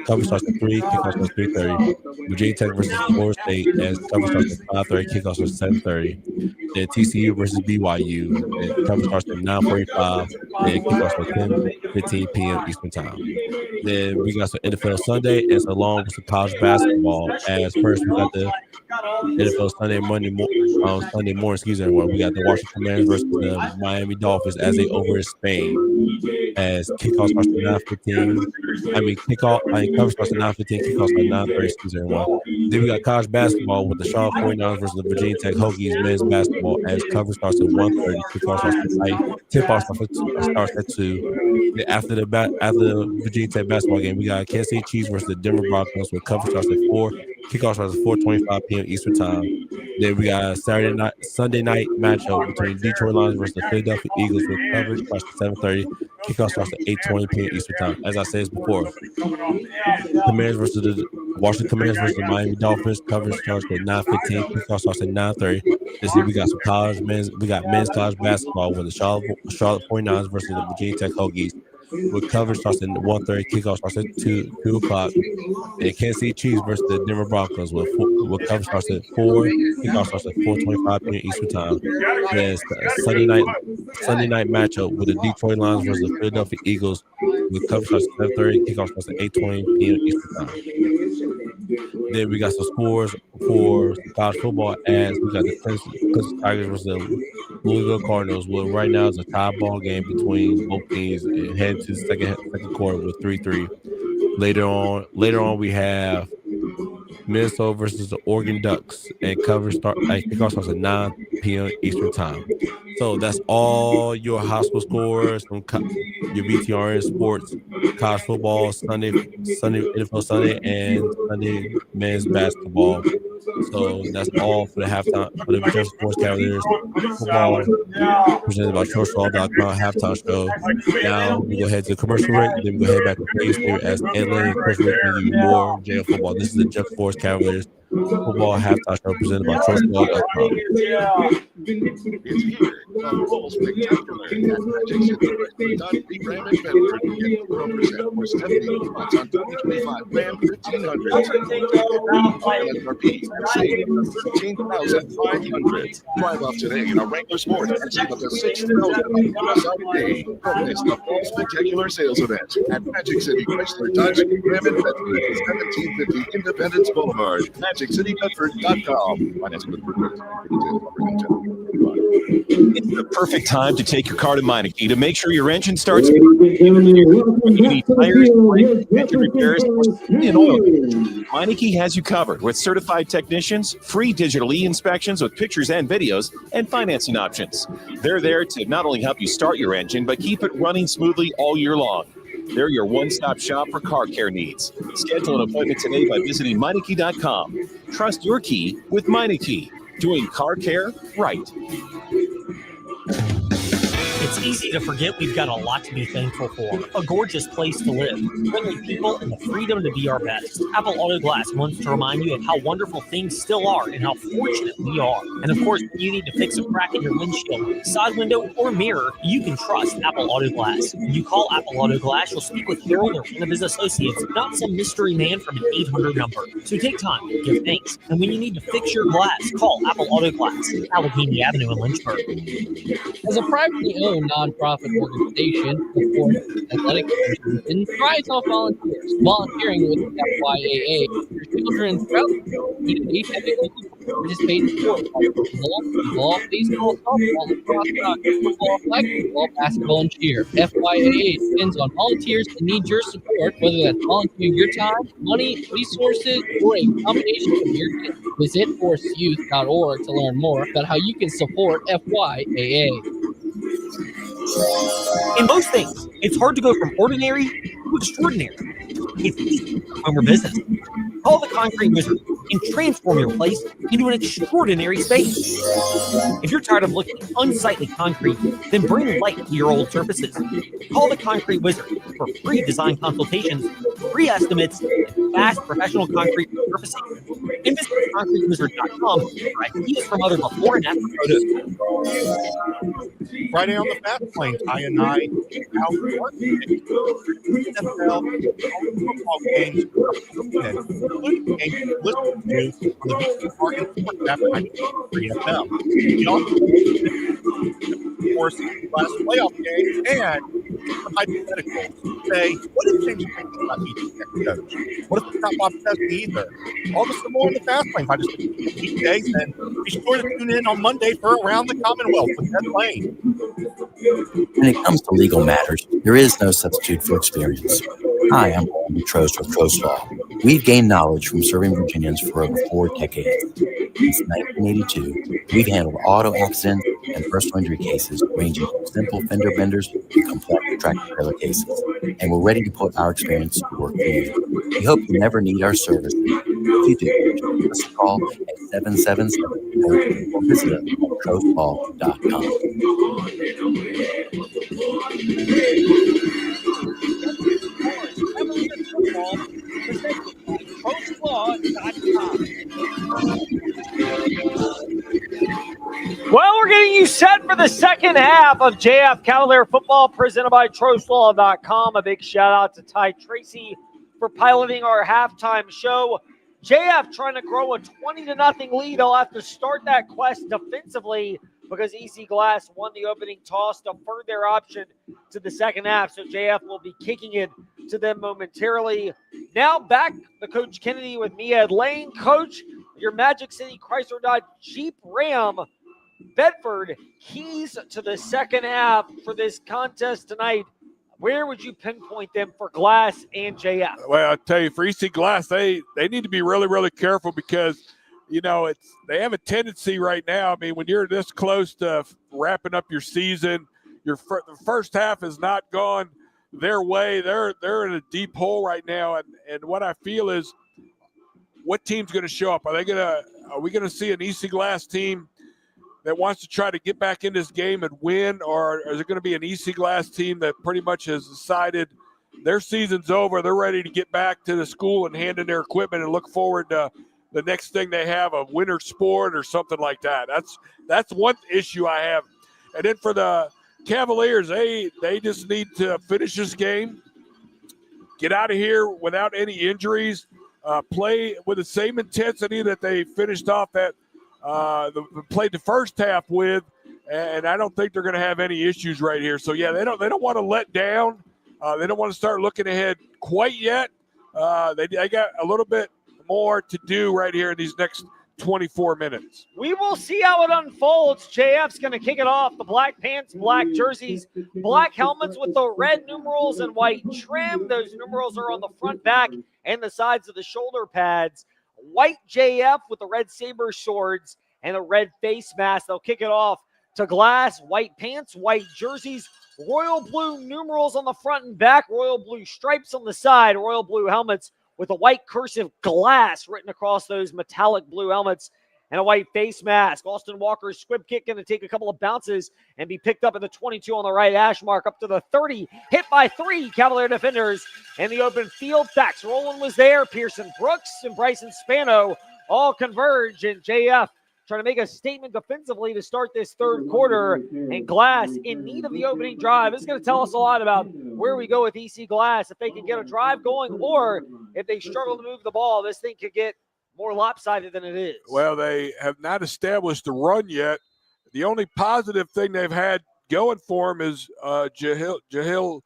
Coverage starts at 3. Kickoff starts at 3:30. Virginia Tech versus Florida State as coverage starts at 5:30. Kickoff starts at 7:30. Then TCU versus BYU. The coverage starts at 9:45. Then kickoff starts at 10:15 p.m. Eastern Time. Then we got some NFL Sunday and along with some college basketball. As first we got the NFL Sunday morning. Excuse me. We got the Washington Commanders versus the Miami Dolphins as they over in Spain. As kickoff starts at 9:15. Coverage starts at 9:15. Kickoff starts at 9:30. Excuse me. Then we got college basketball with the Charlotte 49ers versus the Virginia Tech Hokies men's basketball. As coverage starts at 1:30. Kickoff starts at 9. Tip-off starts at 2. Then after the Virginia Tech basketball game, we got Kansas City Chiefs versus the Denver Broncos with coverage starts at 4. Kickoff starts at 4:25 p.m. Eastern Time. Then we got a Sunday night matchup between Detroit Lions versus the Philadelphia Eagles with coverage starts at 7:30. Kickoff starts at 8:20 p.m. Eastern Time. As I said before, Commanders versus the Washington Commanders versus the Miami Dolphins. Coverage starts at 9:15. Kickoff starts at 9:30. This year we got some men's college basketball with the Charlotte 49ers versus the Virginia Tech Hokies. With coverage starts at 1:30, kickoff starts at 2 o'clock. And Kansas City Chiefs versus the Denver Broncos with coverage starts at 4, kickoff starts at 4:25 p.m. Eastern Time. Then Sunday night matchup with the Detroit Lions versus the Philadelphia Eagles with coverage starts at 7:30, kickoff starts at 8:20 p.m. Eastern Time. Then we got some scores for college football as we got the Clemson Tigers versus the Louisville Cardinals. Well, right now it's a tie ball game between both teams and head to the second quarter with 3-3. Later on, we have Minnesota versus the Oregon Ducks, and kickoff starts at 9 p.m. Eastern Time. So that's all your high school scores from your VTRN sports, college football, Sunday NFL Sunday, and Sunday men's basketball. So that's all for the halftime for the Jefferson Forest Cavaliers football presented by TrollSlaw.com halftime show. Now we go ahead to the commercial break, then we go ahead back to Phase here as Atlanta and Coach Rick will give you more JL football. This is the Jefferson Forest Cavaliers Football halftime show presented by TrustLaw.com. It's here. The Fall Spectacular at Magic City Chrysler Dodge Jeep Ram in Bedford. Get 0% for 72 months on 2025 Ram 1500. MSRP and save up to $13,500. Drive off today in a Wrangler Sport and save up to $6,000 on MSRP. Don't miss the Fall Spectacular sales event at Magic City Chrysler Dodge Jeep Ram in Bedford, 1750 Independence Boulevard. MagicCityBedford.com. Finance with It's the perfect time to take your car to Meineke to make sure your engine starts. You need tires, brakes, engine repairs, and oil. Meineke has you covered with certified technicians, free digital e-inspections with pictures and videos, and financing options. They're there to not only help you start your engine, but keep it running smoothly all year long. They're your one-stop shop for car care needs. Schedule an appointment today by visiting Meineke.com. Trust your key with Meineke. Doing car care right. It's easy to forget we've got a lot to be thankful for. A gorgeous place to live, friendly people, and the freedom to be our best. Apple Auto Glass wants to remind you of how wonderful things still are and how fortunate we are. And of course, when you need to fix a crack in your windshield, side window, or mirror, you can trust Apple Auto Glass. When you call Apple Auto Glass, you'll speak with Harold or one of his associates, not some mystery man from an 800 number. So take time, give thanks, and when you need to fix your glass, call Apple Auto Glass, Allegheny Avenue in Lynchburg. As a privately owned nonprofit organization, the Forest Athletic Association thrives off volunteers. Volunteering with FYAA, your children throughout the community have been able to participate in sports like football, baseball, softball, lacrosse, soccer, football, flag football, basketball, and cheer. FYAA depends on volunteers and needs your support, whether that's volunteering your time, money, resources, or a combination of your gifts. Visit forcedyouth.org to learn more about how you can support FYAA. In most things, it's hard to go from ordinary to extraordinary. It's easy to home or business. Call the Concrete Wizard and transform your place into an extraordinary space. If you're tired of looking at unsightly concrete, then bring light to your old surfaces. Call the Concrete Wizard for free design consultations, free estimates, and fast professional concrete resurfacing. And visit concretewizard.com for ideas from other before and after photos. Friday on the Fast Lane, Ty and I, NFL football games, including games you listen to on the VC Market Sports app at 93FM. We also, of course, last playoff game and some hypotheticals. Say, what if James Franklin not each next coach? What if it's not Bob Chesney either? All this and more in the Fast Lane by just weekdays, and be sure to tune in on Monday for Around the Commonwealth with Ed Lane. When it comes to legal matters, there is no substitute for experience. Hi, I'm Randy Trost with Trost Law. We've gained knowledge from serving Virginians for over 4 decades. Since 1982, we've handled auto accidents and personal injury cases ranging from simple fender benders to complex tractor-trailer cases. And we're ready to put our experience to work for you. We hope you never need our service. If you do, give us a call at 777 or visit us at trostlaw.com. Well, we're getting you set for the second half of JF Cavalier football presented by TrostLaw.com. A big shout out to Ty Tracy for piloting our halftime show. JF trying to grow a 20-0 lead. They'll have to start that quest defensively because Easy Glass won the opening toss, deferred their option to the second half. So JF will be kicking it to them momentarily. Now back to Coach Kennedy with me, Ed Lane. Coach, your Magic City Chrysler Dodge Jeep Ram Bedford keys to the second half for this contest tonight. Where would you pinpoint them for Glass and JF? Well, I'll tell you, for EC Glass, they need to be really, really careful because, you know, they have a tendency right now. I mean, when you're this close to wrapping up your season, the first half has not gone their way. They're in a deep hole right now, and what I feel is, what team's going to show up? Are we going to see an EC Glass team that wants to try to get back in this game and win, or is it going to be an EC Glass team that pretty much has decided their season's over, they're ready to get back to the school and hand in their equipment and look forward to the next thing they have a winter sport or something like that. That's one issue I have. And then for the Cavaliers, they just need to finish this game, get out of here without any injuries, play with the same intensity that they finished off at played the first half with, and I don't think they're going to have any issues right here. So yeah, they don't want to let down. They don't want to start looking ahead quite yet. They got a little bit more to do right here in these next 24 minutes. We will see how it unfolds. JF's going to kick it off. The black pants, black jerseys, black helmets with the red numerals and white trim. Those numerals are on the front, back, and the sides of the shoulder pads. White JF with the red saber swords and a red face mask. They'll kick it off to glass. White pants, white jerseys, royal blue numerals on the front and back, royal blue stripes on the side, royal blue helmets with a white cursive glass written across those metallic blue helmets, and a white face mask. Austin Walker's squib kick going to take a couple of bounces and be picked up at the 22 on the right hash mark, up to the 30. Hit by 3 Cavalier defenders in the open field. Dax Rowland was there. Pearson Brooks and Bryson Spano all converge, and JF trying to make a statement defensively to start this third quarter. And Glass in need of the opening drive. This is going to tell us a lot about where we go with EC Glass. If they can get a drive going, or if they struggle to move the ball, this thing could get more lopsided than it is. Well, they have not established the run yet. The only positive thing they've had going for them is Jahil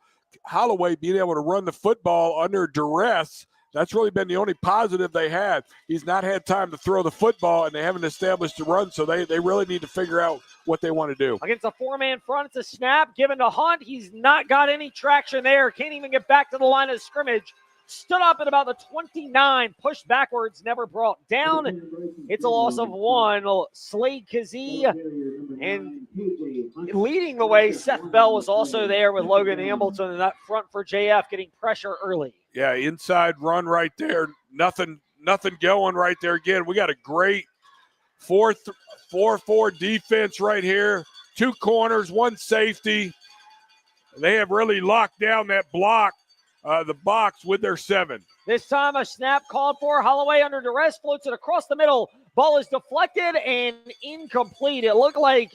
Holloway being able to run the football under duress. That's really been the only positive they had. He's not had time to throw the football, and they haven't established the run, so they really need to figure out what they want to do. Against a 4-man front, it's a snap given to Hunt. He's not got any traction there. Can't even get back to the line of scrimmage. Stood up at about the 29, pushed backwards, never brought down. It's a loss of 1. Slade Kazee, and leading the way, Seth Bell was also there with Logan Hamilton in that front for JF, getting pressure early. Yeah, inside run right there. Nothing going right there. Again, we got a great 4-4 defense right here. 2 corners, 1 safety. They have really locked down that block. The box with their 7. This time a snap called for. Holloway under duress, floats it across the middle. Ball is deflected and incomplete. It looked like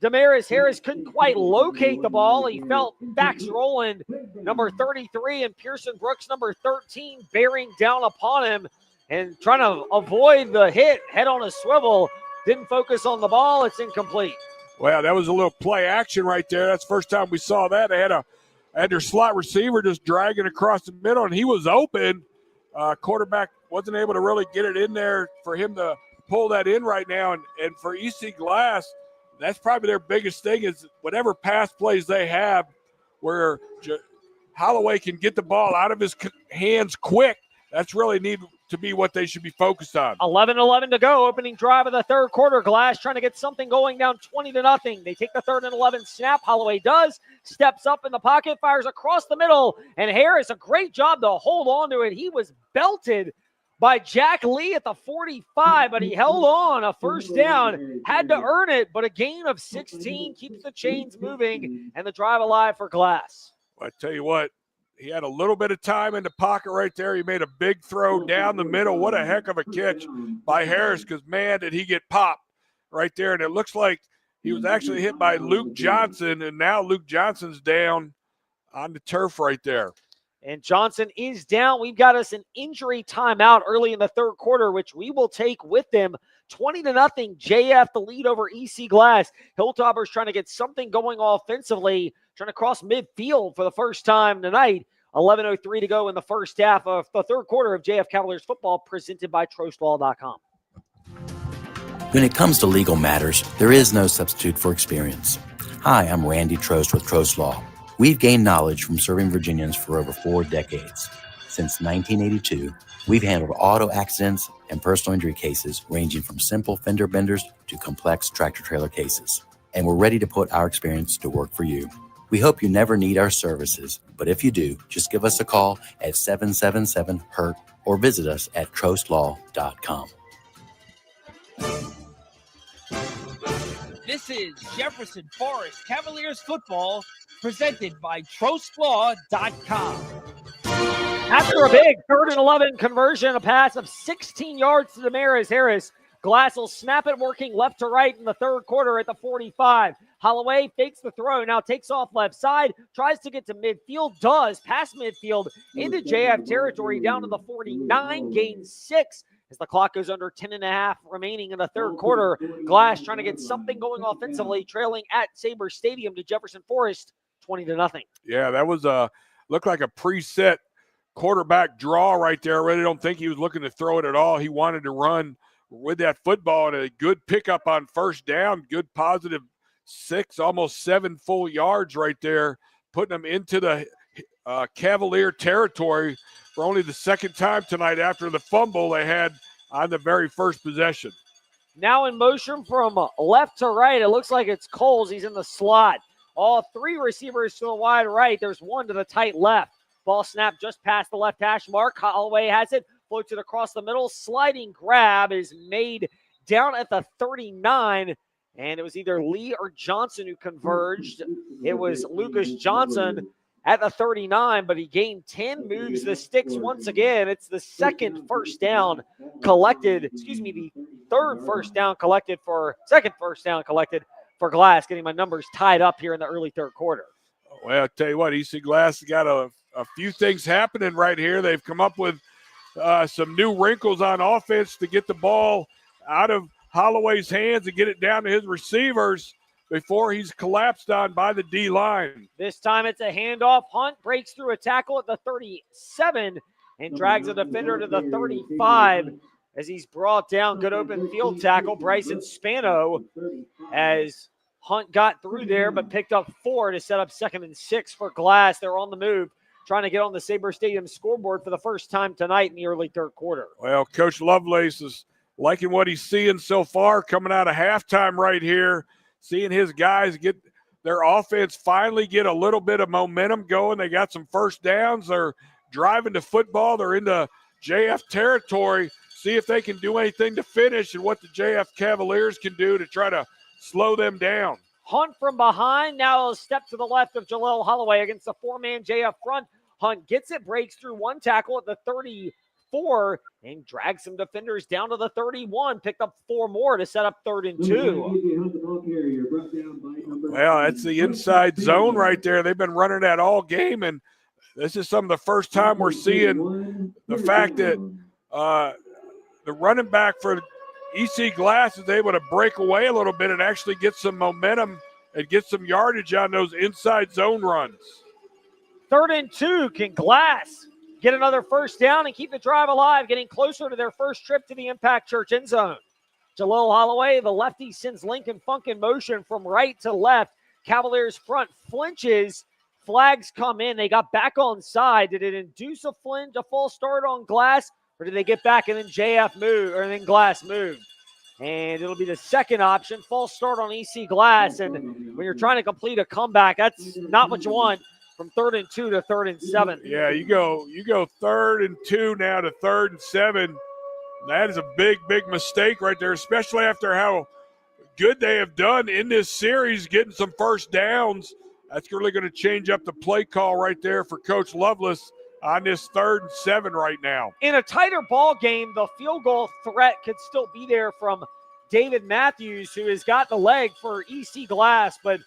Damaris Harris couldn't quite locate the ball. He felt Dax Rowland, number 33, and Pearson Brooks, number 13, bearing down upon him and trying to avoid the hit. Head on a swivel. Didn't focus on the ball. It's incomplete. Well, that was a little play action right there. That's the first time we saw that. They had their slot receiver just dragging across the middle, and he was open. Quarterback wasn't able to really get it in there for him to pull that in right now. And for EC Glass, that's probably their biggest thing is whatever pass plays they have where Holloway can get the ball out of his hands quick. That's really need to be what they should be focused on. 11-11 to go. Opening drive of the third quarter. Glass trying to get something going, down 20-0. They take the 3rd and 11 snap. Holloway does. Steps up in the pocket, fires across the middle. And Harris, a great job to hold on to it. He was belted by Jack Lee at the 45, but he held on. A first down. Had to earn it, but a gain of 16 keeps the chains moving and the drive alive for Glass. Well, I tell you what, he had a little bit of time in the pocket right there. He made a big throw down the middle. What a heck of a catch by Harris, because, man, did he get popped right there. And it looks like he was actually hit by Luke Johnson, and now Luke Johnson's down on the turf right there. And Johnson is down. We've got us an injury timeout early in the third quarter, which we will take with them. 20-0, JF the lead over EC Glass. Hilltoppers trying to get something going offensively, trying to cross midfield for the first time tonight. 11:03 to go in the first half of the third quarter of JF Cavaliers football, presented by TrostLaw.com. When it comes to legal matters, there is no substitute for experience. Hi, I'm Randy Trost with Trost Law. We've gained knowledge from serving Virginians for over 4 decades. Since 1982, we've handled auto accidents and personal injury cases ranging from simple fender benders to complex tractor-trailer cases. And we're ready to put our experience to work for you. We hope you never need our services, but if you do, just give us a call at 777-HURT or visit us at TrostLaw.com. This is Jefferson Forest Cavaliers football, presented by TrostLaw.com. After a big 3rd and 11 conversion, a pass of 16 yards to Damaris Harris. Glass will snap it working left to right in the 3rd quarter at the 45. Holloway fakes the throw, now takes off left side, tries to get to midfield, does, past midfield, into JF territory, down to the 49, gains 6. As the clock goes under 10.5 remaining in the 3rd quarter. Glass trying to get something going offensively, trailing at Sabre Stadium to Jefferson Forest, 20-0. Yeah, that was looked like a preset quarterback draw right there. I really don't think he was looking to throw it at all. He wanted to run with that football, and a good pickup on first down, good positive 6, almost 7 full yards right there, putting them into the Cavalier territory for only the 2nd time tonight after the fumble they had on the very first possession. Now in motion from left to right, it looks like it's Coles. He's in the slot. All 3 receivers to the wide right. There's one to the tight left. Ball snap just past the left hash mark. Holloway has it. Floats it across the middle. Sliding grab is made down at the 39. And it was either Lee or Johnson who converged. It was Lucas Johnson at the 39, but he gained 10, moves the sticks once again. It's the 2nd first down collected. The 3rd first down collected for, 2nd first down collected for Glass, getting my numbers tied up here in the early 3rd quarter. Well, I'll tell you what, EC Glass has got a few things happening right here. They've come up with some new wrinkles on offense to get the ball out of Holloway's hands and get it down to his receivers before he's collapsed on by the D-line. This time it's a handoff. Hunt breaks through a tackle at the 37 and drags a defender to the 35 as he's brought down. Good open field tackle. Bryson Spano as Hunt got through there but picked up 4 to set up 2nd and 6 for Glass. They're on the move, trying to get on the Sabre Stadium scoreboard for the first time tonight in the early 3rd quarter. Well, Coach Lovelace is liking what he's seeing so far coming out of halftime right here, seeing his guys get their offense finally get a little bit of momentum going. They got some first downs. They're driving the football. They're into JF territory. See if they can do anything to finish and what the JF Cavaliers can do to try to slow them down. Hunt from behind. Now a step to the left of Jaleel Holloway against the 4-man JF front. Hunt gets it, breaks through one tackle at the 34 and drags some defenders down to the 31. Picked up 4 more to set up 3rd and 2. Well, that's the inside zone right there. They've been running that all game, and this is some of the first time we're seeing the fact that the running back for EC Glass is able to break away a little bit and actually get some momentum and get some yardage on those inside zone runs. 3rd and 2. Can Glass get another first down and keep the drive alive, getting closer to their first trip to the Impact Church end zone? Jaleel Holloway, the lefty, sends Lincoln Funk in motion from right to left. Cavaliers front flinches. Flags come in. They got back on side. Did it induce a false start on Glass, or did they get back and then JF moved, or then Glass moved? And it'll be the second option, false start on EC Glass. And when you're trying to complete a comeback, that's not what you want. From 3rd and 2 to 3rd and 7. Yeah, you go 3rd and 2 now to 3rd and 7. That is a big mistake right there, especially after how good they have done in this series, getting some first downs. That's really going to change up the play call right there for Coach Lovelace on this 3rd and 7 right now. In a tighter ball game, the field goal threat could still be there from David Matthews, who has got the leg for EC Glass, but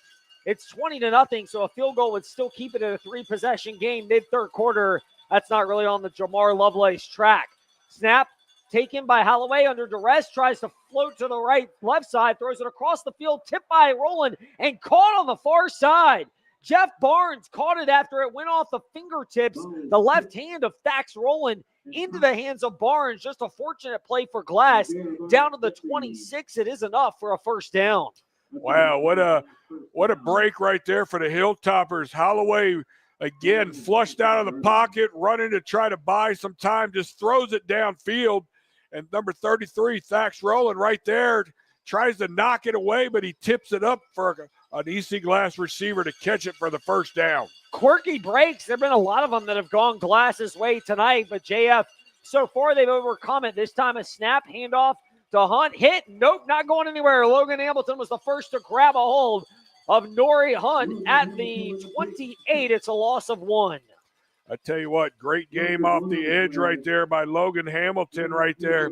it's 20-0, so a field goal would still keep it at a 3-possession game mid-3rd quarter. That's not really on the Jamar Lovelace track. Snap taken by Holloway under duress, tries to float to the left side, throws it across the field, tipped by Rowland, and caught on the far side. Jeff Barnes caught it after it went off the fingertips, the left hand of Thax Rowland into the hands of Barnes. Just a fortunate play for Glass. Down to the 26, it is enough for a first down. Wow, what a break right there for the Hilltoppers. Holloway, again, flushed out of the pocket, running to try to buy some time, just throws it downfield. And number 33, Thax Rowland, right there, tries to knock it away, but he tips it up for an EC Glass receiver to catch it for the first down. Quirky breaks. There have been a lot of them that have gone Glass's way tonight, but JF, so far they've overcome it. This time a snap, handoff to Hunt, hit, nope, not going anywhere. Logan Hamilton was the first to grab a hold of Nori Hunt at the 28. It's a loss of 1. I tell you what, great game off the edge right there by Logan Hamilton right there.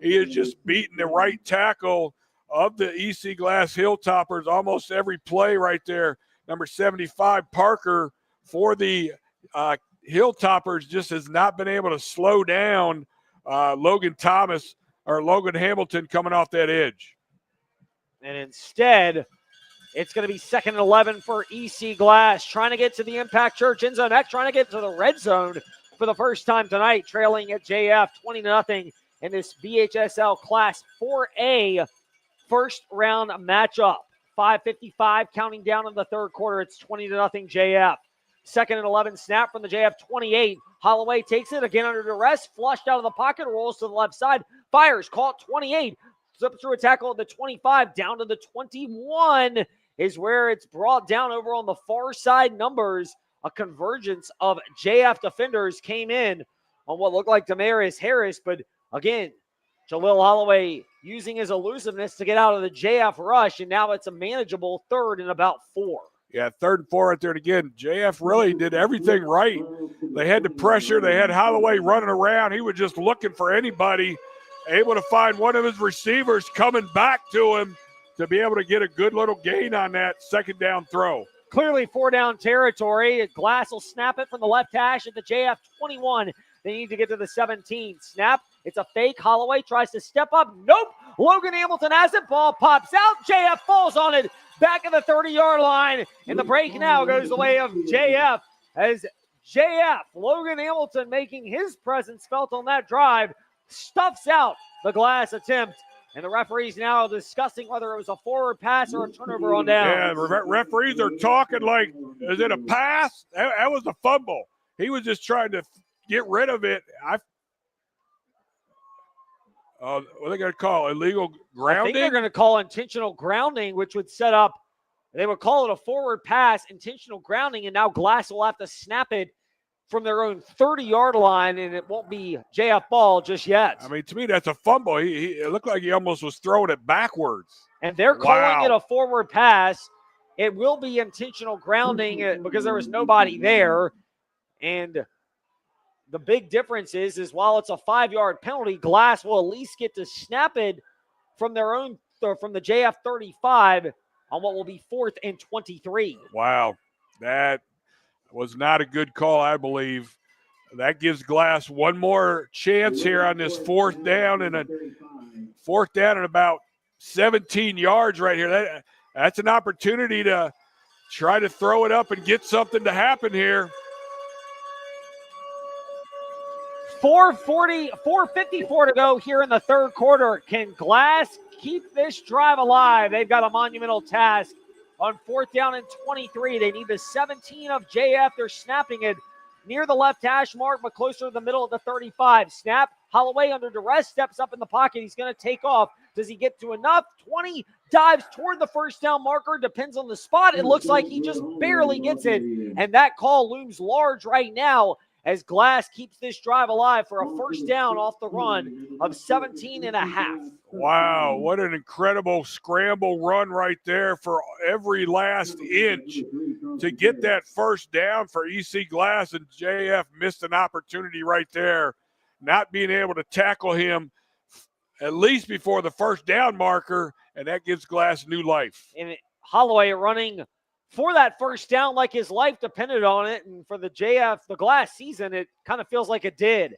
He is just beating the right tackle of the EC Glass Hilltoppers almost every play right there. Number 75, Parker, for the Hilltoppers, just has not been able to slow down Logan Hamilton coming off that edge. And instead, it's going to be 2nd and 11 for EC Glass, trying to get to the Impact Church end zone. Trying to get to the red zone for the first time tonight, trailing at JF 20-0 in this VHSL Class 4A first round matchup. 5:55 counting down in the third quarter. It's 20-0 JF. 2nd and 11 snap from the JF 28. Holloway takes it again under duress, flushed out of the pocket, rolls to the left side, fires, caught 28, slips through a tackle at the 25, down to the 21 is where it's brought down over on the far side numbers. A convergence of JF defenders came in on what looked like Demarius Harris, but again, Jalil Holloway using his elusiveness to get out of the JF rush, and now it's a manageable 3rd and about 4. Yeah, 3rd and 4 right there. And again, JF really did everything right. They had the pressure. They had Holloway running around. He was just looking for anybody, able to find one of his receivers coming back to him to be able to get a good little gain on that 2nd down throw. Clearly 4-down territory. Glass will snap it from the left hash at the JF 21. They need to get to the 17. Snap. It's a fake. Holloway tries to step up. Nope. Logan Hamilton has it. Ball pops out. JF falls on it. Back at the 30-yard line. And the break now goes the way of JF as Logan Hamilton, making his presence felt on that drive, stuffs out the Glass attempt. And the referees now discussing whether it was a forward pass or a turnover on down. Yeah, the referees are talking like, is it a pass? That was a fumble. He was just trying to get rid of it. What are they going to call? Illegal grounding? I think they're going to call intentional grounding, which would set up, they would call it a forward pass, intentional grounding, and now Glass will have to snap it from their own 30-yard line, and it won't be JF ball just yet. I mean, to me, that's a fumble. It looked like he almost was throwing it backwards. And they're calling it a forward pass. It will be intentional grounding because there was nobody there. And the big difference is while it's a 5-yard penalty, Glass will at least get to snap it from their own, from the JF 35 on what will be 4th and 23. Wow, that was not a good call, I believe. That gives Glass one more chance here on this 4th down, and a 4th down and about 17 yards right here. That's an opportunity to try to throw it up and get something to happen here. 4:54 to go here in the third quarter. Can Glass keep this drive alive? They've got a monumental task on 4th down and 23. They need the 17 of JF. They're snapping it near the left hash mark, but closer to the middle of the 35. Snap. Holloway under duress, steps up in the pocket. He's going to take off. Does he get to enough? 20, dives toward the first down marker. Depends on the spot. It looks like he just barely gets it. And that call looms large right now as Glass keeps this drive alive for a first down off the run of 17 and a half. Wow, what an incredible scramble run right there for every last inch to get that first down for EC Glass, and JF missed an opportunity right there, not being able to tackle him at least before the first down marker, and that gives Glass new life. And Holloway running for that first down like his life depended on it, and for the Glass season, it kind of feels like it did.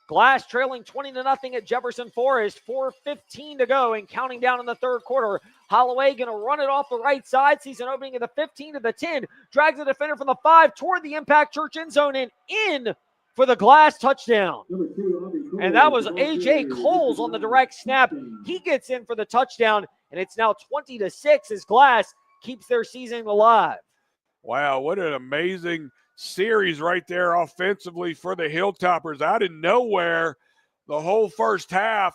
Glass trailing 20-0 at Jefferson Forest, 4:15 to go and counting down in the third quarter. Holloway going to run it off the right side, sees an opening at the 15 to the 10, drags the defender from the 5 toward the Impact Church end zone and in for the Glass touchdown. And that was A.J. Coles on the direct snap. He gets in for the touchdown, and it's now 20-6 as Glass keeps their season alive. Wow, what an amazing series right there offensively for the Hilltoppers. Out of nowhere, the whole first half,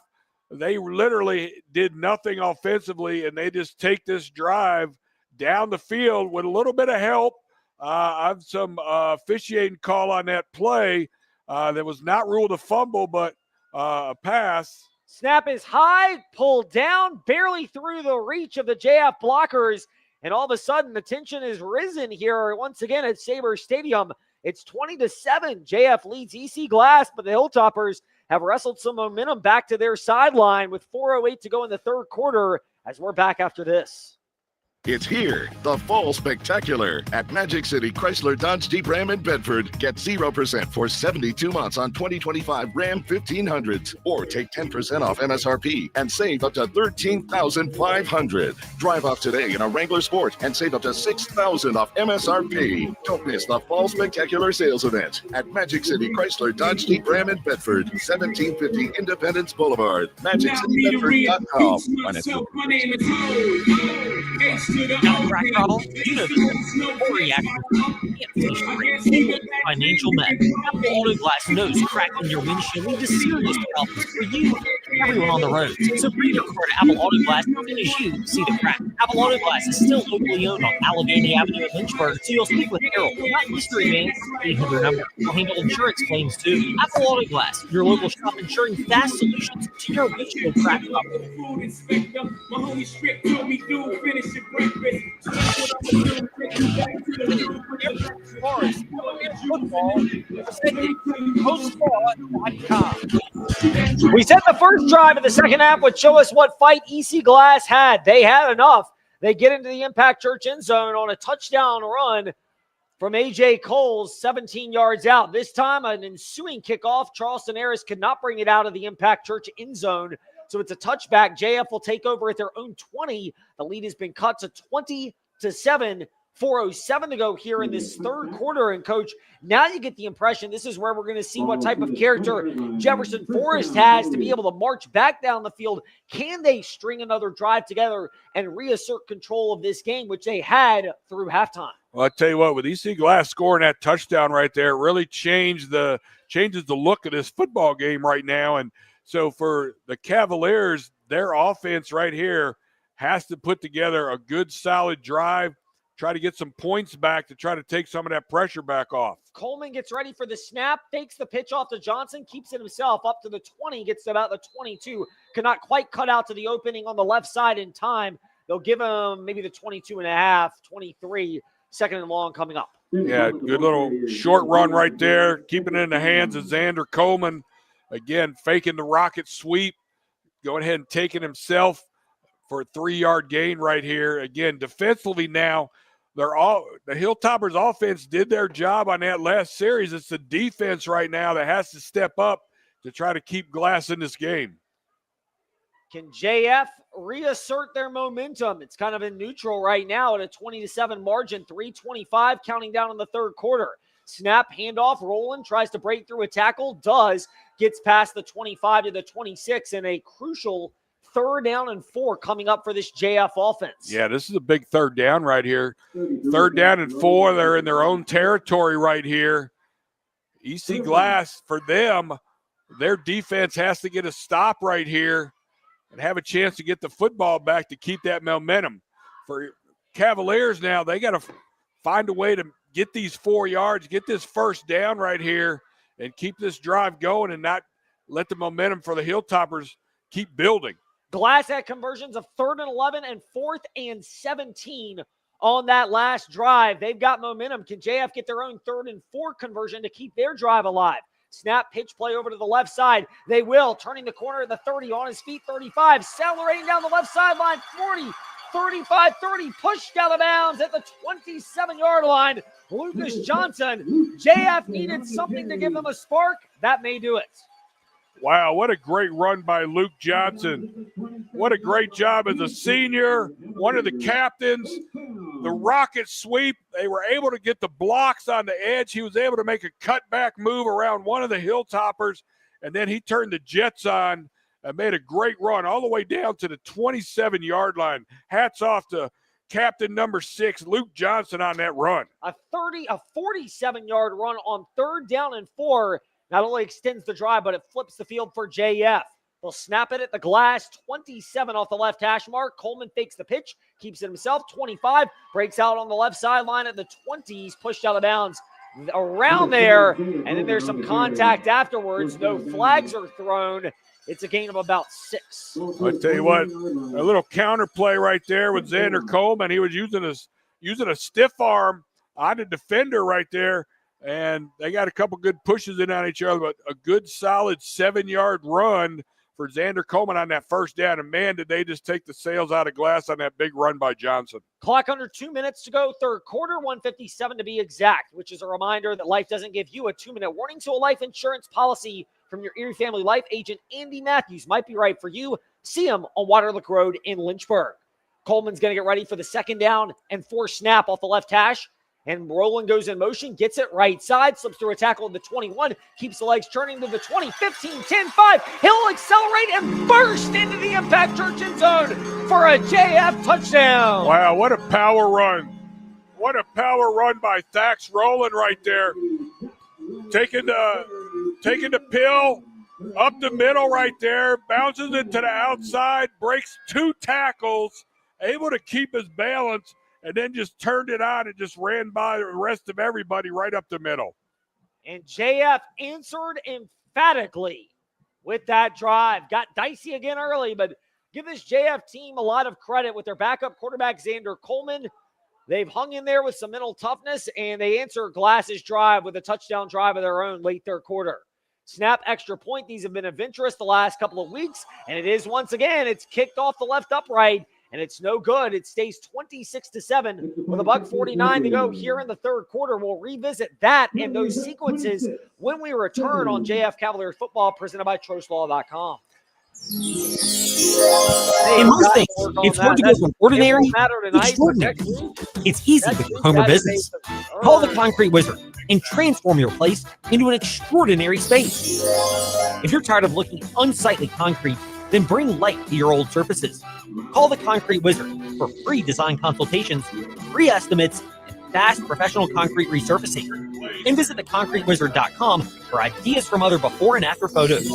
they literally did nothing offensively, and they just take this drive down the field with a little bit of help. I've some officiating call on that play that was not ruled a fumble, but a pass. Snap is high, pulled down, barely through the reach of the JF blockers. And all of a sudden, the tension is risen here once again at Sabre Stadium It's 20-7. JF leads EC Glass, but the Hilltoppers have wrestled some momentum back to their sideline with 4:08 to go in the third quarter as we're back after this. It's here, the Fall Spectacular at Magic City Chrysler Dodge Jeep Ram in Bedford. Get 0% for 72 months on 2025 Ram 1500s or take 10% off MSRP and save up to $13,500. Drive off today in a Wrangler Sport and save up to $6,000 off MSRP. Don't miss the Fall Spectacular sales event at Magic City Chrysler Dodge Jeep Ram in Bedford, 1750 Independence Boulevard, MagicCityBedford.com. My name is Got a crack throttle? You know the reaction. Financial Met. Apple Auto Glass knows cracking your windshield leads to serious problems for you and everyone on the road. So bring your car to Apple Auto Glass as soon as you see the crack. Apple Auto Glass is still locally owned on Allegheny Avenue in Lynchburg, so you'll speak with Harold, not mystery man. 800 number. We'll handle insurance claims too. Apple Auto Glass, your local shop ensuring fast solutions to your windshield crack problem. We said the first drive of the second half would show us what fight EC Glass had. They had enough. They get into the Impact Church end zone on a touchdown run from A.J. Coles, 17 yards out. This time, an ensuing kickoff. Charleston Harris could not bring it out of the Impact Church end zone. So it's a touchback. JF will take over at their own 20. The lead has been cut to 20-7. 4:07 to go here in this third quarter. And, Coach, now you get the impression this is where we're going to see what type of character Jefferson Forest has to be able to march back down the field. Can they string another drive together and reassert control of this game, which they had through halftime? Well, I tell you what, with EC Glass scoring that touchdown right there, it really changes the look of this football game right now. And so for the Cavaliers, their offense right here has to put together a good, solid drive, try to get some points back to try to take some of that pressure back off. Coleman gets ready for the snap, fakes the pitch off to Johnson, keeps it himself up to the 20, gets to about the 22, cannot quite cut out to the opening on the left side in time. They'll give him maybe the 22.5, 23, second and long coming up. Yeah, good little short run right there, keeping it in the hands of Xander Coleman. Again, faking the rocket sweep, going ahead and taking himself for a 3-yard gain right here. Again, defensively now, the Hilltoppers offense did their job on that last series. It's the defense right now that has to step up to try to keep Glass in this game. Can JF reassert their momentum? It's kind of in neutral right now at a 20-7 margin, 3:25 counting down in the third quarter. Snap, handoff, Roland tries to break through a tackle, gets past the 25 to the 26, and a crucial 3rd down and 4 coming up for this JF offense. Yeah, this is a big 3rd down right here. 3rd down and 4. They're in their own territory right here. EC Glass, for them, their defense has to get a stop right here and have a chance to get the football back to keep that momentum. For Cavaliers now, they got to find a way to get these 4 yards, get this 1st down right here, and keep this drive going and not let the momentum for the Hilltoppers keep building. Glass had conversions of 3rd and 11 and 4th and 17 on that last drive. They've got momentum. Can JF get their own 3rd and 4 conversion to keep their drive alive? Snap, pitch play over to the left side. They will. Turning the corner at the 30, on his feet, 35. Accelerating down the left sideline, 40, 35, 30. Pushed out of bounds at the 27-yard line. Lucas Johnson. JF needed something to give them a spark. That may do it. Wow, what a great run by Luke Johnson. What a great job as a senior, one of the captains. The rocket sweep, they were able to get the blocks on the edge. He was able to make a cutback move around one of the Hilltoppers, and then he turned the Jets on and made a great run all the way down to the 27-yard line. Hats off to captain number 6, Luke Johnson, on that run. A 47-yard run on 3rd down and 4. Not only extends the drive, but it flips the field for JF. They'll snap it at the Glass, 27 off the left hash mark. Coleman fakes the pitch, keeps it himself, 25, breaks out on the left sideline at the 20s, pushed out of bounds around there, and then there's some contact afterwards. No flags are thrown. It's a gain of about 6. I tell you what, a little counter play right there with Xander Coleman. He was using a stiff arm on the defender right there. and they got a couple good pushes in on each other, but a good solid 7-yard run for Xander Coleman on that first down. And man, did they just take the sails out of glass on that big run by Johnson. Clock under 2 minutes to go, third quarter, 1:57 to be exact, which is a reminder that life doesn't give you a 2-minute warning. So a life insurance policy from your Erie Family Life agent, Andy Matthews, might be right for you. See him on Waterlick Road in Lynchburg. Coleman's going to get ready for the second down and 4 snap off the left hash. And Roland goes in motion, gets it right side, slips through a tackle in the 21, keeps the legs turning to the 20, 15, 10, 5. He'll accelerate and burst into the Impact Church end zone for a JF touchdown. Wow, what a power run. What a power run by Thax Roland right there. Taking the pill up the middle right there, bounces it to the outside, breaks 2 tackles, able to keep his balance, and then just turned it on and just ran by the rest of everybody right up the middle. And JF answered emphatically with that drive. Got dicey again early, but give this JF team a lot of credit with their backup quarterback, Xander Coleman. They've hung in there with some mental toughness, and they answer Glass's drive with a touchdown drive of their own late third quarter. Snap, extra point. These have been adventurous the last couple of weeks, and it is once again. It's kicked off the left upright, and it's no good. It stays 26-7 with $1:49 to go here in the third quarter. We'll revisit that and those sequences when we return on JF Cavaliers football, presented by TrostLaw.com. In most things, it's hard to go from ordinary to extraordinary. It's easy with your home or business. Call the Concrete Wizard and transform your place into an extraordinary space. If you're tired of looking unsightly concrete, then bring light to your old surfaces. Call the Concrete Wizard for free design consultations, free estimates, and fast professional concrete resurfacing. And visit theconcretewizard.com for ideas from other before and after photos.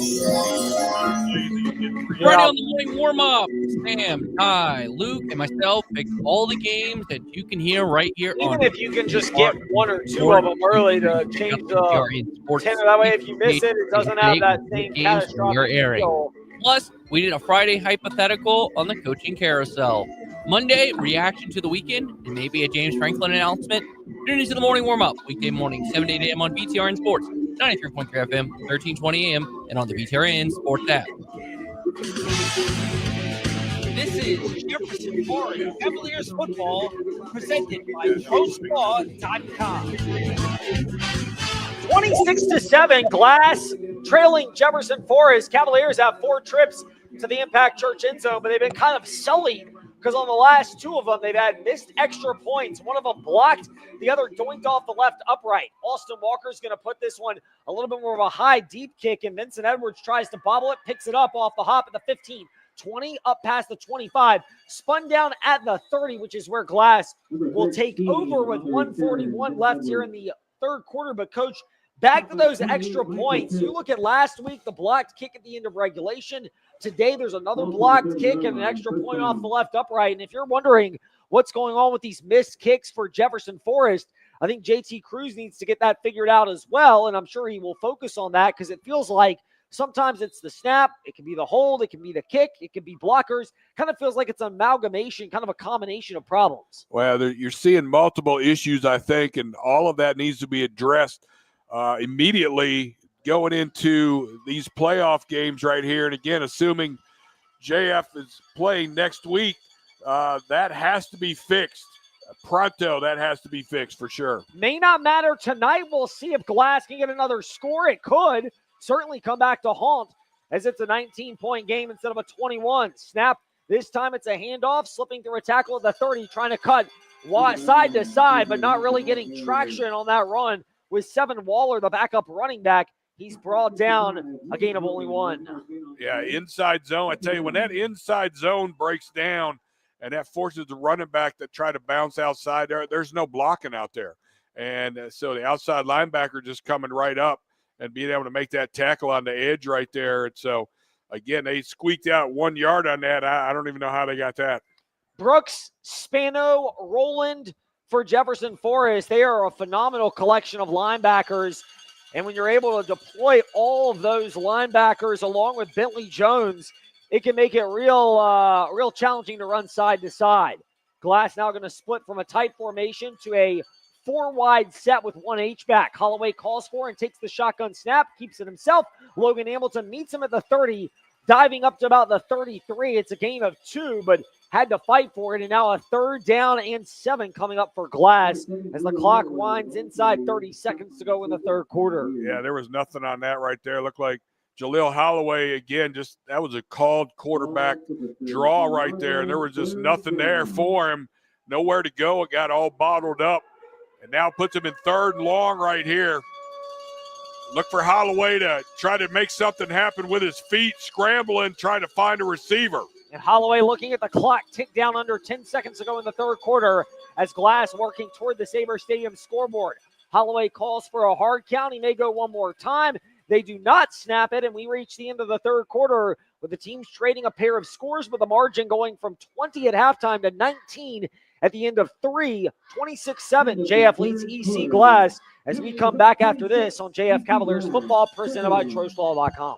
Friday on the morning warm-up, Sam, Ty, Luke, and myself pick all the games that you can hear right here. Even if you can just get 1 or 2 of them early to change the 10, that way if you miss it, it doesn't have that same catastrophic feel. Plus, we did a Friday hypothetical on the coaching carousel. Monday, reaction to the weekend, and maybe a James Franklin announcement. Tune into the morning warm-up, weekday morning, 7 to 8 a.m. on BTRN Sports, 93.3 FM, 1320 a.m., and on the BTRN Sports app. This is Jefferson Forest Cavaliers football, presented by TrostLaw.com. 26-7, Glass trailing Jefferson Forest. Cavaliers have 4 trips to the Impact Church end zone, but they've been kind of sullied because on the last 2 of them, they've had missed extra points. One of them blocked, the other doinked off the left upright. Austin Walker's going to put this one a little bit more of a high, deep kick, and Vincent Edwards tries to bobble it, picks it up off the hop at the 15, 20, up past the 25, spun down at the 30, which is where Glass will take over with 1:41 left here in the third quarter. But, Coach, back to those extra points. You look at last week, the blocked kick at the end of regulation. Today, there's another blocked kick and an extra point off the left upright. And if you're wondering what's going on with these missed kicks for Jefferson Forest, I think JT Cruz needs to get that figured out as well. And I'm sure he will focus on that because it feels like sometimes it's the snap, it can be the hold, it can be the kick, it can be blockers. Kind of feels like it's an amalgamation, kind of a combination of problems. Well, you're seeing multiple issues, I think, and all of that needs to be addressed immediately going into these playoff games right here. And again, assuming JF is playing next week, that has to be fixed. Pronto, that has to be fixed for sure. May not matter tonight. We'll see if Glass can get another score. It could certainly come back to haunt as it's a 19-point game instead of a 21. Snap. This time it's a handoff, slipping through a tackle at the 30, trying to cut side to side, but not really getting traction on that run with Seven Waller, the backup running back. He's brought down a gain of only 1. Yeah, inside zone. I tell you, when that inside zone breaks down and that forces the running back to try to bounce outside, there's no blocking out there. And so the outside linebacker just coming right up and being able to make that tackle on the edge right there. And so, again, they squeaked out 1 yard on that. I don't even know how they got that. Brooks, Spano, Roland for Jefferson Forest. They are a phenomenal collection of linebackers. And when you're able to deploy all of those linebackers along with Bentley Jones, it can make it real challenging to run side to side. Glass now going to split from a tight formation to a 4 wide set with 1 H-back. Holloway calls for and takes the shotgun snap, keeps it himself. Logan Hamilton meets him at the 30, diving up to about the 33. It's a gain of 2, but had to fight for it. And now a 3rd down and 7 coming up for Glass as the clock winds inside 30 seconds to go in the 3rd quarter. Yeah, there was nothing on that right there. Looked like Jaleel Holloway, again, just that was a called quarterback draw right there. There was just nothing there for him. Nowhere to go. It got all bottled up. And now puts him in 3rd and long right here. Look for Holloway to try to make something happen with his feet, scrambling, trying to find a receiver. And Holloway looking at the clock tick down under 10 seconds to go in the 3rd quarter as Glass working toward the Sabre Stadium scoreboard. Holloway calls for a hard count. He may go one more time. They do not snap it, and we reach the end of the 3rd quarter with the teams trading a pair of scores, with the margin going from 20 at halftime to 19 at the end of 3, 26-7. JF leads EC Glass as we come back after this on JF Cavaliers football presented by TroStlaw.com.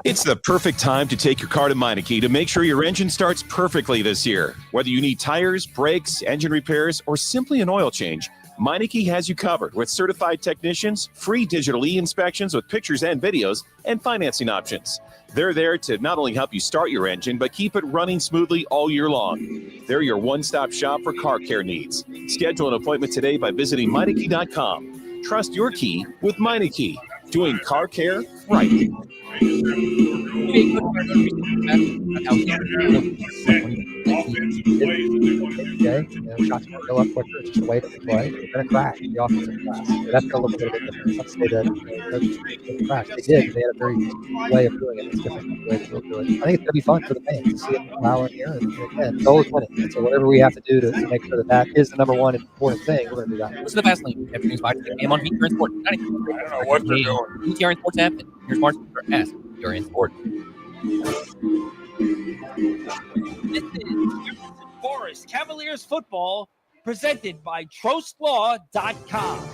It's the perfect time to take your car to Meineke to make sure your engine starts perfectly this year. Whether you need tires, brakes, engine repairs, or simply an oil change, Meineke has you covered with certified technicians, free digital e-inspections with pictures and videos, and financing options. They're there to not only help you start your engine, but keep it running smoothly all year long. They're your one-stop shop for car care needs. Schedule an appointment today by visiting Meineke.com. Trust your key with Meineke, doing car care right. Shots might go up quicker. It's just a way to play. They're going to crash the offensive class. So that's going to look a little bit different. Let's say that coaches didn't crash. They did. They had a very way of doing it. It's different way to do it. I think it's going to be fun for the fans to see it power in here. And again, goal is winning. And so whatever we have to do to make sure that is the number one important thing, we're going to do that. This is the Fast Lane. Everything's by the game on VTR in Sport. I don't know what they're doing. VTR in Sports app. Here's Mark S. You're in Sport. This is Jefferson Forest Cavaliers football presented by TroStlaw.com.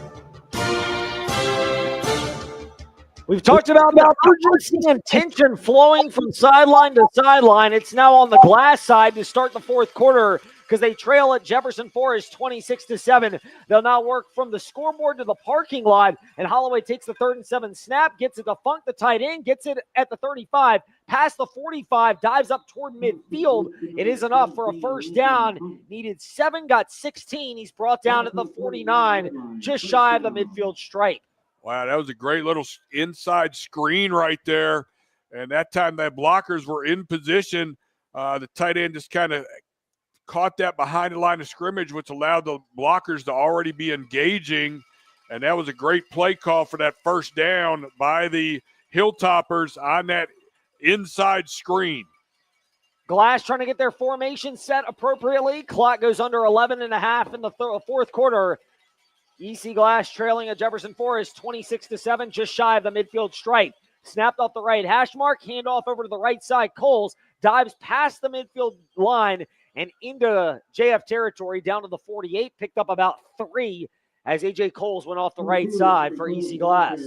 We've talked about urgency and tension flowing from sideline to sideline. It's now on the Glass side to start the 4th quarter because they trail at Jefferson Forest 26-7. They'll now work from the scoreboard to the parking lot, and Holloway takes the 3rd and 7 snap, gets it to Funk, the tight end, gets it at the 35, past the 45, dives up toward midfield. It is enough for a 1st down. Needed 7, got 16. He's brought down at the 49, just shy of the midfield stripe. Wow, that was a great little inside screen right there. And that time the blockers were in position. The tight end just kind of caught that behind the line of scrimmage, which allowed the blockers to already be engaging. And that was a great play call for that 1st down by the Hilltoppers on that inside screen. Glass trying to get their formation set appropriately. Clock goes under 11 and a half in the 4th quarter. EC Glass trailing at Jefferson Forest 26-7, just shy of the midfield stripe. Snapped off the right hash mark, handoff over to the right side. Coles dives past the midfield line and into JF territory down to the 48, picked up about 3 as A.J. Coles went off the right side for EC Glass.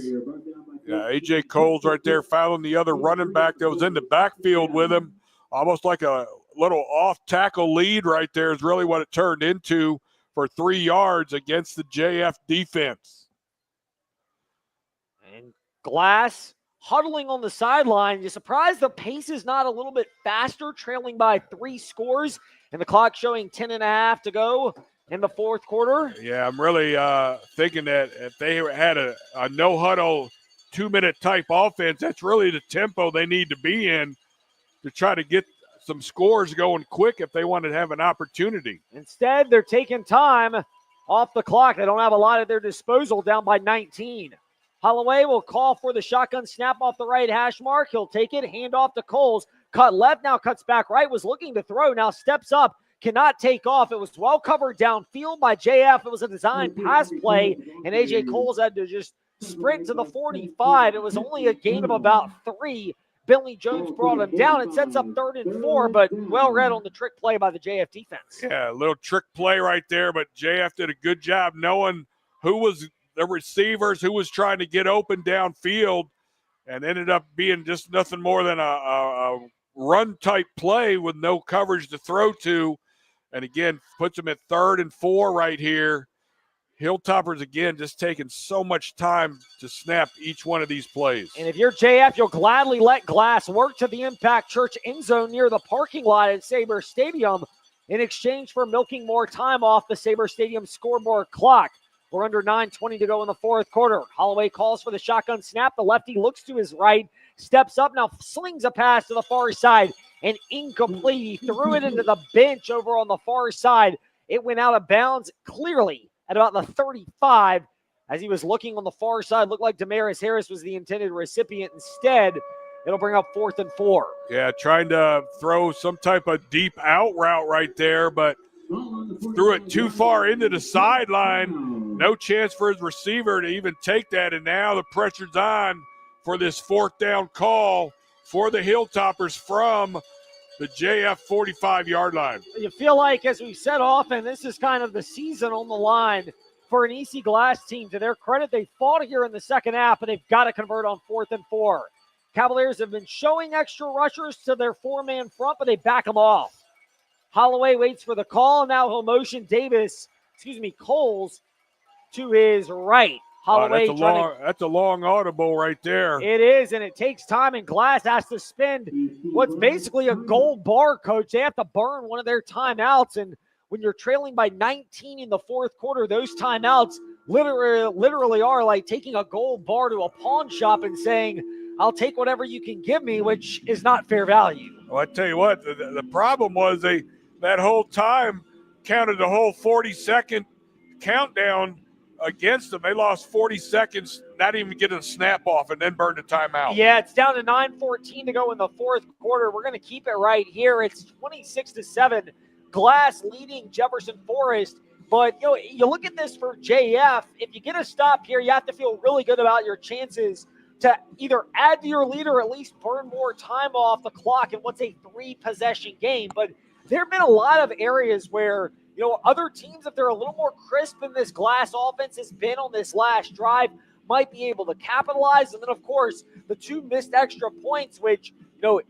Yeah, A.J. Coles right there fouling the other running back that was in the backfield with him. Almost like a little off-tackle lead right there is really what it turned into for 3 yards against the JF defense. And Glass huddling on the sideline. You're surprised the pace is not a little bit faster, trailing by 3 scores, and the clock showing 10 and a half to go in the 4th quarter. Yeah, I'm really thinking that if they had a no-huddle 2-minute type offense, that's really the tempo they need to be in to try to get some scores going quick if they want to have an opportunity. Instead, they're taking time off the clock. They don't have a lot at their disposal, down by 19. Holloway will call for the shotgun snap off the right hash mark. He'll take it, hand off to Coles. Cut left, now cuts back right, was looking to throw, now steps up, cannot take off. It was well covered downfield by JF. It was a design pass play, and A.J. Coles had to just sprint to the 45. It was only a gain of about 3. Billy Jones brought him down. It sets up 3rd and 4, but well read on the trick play by the JF defense. Yeah, a little trick play right there, but JF did a good job knowing who was the receivers, who was trying to get open downfield, and ended up being just nothing more than a run-type play with no coverage to throw to. And, again, puts him at 3rd and 4 right here. Hilltoppers, again, just taking so much time to snap each one of these plays. And if you're JF, you'll gladly let Glass work to the Impact Church end zone near the parking lot at Sabre Stadium in exchange for milking more time off the Sabre Stadium scoreboard clock. We're under 9:20 to go in the fourth quarter. Holloway calls for the shotgun snap. The lefty looks to his right, steps up, now slings a pass to the far side, and incomplete. He threw it into the bench over on the far side. It went out of bounds clearly at about the 35. As he was looking on the far side, looked like Damaris Harris was the intended recipient. Instead, it'll bring up 4th and 4. Yeah, trying to throw some type of deep out route right there, but threw it too far into the sideline. No chance for his receiver to even take that, and now the pressure's on for this 4th down call for the Hilltoppers from the JF 45-yard line. You feel like, as we said often, this is kind of the season on the line for an EC Glass team. To their credit, they fought here in the second half, and they've got to convert on 4th and 4. Cavaliers have been showing extra rushers to their 4-man front, but they back them off. Holloway waits for the call. Now he'll motion Coles to his right. Holloway, wow, that's a long audible right there. It is, and it takes time, and Glass has to spend what's basically a gold bar, Coach. They have to burn one of their timeouts, and when you're trailing by 19 in the fourth quarter, those timeouts literally are like taking a gold bar to a pawn shop and saying, I'll take whatever you can give me, which is not fair value. Well, I tell you what, the problem was that whole time counted the whole 40-second countdown against them. They lost 40 seconds, not even getting a snap off, and then burned a timeout. Yeah, it's down to 9:14 to go in the fourth quarter. We're going to keep it right here. It's 26-7. Glass leading Jefferson Forest. But, you look at this for JF. If you get a stop here, you have to feel really good about your chances to either add to your lead or at least burn more time off the clock in what's a 3-possession game. But there have been a lot of areas where, other teams, if they're a little more crisp than this Glass offense has been on this last drive, might be able to capitalize. And then, of course, the 2 missed extra points, which,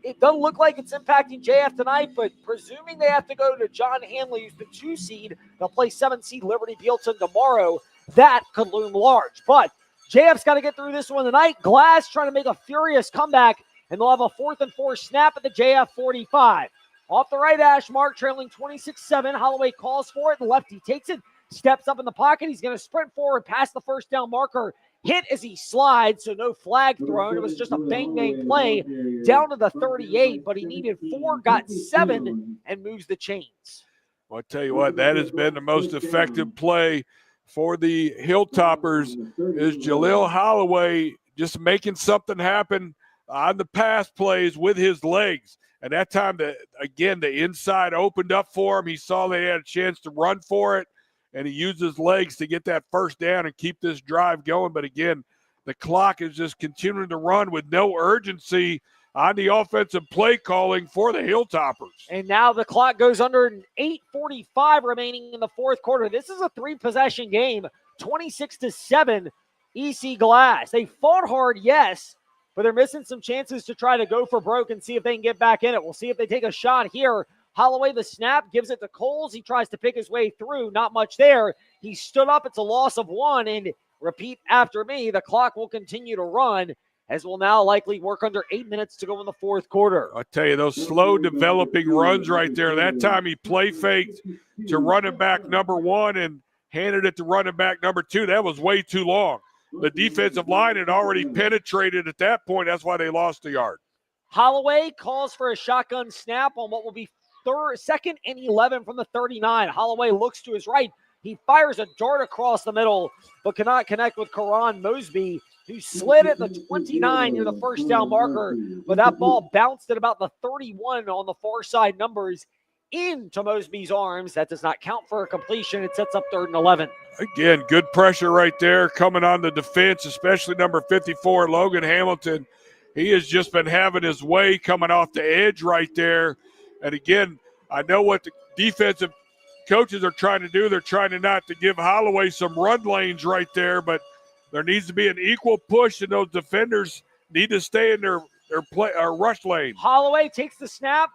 it doesn't look like it's impacting JF tonight, but presuming they have to go to John Hanley, who's the 2 seed, they'll play 7 seed Liberty Bealton tomorrow. That could loom large. But JF's got to get through this one tonight. Glass trying to make a furious comeback, and they'll have a 4th and 4 snap at the JF 45. Off the right hash mark, trailing 26-7. Holloway calls for it. The lefty takes it, steps up in the pocket. He's going to sprint forward past the first down marker. Hit as he slides, so no flag thrown. It was just a bang-bang play down to the 38, but he needed 4, got 7, and moves the chains. Well, I tell you what, that has been the most effective play for the Hilltoppers is Jaleel Holloway just making something happen on the pass plays with his legs. And that time, the inside opened up for him. He saw they had a chance to run for it, and he used his legs to get that first down and keep this drive going. But again, the clock is just continuing to run with no urgency on the offensive play calling for the Hilltoppers. And now the clock goes under 8:45 remaining in the fourth quarter. This is a 3-possession game, 26-7 EC Glass. They fought hard, yes, but they're missing some chances to try to go for broke and see if they can get back in it. We'll see if they take a shot here. Holloway, the snap, gives it to Coles. He tries to pick his way through. Not much there. He stood up. It's a loss of 1. And repeat after me, the clock will continue to run as we'll now likely work under 8 minutes to go in the fourth quarter. I tell you, those slow developing runs right there. That time he play faked to running back number 1 and handed it to running back number 2. That was way too long. The defensive line had already penetrated at that point. That's why they lost a yard. Holloway calls for a shotgun snap on what will be 2nd and 11 from the 39. Holloway looks to his right. He fires a dart across the middle, but cannot connect with Karan Mosby, who slid at the 29 near the first down marker, but that ball bounced at about the 31 on the far side numbers into Mosby's arms. That does not count for a completion. It sets up 3rd and 11. Again, good pressure right there coming on the defense, especially number 54, Logan Hamilton. He has just been having his way coming off the edge right there. And again, I know what the defensive coaches are trying to do. They're trying to not to give Holloway some run lanes right there, but there needs to be an equal push, and those defenders need to stay in their rush lane. Holloway takes the snap,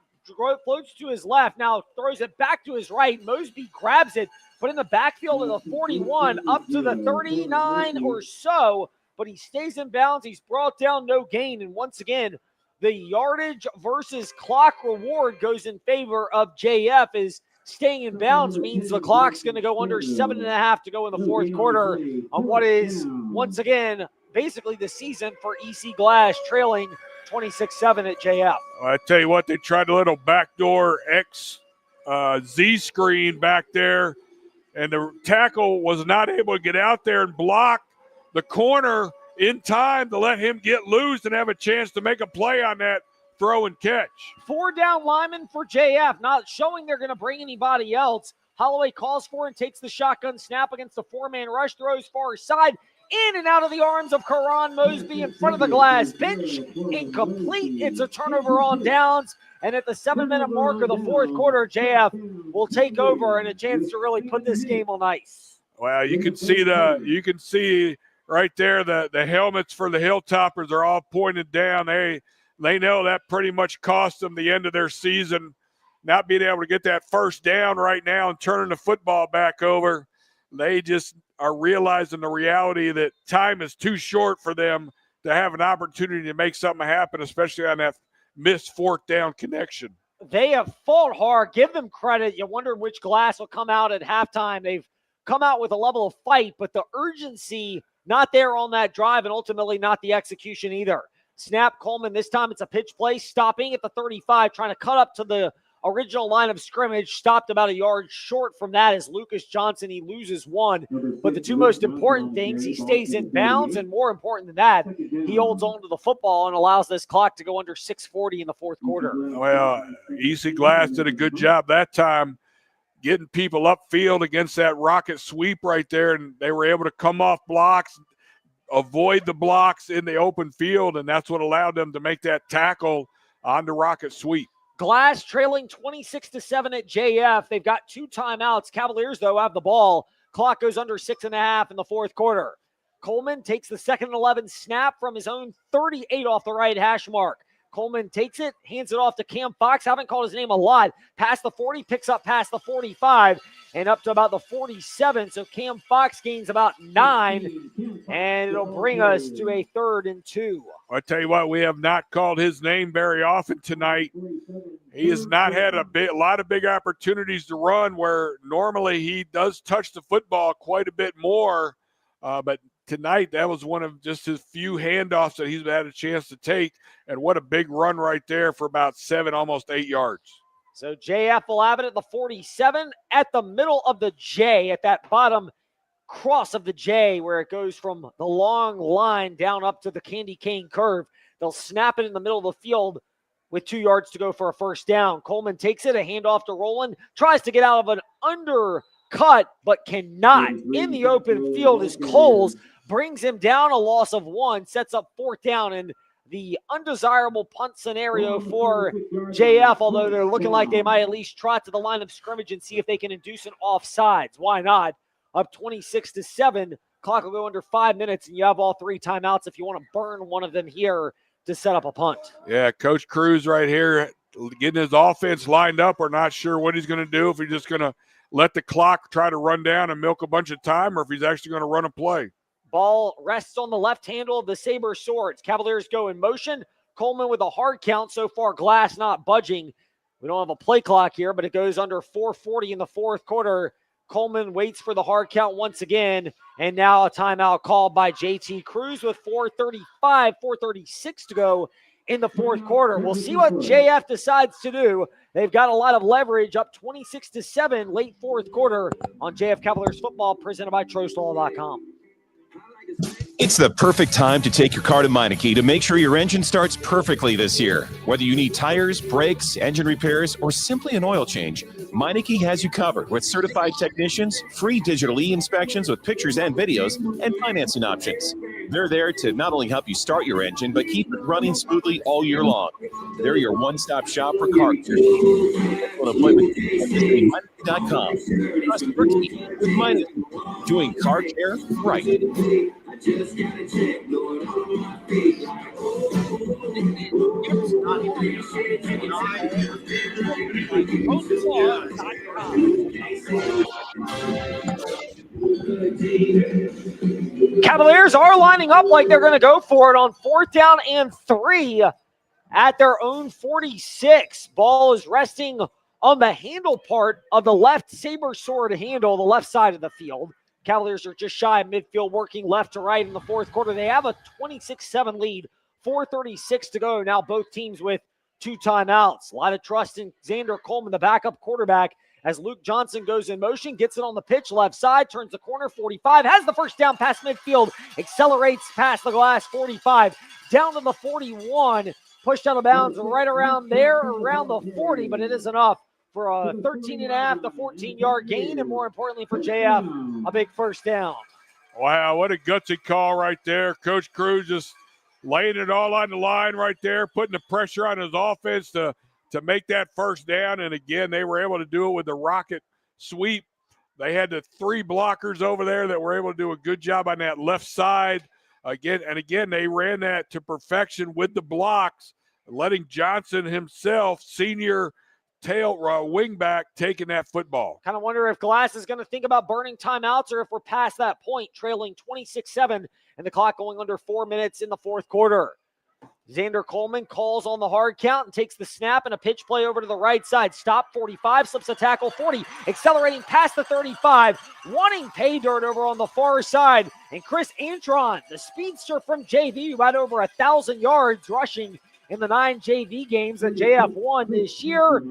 floats to his left, now throws it back to his right. Mosby grabs it, but in the backfield of the 41, up to the 39 or so, but he stays in bounds. He's brought down, no gain, and once again, the yardage versus clock reward goes in favor of JF, as staying in bounds means the clock's going to go under 7.5 to go in the fourth quarter on what is, once again, basically the season for EC Glass, trailing 26-7 at JF. I tell you what, they tried a little backdoor X Z screen back there, and the tackle was not able to get out there and block the corner in time to let him get loose and have a chance to make a play on that throw and catch. 4 down linemen for JF, not showing they're going to bring anybody else. Holloway calls for and takes the shotgun snap against the 4-man rush, throws far side, in and out of the arms of Karan Mosby in front of the glass bench. Incomplete. It's a turnover on downs. And at the 7-minute mark of the fourth quarter, JF will take over and a chance to really put this game on ice. Well, you can see right there the helmets for the Hilltoppers are all pointed down. They know that pretty much cost them the end of their season, not being able to get that first down right now and turning the football back over. They just are realizing the reality that time is too short for them to have an opportunity to make something happen, especially on that missed fourth down connection. They have fought hard. Give them credit. You wonder which Glass will come out at halftime. They've come out with a level of fight, but the urgency not there on that drive, and ultimately not the execution either. Snap, Coleman, this time it's a pitch play, stopping at the 35, trying to cut up to the original line of scrimmage, stopped about a yard short from that as Lucas Johnson, he loses one. But the two most important things, he stays in bounds, and more important than that, he holds on to the football and allows this clock to go under 6:40 in the fourth quarter. Well, EC Glass did a good job that time getting people upfield against that rocket sweep right there, and they were able to come off blocks, avoid the blocks in the open field, and that's what allowed them to make that tackle on the rocket sweep. Glass trailing 26-7 at JF. They've got 2 timeouts. Cavaliers, though, have the ball. Clock goes under 6.5 in the fourth quarter. Coleman takes the 2nd and 11 snap from his own 38 off the right hash mark. Coleman takes it, hands it off to Cam Fox. Haven't called his name a lot. Past the 40, picks up past the 45, and up to about the 47. So Cam Fox gains about 9, and it'll bring us to a 3rd and 2. I tell you what, we have not called his name very often tonight. He has not had a lot of big opportunities to run, where normally he does touch the football quite a bit more, but tonight, that was one of just his few handoffs that he's had a chance to take, and what a big run right there for about 7, almost 8 yards. So JF will have it at the 47, at the middle of the J, at that bottom cross of the J, where it goes from the long line down up to the candy cane curve. They'll snap it in the middle of the field with 2 yards to go for a first down. Coleman takes it, a handoff to Rowland, tries to get out of an undercut, but cannot. In the open field is Coles, brings him down, a loss of 1, sets up 4th down, and the undesirable punt scenario for JF, although they're looking like they might at least trot to the line of scrimmage and see if they can induce an offsides. Why not? Up 26-7, clock will go under 5 minutes, and you have all 3 timeouts if you want to burn one of them here to set up a punt. Yeah, Coach Cruz right here getting his offense lined up. We're not sure what he's going to do, if he's just going to let the clock try to run down and milk a bunch of time, or if he's actually going to run a play. Ball rests on the left handle of the Sabre Swords. Cavaliers go in motion. Coleman with a hard count so far. Glass not budging. We don't have a play clock here, but it goes under 4:40 in the fourth quarter. Coleman waits for the hard count once again, and now a timeout called by JT Cruz with 4:36 to go in the fourth quarter. We'll see what JF decides to do. They've got a lot of leverage, up 26-7 late fourth quarter on JF Cavaliers football, presented by TrostLaw.com. It's the perfect time to take your car to Meineke to make sure your engine starts perfectly this year. Whether you need tires, brakes, engine repairs, or simply an oil change, Meineke has you covered with certified technicians, free digital e-inspections with pictures and videos, and financing options. They're there to not only help you start your engine, but keep it running smoothly all year long. They're your one-stop shop for car care. For an appointment, visit Meineke.com. Trust your team with Meineke, doing car care right. Cavaliers are lining up like they're going to go for it on 4th down and 3 at their own 46. Ball is resting on the handle part of the left saber sword handle, the left side of the field. Cavaliers are just shy of midfield, working left to right in the fourth quarter. They have a 26-7 lead, 4:36 to go. Now both teams with 2 timeouts. A lot of trust in Xander Coleman, the backup quarterback, as Luke Johnson goes in motion, gets it on the pitch, left side, turns the corner, 45, has the first down past midfield, accelerates past the glass, 45, down to the 41, pushed out of bounds right around there, around the 40, but it is enough for a 13.5 to 14-yard gain, and more importantly for JF, a big first down. Wow, what a gutsy call right there. Coach Cruz just laying it all on the line right there, putting the pressure on his offense to make that first down. And again, they were able to do it with the rocket sweep. They had the 3 blockers over there that were able to do a good job on that left side. Again, they ran that to perfection with the blocks, letting Johnson himself, senior tail wingback, taking that football. Kind of wonder if Glass is going to think about burning timeouts or if we're past that point, trailing 26-7 and the clock going under 4 minutes in the fourth quarter. Xander Coleman calls on the hard count and takes the snap and a pitch play over to the right side. Stop, 45, slips a tackle, 40, accelerating past the 35, wanting pay dirt over on the far side. And Chris Antron, the speedster from JV, who had over 1,000 yards rushing in the 9 JV games that JF won this year,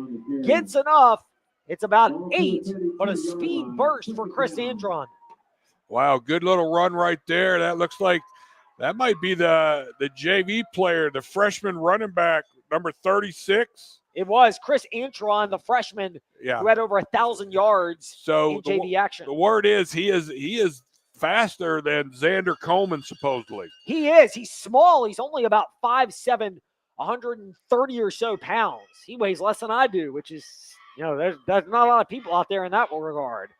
gets enough. It's about 8, but a speed burst for Chris Antron. Wow, good little run right there. That looks like that might be the JV player, the freshman running back, number 36. It was Chris Antron, the freshman, who had over 1,000 yards in JV action. The word is he is faster than Xander Coleman, supposedly. He is. He's small. He's only about 5'7", 130 or so pounds. He weighs less than I do, which is, there's not a lot of people out there in that regard.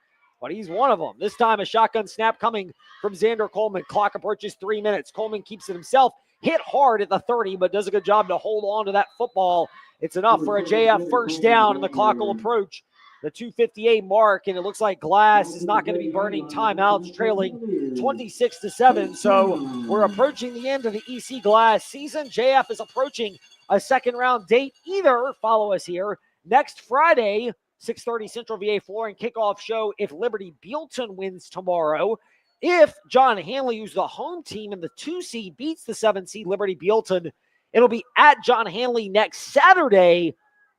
But he's one of them. This time a shotgun snap coming from Xander Coleman. Clock approaches 3 minutes. Coleman keeps it himself. Hit hard at the 30, but does a good job to hold on to that football. It's enough for a JF first down, and the clock will approach the 2:58 mark, and it looks like Glass is not going to be burning timeouts, trailing 26-7. So we're approaching the end of the EC Glass season. JF is approaching a second-round date. Either follow us here next Friday, 6:30 Central VA Flooring kickoff show if Liberty Bealton wins tomorrow. If John Hanley, who's the home team in the 2 seed, beats the 7 seed Liberty Bealton, it'll be at John Hanley next Saturday,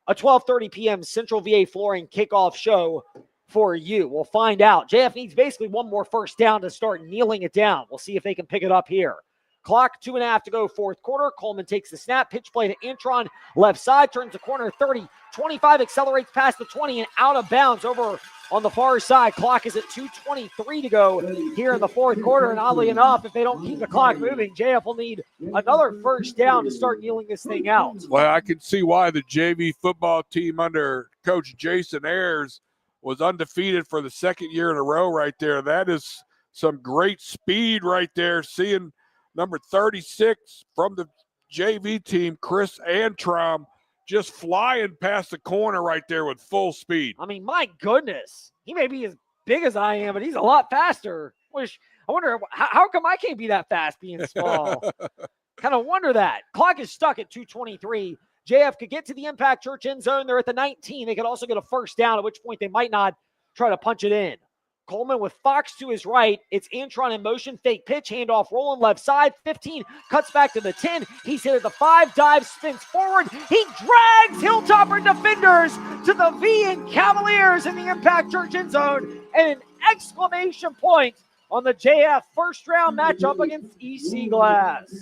a 12:30 p.m. Central VA Flooring kickoff show for you. We'll find out. JF needs basically one more first down to start kneeling it down. We'll see if they can pick it up here. Clock, 2.5 to go, fourth quarter. Coleman takes the snap, pitch play to Antron, left side, turns the corner, 30, 25, accelerates past the 20 and out of bounds over on the far side. Clock is at 2:23 to go here in the fourth quarter, and oddly enough, if they don't keep the clock moving, JF will need another first down to start kneeling this thing out. Well, I can see why the JV football team under Coach Jason Ayers was undefeated for the second year in a row right there. That is some great speed right there, seeing number 36 from the JV team, Chris Antron, just flying past the corner right there with full speed. I mean, my goodness. He may be as big as I am, but he's a lot faster. I wonder, how come I can't be that fast being small? Kind of wonder that. Clock is stuck at 2:23. JF could get to the Impact Church end zone. They're at the 19. They could also get a first down, at which point they might not try to punch it in. Coleman with Fox to his right. It's Antron in motion. Fake pitch. Handoff rolling left side. 15. Cuts back to the 10. He's hit at the 5. Dives. Spins forward. He drags Hilltopper defenders to the V and Cavaliers in the Impact Church end zone. And an exclamation point on the JF first round matchup against EC Glass.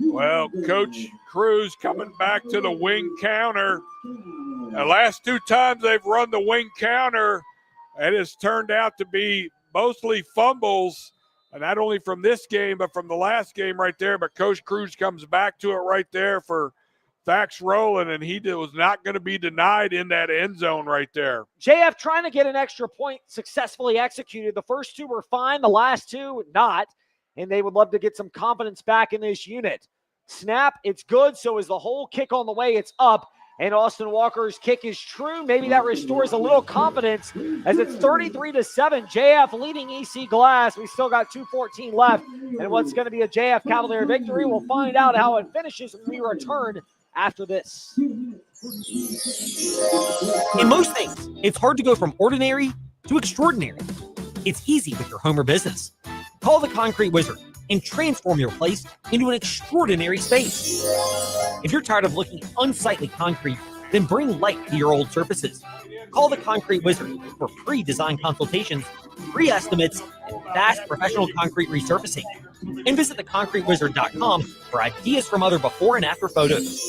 Well, Coach Cruz coming back to the wing counter. The last 2 times they've run the wing counter, it has turned out to be mostly fumbles, and not only from this game, but from the last game right there. But Coach Cruz comes back to it right there for Thax Rowland, and he was not going to be denied in that end zone right there. JF trying to get an extra point, successfully executed. The first 2 were fine, the last 2 not, and they would love to get some confidence back in this unit. Snap, it's good. So is the whole kick on the way. It's up. And Austin Walker's kick is true. Maybe that restores a little confidence as it's 33-7. JF leading EC Glass. We still got 2:14 left. And what's going to be a JF Cavalier victory? We'll find out how it finishes when we return after this. In most things, it's hard to go from ordinary to extraordinary. It's easy with your home or business. Call the Concrete Wizard and transform your place into an extraordinary space. If you're tired of looking at unsightly concrete, then bring light to your old surfaces. Call the Concrete Wizard for free design consultations, free estimates, and fast professional concrete resurfacing. And visit theconcretewizard.com for ideas from other before and after photos.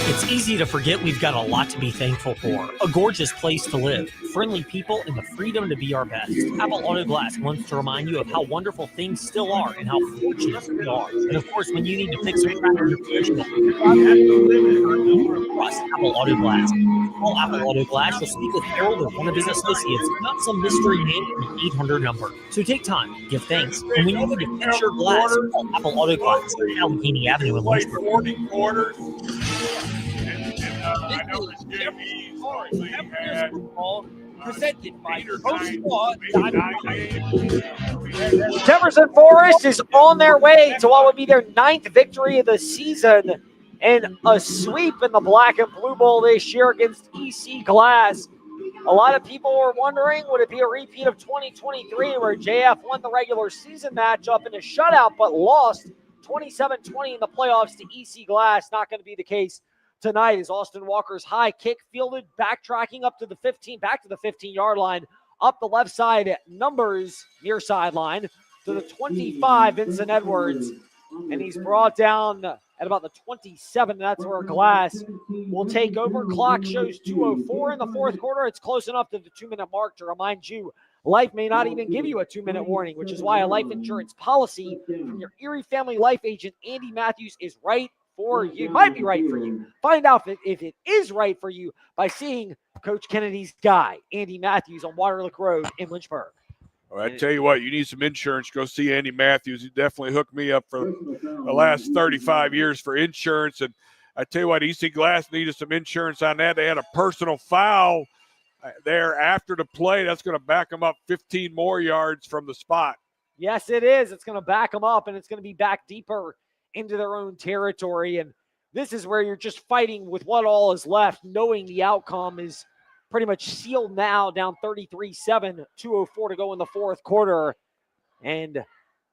It's easy to forget we've got a lot to be thankful for. A gorgeous place to live, friendly people, and the freedom to be our best. Apple Auto Glass wants to remind you of how wonderful things still are and how fortunate we are. And of course, when you need to fix a crack in your vehicle, trust Apple Auto Glass. Call Apple Auto Glass. You'll speak with Harold or one of his associates, not some mystery man from an 800 number. So take time, give thanks, and when you need to fix your glass, call Apple Auto Glass on Allegheny Avenue in Lynchburg. 40 quarters. Presented by Jefferson Forest is on their way to what would be their 9th victory of the season and a sweep in the Black and Blue Bowl this year against EC Glass. A lot of people were wondering, would it be a repeat of 2023 where JF won the regular season matchup in a shutout but lost 27-20 in the playoffs to EC Glass? Not going to be the case tonight as Austin Walker's high kick fielded, backtracking up to the 15, back to the 15-yard line, up the left side numbers near sideline to the 25, Vincent Edwards, and he's brought down at about the 27. That's where Glass will take over. Clock shows 2:04 in the fourth quarter. It's close enough to the 2-minute mark to remind you life may not even give you a 2-minute warning, which is why a life insurance policy from your Erie Family Life agent, Andy Matthews, is right for you. Might be right for you. Find out if it is right for you by seeing Coach Kennedy's guy, Andy Matthews, on Waterlick Road in Lynchburg. Well, I tell you what, you need some insurance, go see Andy Matthews. He definitely hooked me up for the last 35 years for insurance. And I tell you what, EC Glass needed some insurance on that. They had a personal foul there after the play. That's going to back them up 15 more yards from the spot. Yes, it is. It's going to back them up, and it's going to be back deeper into their own territory. And this is where you're just fighting with what all is left, knowing the outcome is pretty much sealed now, down 33-7, 2:04 to go in the fourth quarter. And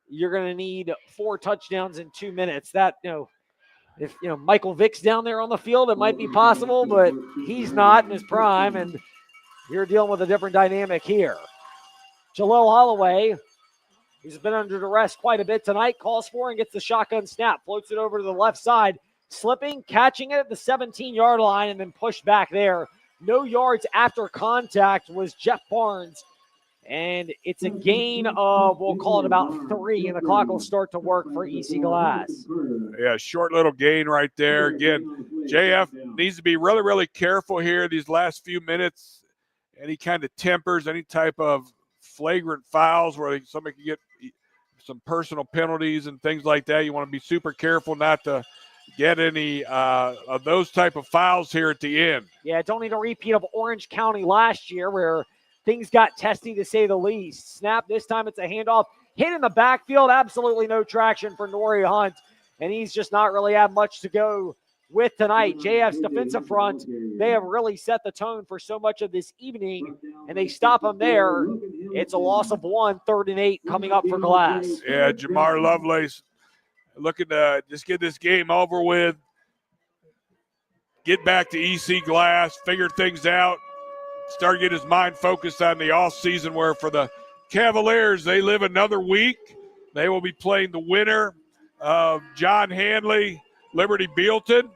you're going to need 4 touchdowns in 2 minutes. That, if, Michael Vick's down there on the field, it might be possible, but he's not in his prime, and you're dealing with a different dynamic here. Jaleel Holloway, he's been under duress quite a bit tonight, calls for and gets the shotgun snap, floats it over to the left side, slipping, catching it at the 17-yard line, and then pushed back there. No yards after contact was Jeff Barnes, and it's a gain of, we'll call it about 3, and the clock will start to work for EC Glass. Yeah, short little gain right there. Again, JF needs to be really, really careful here these last few minutes. Any kind of tempers, any type of flagrant fouls where somebody can get some personal penalties and things like that. You want to be super careful not to get any of those type of fouls here at the end. Yeah, don't need a repeat of Orange County last year where things got testy to say the least. Snap, this time it's a handoff. Hit in the backfield, absolutely no traction for Nori Hunt, and he's just not really had much to go with tonight. JF's defensive front, they have really set the tone for so much of this evening, and they stop him there. It's a loss of 1, 3rd and 8 coming up for Glass. Yeah, Jamar Lovelace looking to just get this game over with, get back to EC Glass, figure things out, start getting his mind focused on the offseason, where for the Cavaliers, they live another week. They will be playing the winner of John Hanley, Liberty Bealton.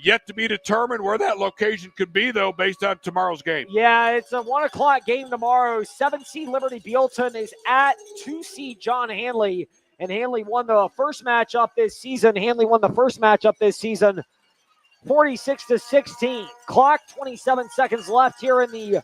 Yet to be determined where that location could be, though, based on tomorrow's game. Yeah, it's a 1 o'clock game tomorrow. 7-seed Liberty Bealton is at 2-seed John Hanley, and Hanley won the first matchup this season. 46-16. Clock, 27 seconds left here in the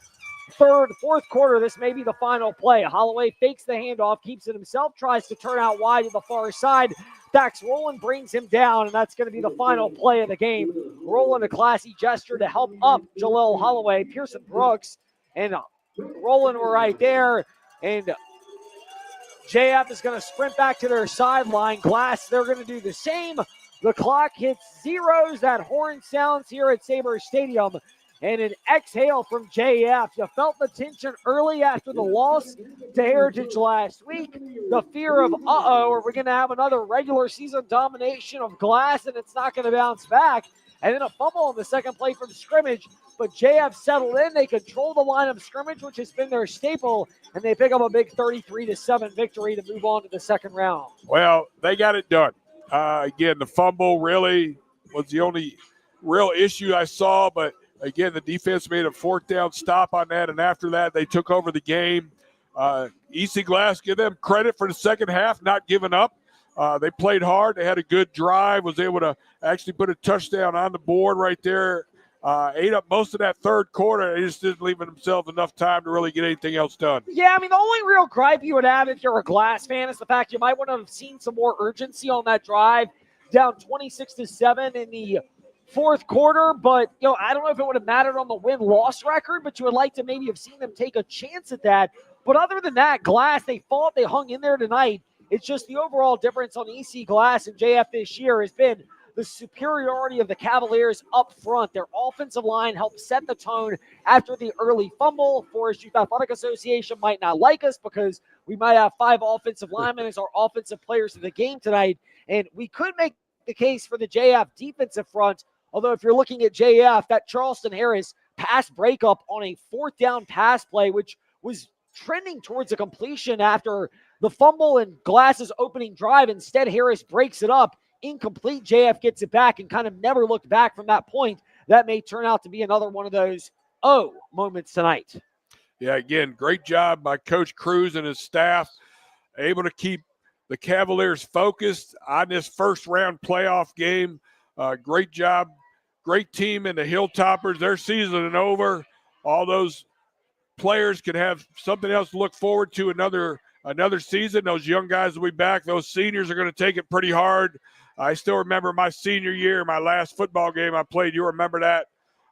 fourth quarter, this may be the final play. Holloway fakes the handoff, keeps it himself, tries to turn out wide to the far side. Dax Rowland brings him down, and that's going to be the final play of the game. Rowland, a classy gesture to help up Jaleel Holloway. Pearson Brooks and Rowland were right there, and JF is going to sprint back to their sideline. Glass, they're going to do the same. The clock hits zeros. That horn sounds here at Sabre Stadium. And an exhale from JF. You felt the tension early after the loss to Heritage last week. The fear of, are we going to have another regular season domination of Glass and it's not going to bounce back? And then a fumble on the second play from scrimmage. But JF settled in. They control the line of scrimmage, which has been their staple, and they pick up a big 33-7 victory to move on to the second round. Well, they got it done. Again, the fumble really was the only real issue I saw, but again, the defense made a fourth down stop on that, and after that, they took over the game. EC Glass, give them credit for the second half, not giving up. They played hard. They had a good drive, was able to actually put a touchdown on the board right there. Ate up most of that third quarter. They just didn't leave themselves enough time to really get anything else done. Yeah, I mean, the only real gripe you would have if you're a Glass fan is the fact you might want to have seen some more urgency on that drive, down 26-7 in the fourth quarter. But, I don't know if it would have mattered on the win-loss record, but you would like to maybe have seen them take a chance at that. But other than that, Glass, they fought, they hung in there tonight. It's just the overall difference on EC Glass and JF this year has been the superiority of the Cavaliers up front. Their offensive line helped set the tone after the early fumble. Forest Youth Athletic Association might not like us because we might have 5 offensive linemen as our offensive players of the game tonight. And we could make the case for the JF defensive front, although if you're looking at JF, that Charleston Harris pass breakup on a fourth down pass play, which was trending towards a completion after the fumble and Glass's opening drive. Instead, Harris breaks it up. Incomplete. JF gets it back and kind of never looked back from that point. That may turn out to be another one of those moments tonight. Yeah, again, great job by Coach Cruz and his staff, able to keep the Cavaliers focused on this first-round playoff game. Great job. Great team in the Hilltoppers. Their season is over. All those players can have something else to look forward to another season. Those young guys will be back. Those seniors are going to take it pretty hard. I still remember my senior year, my last football game I played. You remember that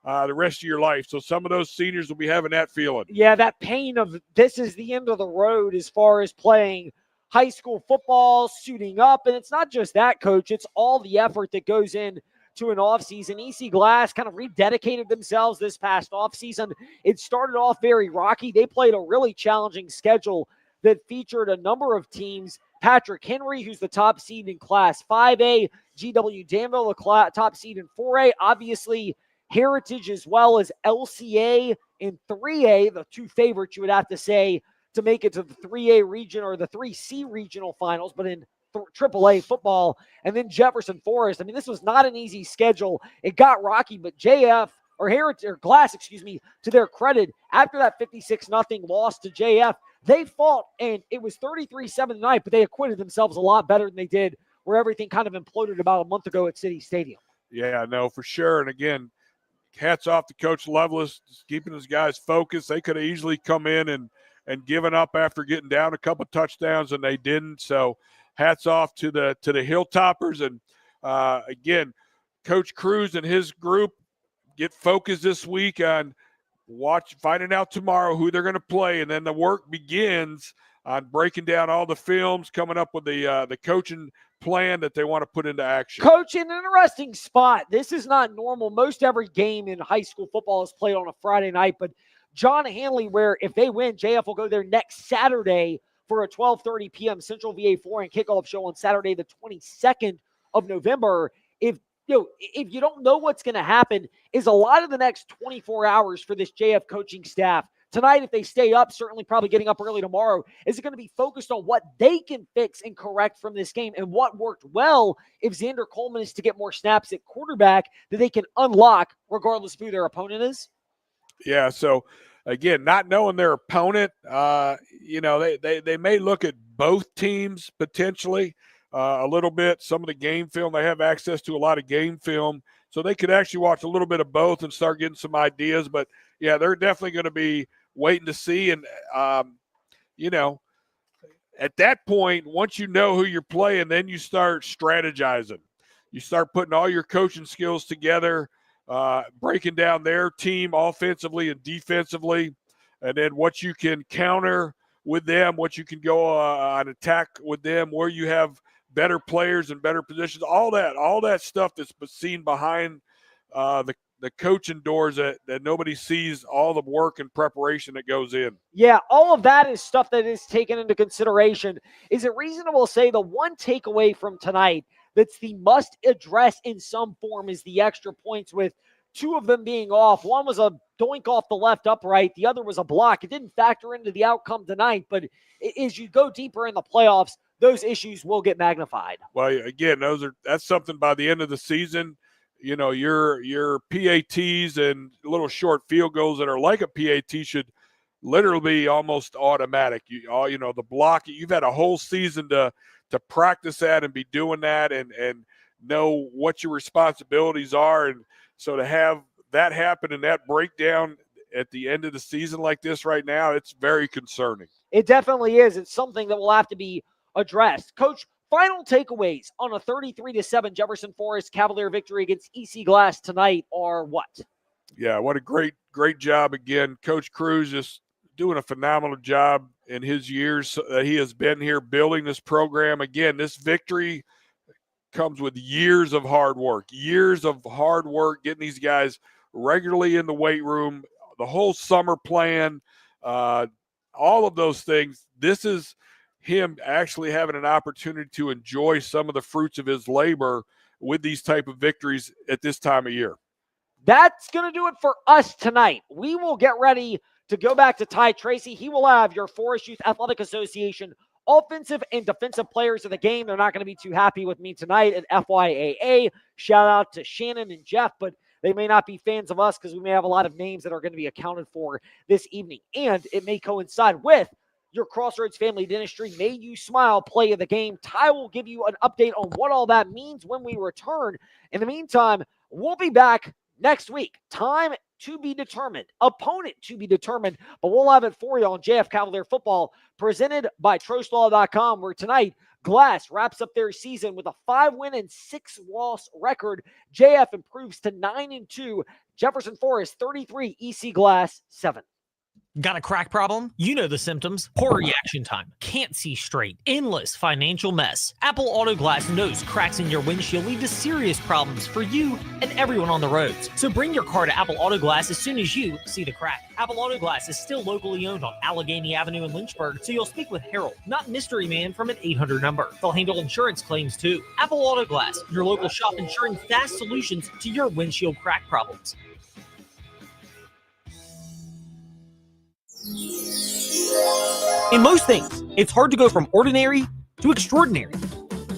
the rest of your life. So some of those seniors will be having that feeling. Yeah, that pain of this is the end of the road as far as playing high school football, suiting up. And it's not just that, Coach. It's all the effort that goes in to an offseason. EC Glass kind of rededicated themselves this past offseason. It started off very rocky. They played a really challenging schedule that featured a number of teams. Patrick Henry, who's the top seed in Class 5A, GW Danville, the top seed in 4A, obviously Heritage as well as LCA in 3A, the two favorites you would have to say to make it to the 3A region or the 3C regional finals, but in AAA football, and then Jefferson Forest. I mean, this was not an easy schedule. It got rocky, but Glass, to their credit, after that 56-0 loss to JF, they fought, and it was 33-7 tonight, but they acquitted themselves a lot better than they did where everything kind of imploded about a month ago at City Stadium. Yeah, no, for sure. And again, hats off to Coach Lovelace, keeping his guys focused. They could have easily come in and given up after getting down a couple touchdowns, and they didn't. So hats off to the Hilltoppers. And again, Coach Cruz and his group get focused this week on finding out tomorrow who they're going to play, and then the work begins on breaking down all the films, coming up with the coaching plan that they want to put into action. Coach, an interesting spot. This is not normal. Most every game in high school football is played on a Friday night, but John Hanley, where if they win, JF will go there next Saturday for a 12:30 p.m. Central VA4 and kickoff show on Saturday, the 22nd of November. If you don't know what's going to happen, is a lot of the next 24 hours for this JF coaching staff. Tonight, if they stay up, certainly probably getting up early tomorrow, is it going to be focused on what they can fix and correct from this game and what worked well if Xander Coleman is to get more snaps at quarterback that they can unlock regardless of who their opponent is? Yeah, so again, not knowing their opponent, they may look at both teams potentially a little bit. Some of the game film, they have access to a lot of game film, so they could actually watch a little bit of both and start getting some ideas. But, yeah, they're definitely going to be waiting to see. And, at that point, once you know who you're playing, then you start strategizing. You start putting all your coaching skills together, breaking down their team offensively and defensively, and then what you can counter with them, what you can go on attack with them, where you have better players and better positions, all that stuff that's seen behind the coaching doors that nobody sees, all the work and preparation that goes in. Yeah, all of that is stuff that is taken into consideration. Is it reasonable to say the one takeaway from tonight that's the must address in some form is the extra points, with two of them being off? One was a doink off the left upright. The other was a block. It didn't factor into the outcome tonight, but as you go deeper in the playoffs, those issues will get magnified. Well, again, that's something by the end of the season. Your PATs and little short field goals that are like a PAT should literally be almost automatic. The block, you've had a whole season to practice that and be doing that and know what your responsibilities are. And so to have that happen and that breakdown at the end of the season like this right now, it's very concerning. It definitely is. It's something that will have to be addressed. Coach, final takeaways on a 33-7 Jefferson Forest Cavalier victory against EC Glass tonight are what? Yeah, what a great job again. Coach Cruz just doing a phenomenal job in his years that he has been here building this program. Again, this victory comes with years of hard work, getting these guys regularly in the weight room, the whole summer plan, all of those things. This is him actually having an opportunity to enjoy some of the fruits of his labor with these type of victories at this time of year. That's going to do it for us tonight. We will get ready to go back to Ty Tracy. He will have your Forest Youth Athletic Association offensive and defensive players of the game. They're not going to be too happy with me tonight at FYAA. Shout out to Shannon and Jeff, but they may not be fans of us because we may have a lot of names that are going to be accounted for this evening. And it may coincide with your Crossroads Family Dentistry May You Smile play of the game. Ty will give you an update on what all that means when we return. In the meantime, we'll be back next week. Time to be determined, opponent to be determined, but we'll have it for you on JF Cavalier Football, presented by TrostLaw.com, where tonight Glass wraps up their season with a 5-win and 6-loss record. JF improves to 9-2. Jefferson Forest 33, EC Glass 7. Got a crack problem? You know the symptoms. Poor reaction time. Can't see straight. Endless financial mess. Apple Auto Glass knows cracks in your windshield lead to serious problems for you and everyone on the roads. So bring your car to Apple Auto Glass as soon as you see the crack. Apple Auto Glass is still locally owned on Allegheny Avenue in Lynchburg, so you'll speak with Harold, not Mystery Man from an 800 number. They'll handle insurance claims too. Apple Auto Glass, your local shop ensuring fast solutions to your windshield crack problems. In most things, it's hard to go from ordinary to extraordinary.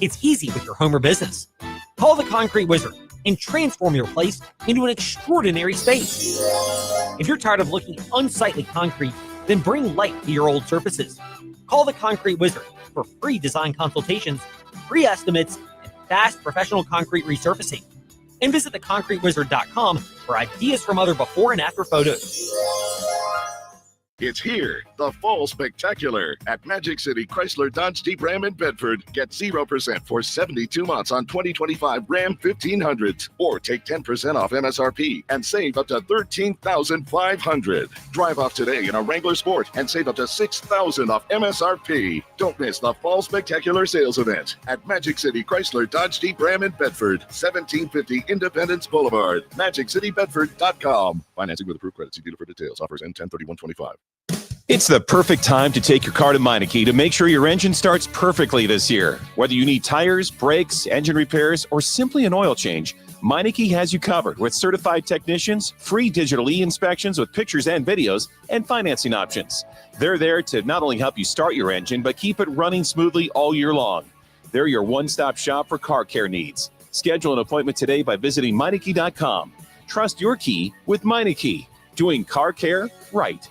It's easy with your home or business. Call the Concrete Wizard and transform your place into an extraordinary space. If you're tired of looking at unsightly concrete, then bring light to your old surfaces. Call the Concrete Wizard for free design consultations, free estimates, and fast professional concrete resurfacing. And visit theconcretewizard.com for ideas from other before and after photos. It's here, the Fall Spectacular at Magic City Chrysler Dodge Jeep Ram in Bedford. Get 0% for 72 months on 2025 Ram 1500s, or take 10% off MSRP and save up to $13,500. Drive off today in a Wrangler Sport and save up to $6,000 off MSRP. Don't miss the Fall Spectacular sales event at Magic City Chrysler Dodge Jeep Ram in Bedford, 1750 Independence Boulevard, MagicCityBedford.com. Financing with approved credit. See dealer for details. Offers end 10/31/25. It's the perfect time to take your car to Meineke to make sure your engine starts perfectly this year. Whether you need tires, brakes, engine repairs, or simply an oil change, Meineke has you covered with certified technicians, free digital e-inspections with pictures and videos, and financing options. They're there to not only help you start your engine, but keep it running smoothly all year long. They're your one-stop shop for car care needs. Schedule an appointment today by visiting Meineke.com. Trust your key with Meineke, doing car care right.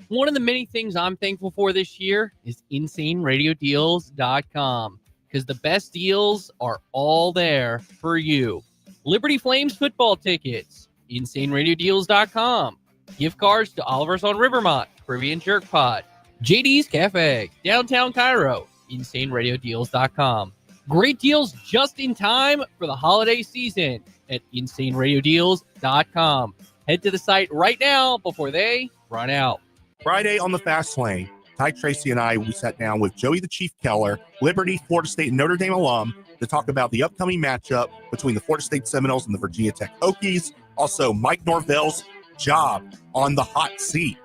One of the many things I'm thankful for this year is InsaneRadioDeals.com, because the best deals are all there for you. Liberty Flames football tickets, InsaneRadioDeals.com. Gift cards to Oliver's on Rivermont, Caribbean Jerk Pod, JD's Cafe, Downtown Cairo, InsaneRadioDeals.com. Great deals just in time for the holiday season at InsaneRadioDeals.com. Head to the site right now before they run out. Friday on the Fast Lane, Ty Tracy and I, we sat down with Joey the Chief Keller, Liberty, Florida State, and Notre Dame alum to talk about the upcoming matchup between the Florida State Seminoles and the Virginia Tech Hokies. Also, Mike Norvell's job on the hot seat.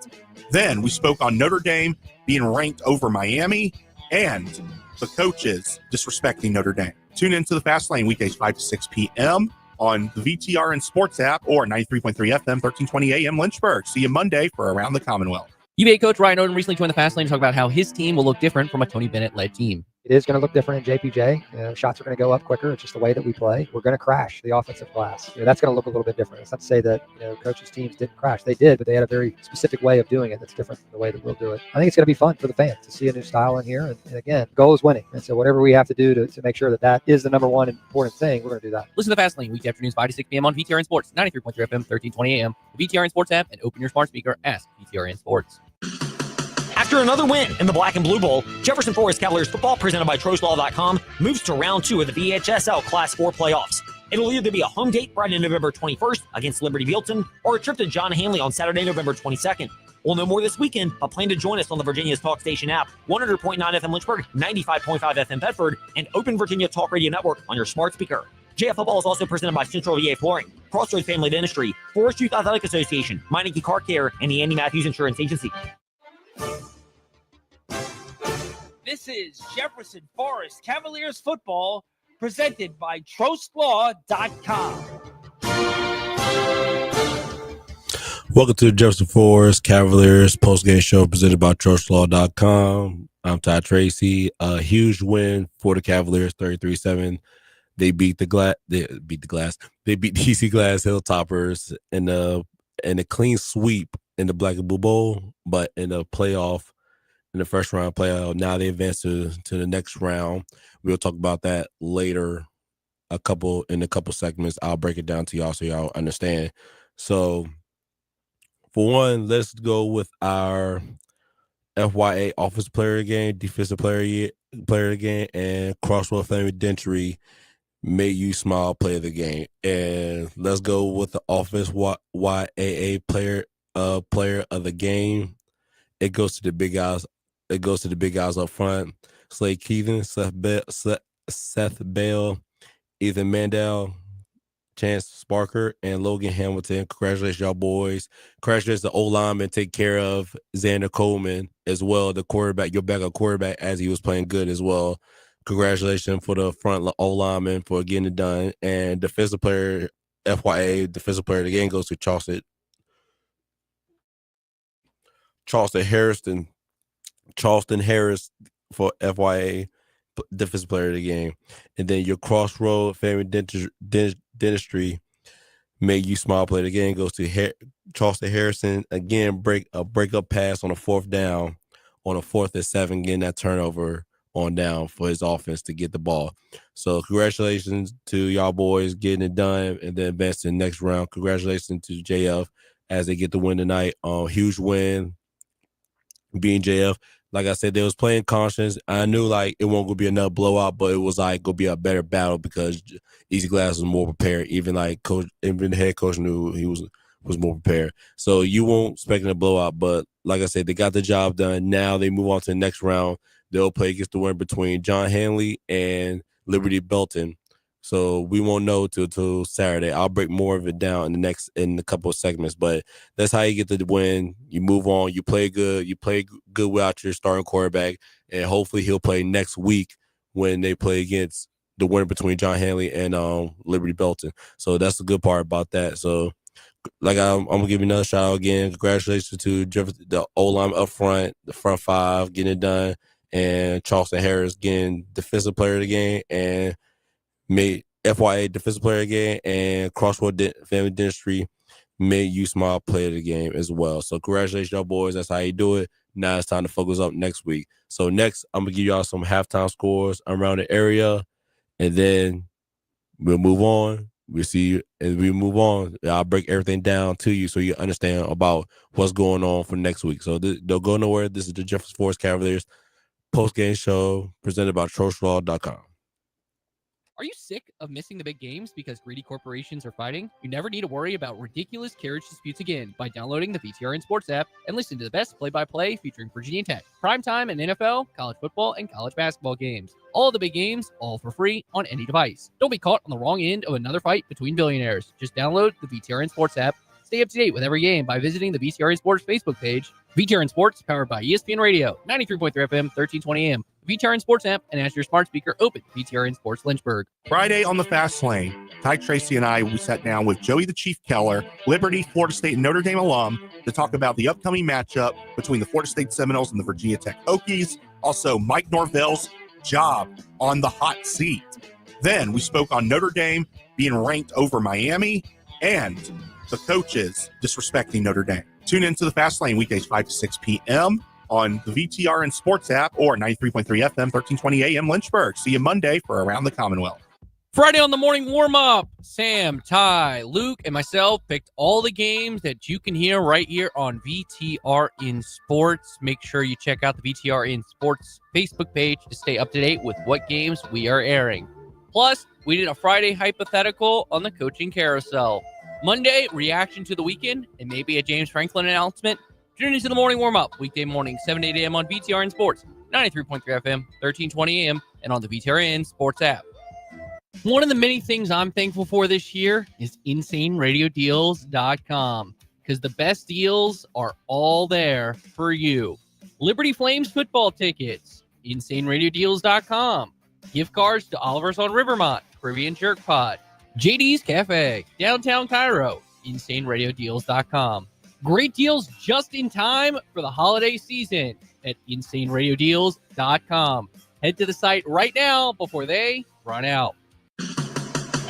Then we spoke on Notre Dame being ranked over Miami and the coaches disrespecting Notre Dame. Tune into the Fast Lane weekdays 5 to 6 p.m. on the VTR and Sports app or 93.3 FM, 1320 AM Lynchburg. See you Monday for Around the Commonwealth. UVA coach Ryan Odom recently joined the Fast Lane to talk about how his team will look different from a Tony Bennett-led team. It is going to look different in JPJ. Shots are going to go up quicker. It's just the way that we play. We're going to crash the offensive glass. That's going to look a little bit different. It's not to say that coaches' teams didn't crash. They did, but they had a very specific way of doing it that's different from the way that we'll do it. I think it's going to be fun for the fans to see a new style in here. And again, goal is winning. And so whatever we have to do to make sure that is the number one important thing, we're going to do that. Listen to the Fast Lane weekday afternoons 5 to 6 p.m. on VTRN Sports, 93.3 FM, 1320 AM, the VTRN Sports app, and open your smart speaker. Ask VTRN Sports. After another win in the Black and Blue Bowl, Jefferson Forest Cavaliers football, presented by TroSlaw.com, moves to round 2 of the VHSL Class 4 playoffs. It'll either be a home date Friday, November 21st against Liberty Belton, or a trip to John Hanley on Saturday, November 22nd. We'll know more this weekend, but plan to join us on the Virginia's Talk Station app, 100.9 FM Lynchburg, 95.5 FM Bedford, and Open Virginia Talk Radio Network on your smart speaker. JF Football is also presented by Central VA Flooring, Crossroads Family Dentistry, Forest Youth Athletic Association, Meineke Car Care, and the Andy Matthews Insurance Agency. This is Jefferson Forest Cavaliers football, presented by TroSlaw.com. Welcome to the Jefferson Forest Cavaliers postgame show presented by TroSlaw.com. I'm Ty Tracy. A huge win for the Cavaliers, 33-7. They beat the glass. They beat DC Glass Hilltoppers in a clean sweep in the Black and Blue Bowl, but in the playoff. In the first round playoff, now they advance to the next round. We'll talk about that later, in a couple segments. I'll break it down to y'all so y'all understand. So, for one, let's go with our FYA offensive player of the game, defensive player of the game, and Crossroad Family Dentry made you smile player of the game. And let's go with the offense YAA player of the game. It goes to the big guys. It goes to the big guys up front. Slade Keegan, Seth Bell, Ethan Mandel, Chance Sparker, and Logan Hamilton. Congratulations, y'all boys. Congratulations to O-lineman. Take care of Xander Coleman as well, the quarterback, your backup quarterback, as he was playing good as well. Congratulations for the front O-lineman for getting it done. And defensive player, FYA, defensive player of the game goes to Charleston Harris for FYA defensive player of the game. And then your Crossroad Family Dentistry made you smile player of the game goes to Charleston Harrison. Again, break up pass on a 4th down on a 4th and 7, getting that turnover on down for his offense to get the ball. So congratulations to y'all boys getting it done and then advancing to the next round. Congratulations to JF as they get the win tonight. Huge win being JF. Like I said, they was playing conscience. I knew like it won't go be another blowout, but it was like gonna be a better battle because Easy Glass was more prepared. Even the head coach knew he was more prepared. So you won't expect a blowout, but like I said, they got the job done. Now they move on to the next round. They'll play against the winner between John Hanley and Liberty Belton. So we won't know till Saturday. I'll break more of it down in a couple of segments, but that's how you get the win. You move on. You play good. You play good without your starting quarterback, and hopefully he'll play next week when they play against the winner between John Hanley and Liberty Belton. So that's the good part about that. So, like I'm gonna give you another shout out again. Congratulations to Jefferson, the O-line up front, the front 5 getting it done, and Charleston Harris getting defensive player of the game and made FYA defensive player of the game, and Crossroad Family Dentistry made you smile player of the game as well. So congratulations, y'all boys. That's how you do it. Now it's time to focus up next week. So next, I'm gonna give y'all some halftime scores around the area, and then we'll move on. we see as we move on. I'll break everything down to you so you understand about what's going on for next week. So don't go nowhere. This is the Jefferson Forest Cavaliers post-game show presented by TroSlaw.com. Are you sick of missing the big games because greedy corporations are fighting? You never need to worry about ridiculous carriage disputes again by downloading the VTRN Sports app and listen to the best play-by-play featuring Virginia Tech, primetime and NFL, college football, and college basketball games. All the big games, all for free on any device. Don't be caught on the wrong end of another fight between billionaires. Just download the VTRN Sports app. Stay up to date with every game by visiting the VTRN Sports Facebook page. VTRN Sports, powered by ESPN Radio, 93.3 FM, 1320 AM. VTRN Sports app, and as your smart speaker, open VTRN Sports Lynchburg. Friday on the Fast Lane, Ty Tracy and I, we sat down with Joey the Chief Keller, Liberty, Florida State, and Notre Dame alum to talk about the upcoming matchup between the Florida State Seminoles and the Virginia Tech Hokies. Also, Mike Norvell's job on the hot seat. Then we spoke on Notre Dame being ranked over Miami and the coaches disrespecting Notre Dame. Tune into the Fast Lane weekdays 5 to 6 p.m. on the VTRN Sports app or 93.3 FM, 1320 AM Lynchburg. See you Monday for Around the Commonwealth. Friday on the morning warm-up, Sam, Ty, Luke, and myself picked all the games that you can hear right here on VTRN Sports. Make sure you check out the VTRN Sports Facebook page to stay up to date with what games we are airing. Plus, we did a Friday hypothetical on the coaching carousel. Monday, reaction to the weekend, and maybe a James Franklin announcement. Tune into the morning warm-up, weekday morning, 7 to 8 a.m. on VTRN Sports, 93.3 FM, 1320 a.m., and on the VTRN Sports app. One of the many things I'm thankful for this year is InsaneRadioDeals.com, because the best deals are all there for you. Liberty Flames football tickets, InsaneRadioDeals.com. Gift cards to Oliver's on Rivermont, Caribbean Jerk Pot, JD's Cafe, downtown Cairo, InsaneRadioDeals.com. Great deals just in time for the holiday season at InsaneRadioDeals.com. Head to the site right now before they run out.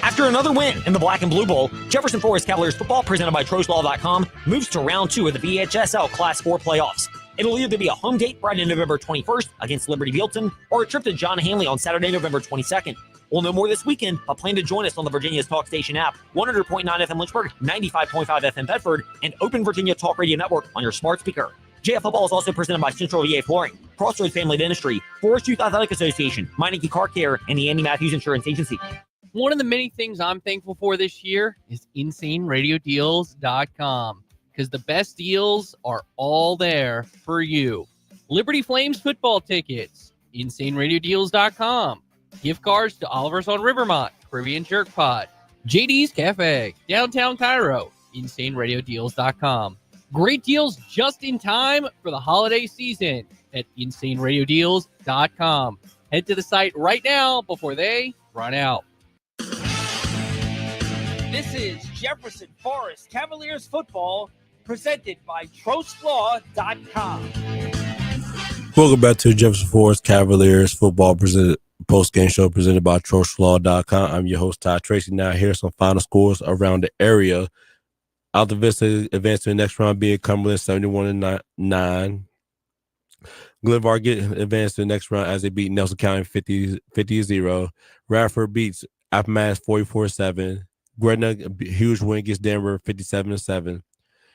After another win in the Black and Blue Bowl, Jefferson Forest Cavaliers football, presented by TroSlaw.com, moves to round 2 of the VHSL Class 4 playoffs. It'll either be a home date Friday, November 21st against Liberty Bealton, or a trip to John Hanley on Saturday, November 22nd. We'll know more this weekend, but plan to join us on the Virginia's Talk Station app, 100.9 FM Lynchburg, 95.5 FM Bedford, and Open Virginia Talk Radio Network on your smart speaker. JF Football is also presented by Central VA Flooring, Crossroads Family Dentistry, Forest Youth Athletic Association, Meineke Car Care, and the Andy Matthews Insurance Agency. One of the many things I'm thankful for this year is InsaneRadioDeals.com, because the best deals are all there for you. Liberty Flames football tickets, InsaneRadioDeals.com. Gift cards to Oliver's on Rivermont, Caribbean Jerk Pot, JD's Cafe, downtown Cairo, InsaneRadioDeals.com. Great deals just in time for the holiday season at InsaneRadioDeals.com. Head to the site right now before they run out. This is Jefferson Forest Cavaliers football presented by TroSlaw.com. Welcome back to Jefferson Forest Cavaliers football post-game show presented by TroSlaw.com. I'm your host, Ty Tracy. Now, here's some final scores around the area. Alta Vista advanced to the next round, being Cumberland 71-9. Glenvar advanced to the next round as they beat Nelson County 50-0. Radford beats Appomattox 44-7. Gretna, huge win against Denver 57-7.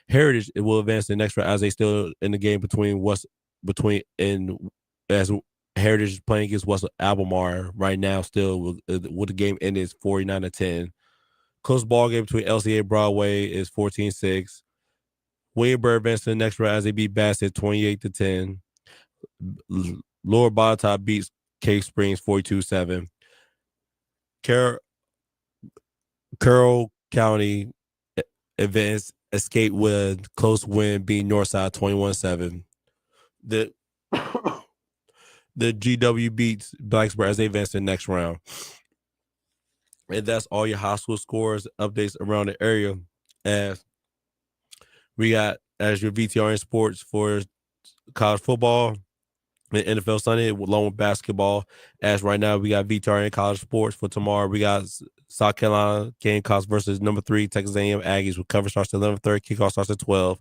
Heritage will advance to the next round as they still in the game as Heritage is playing against West Albemarle right now. Still with the game ended is 49-10. Close ball game between LCA Broadway is 14-6. Williamsburg advanced to the next round as they beat Bassett 28-10. Lower Botetourt beats Cave Springs 42-7. Carroll County advanced escape with close win beating Northside 21-7. The GW beats Blacksburg as they advance to the next round. And that's all your high school scores, updates around the area. As we got as your VTRN Sports for college football and NFL Sunday, along with basketball. As right now, we got VTRN college sports. For tomorrow, we got South Carolina Gamecocks versus number 3 Texas A&M Aggies. With coverage starts at 11:30, kickoff starts at 12.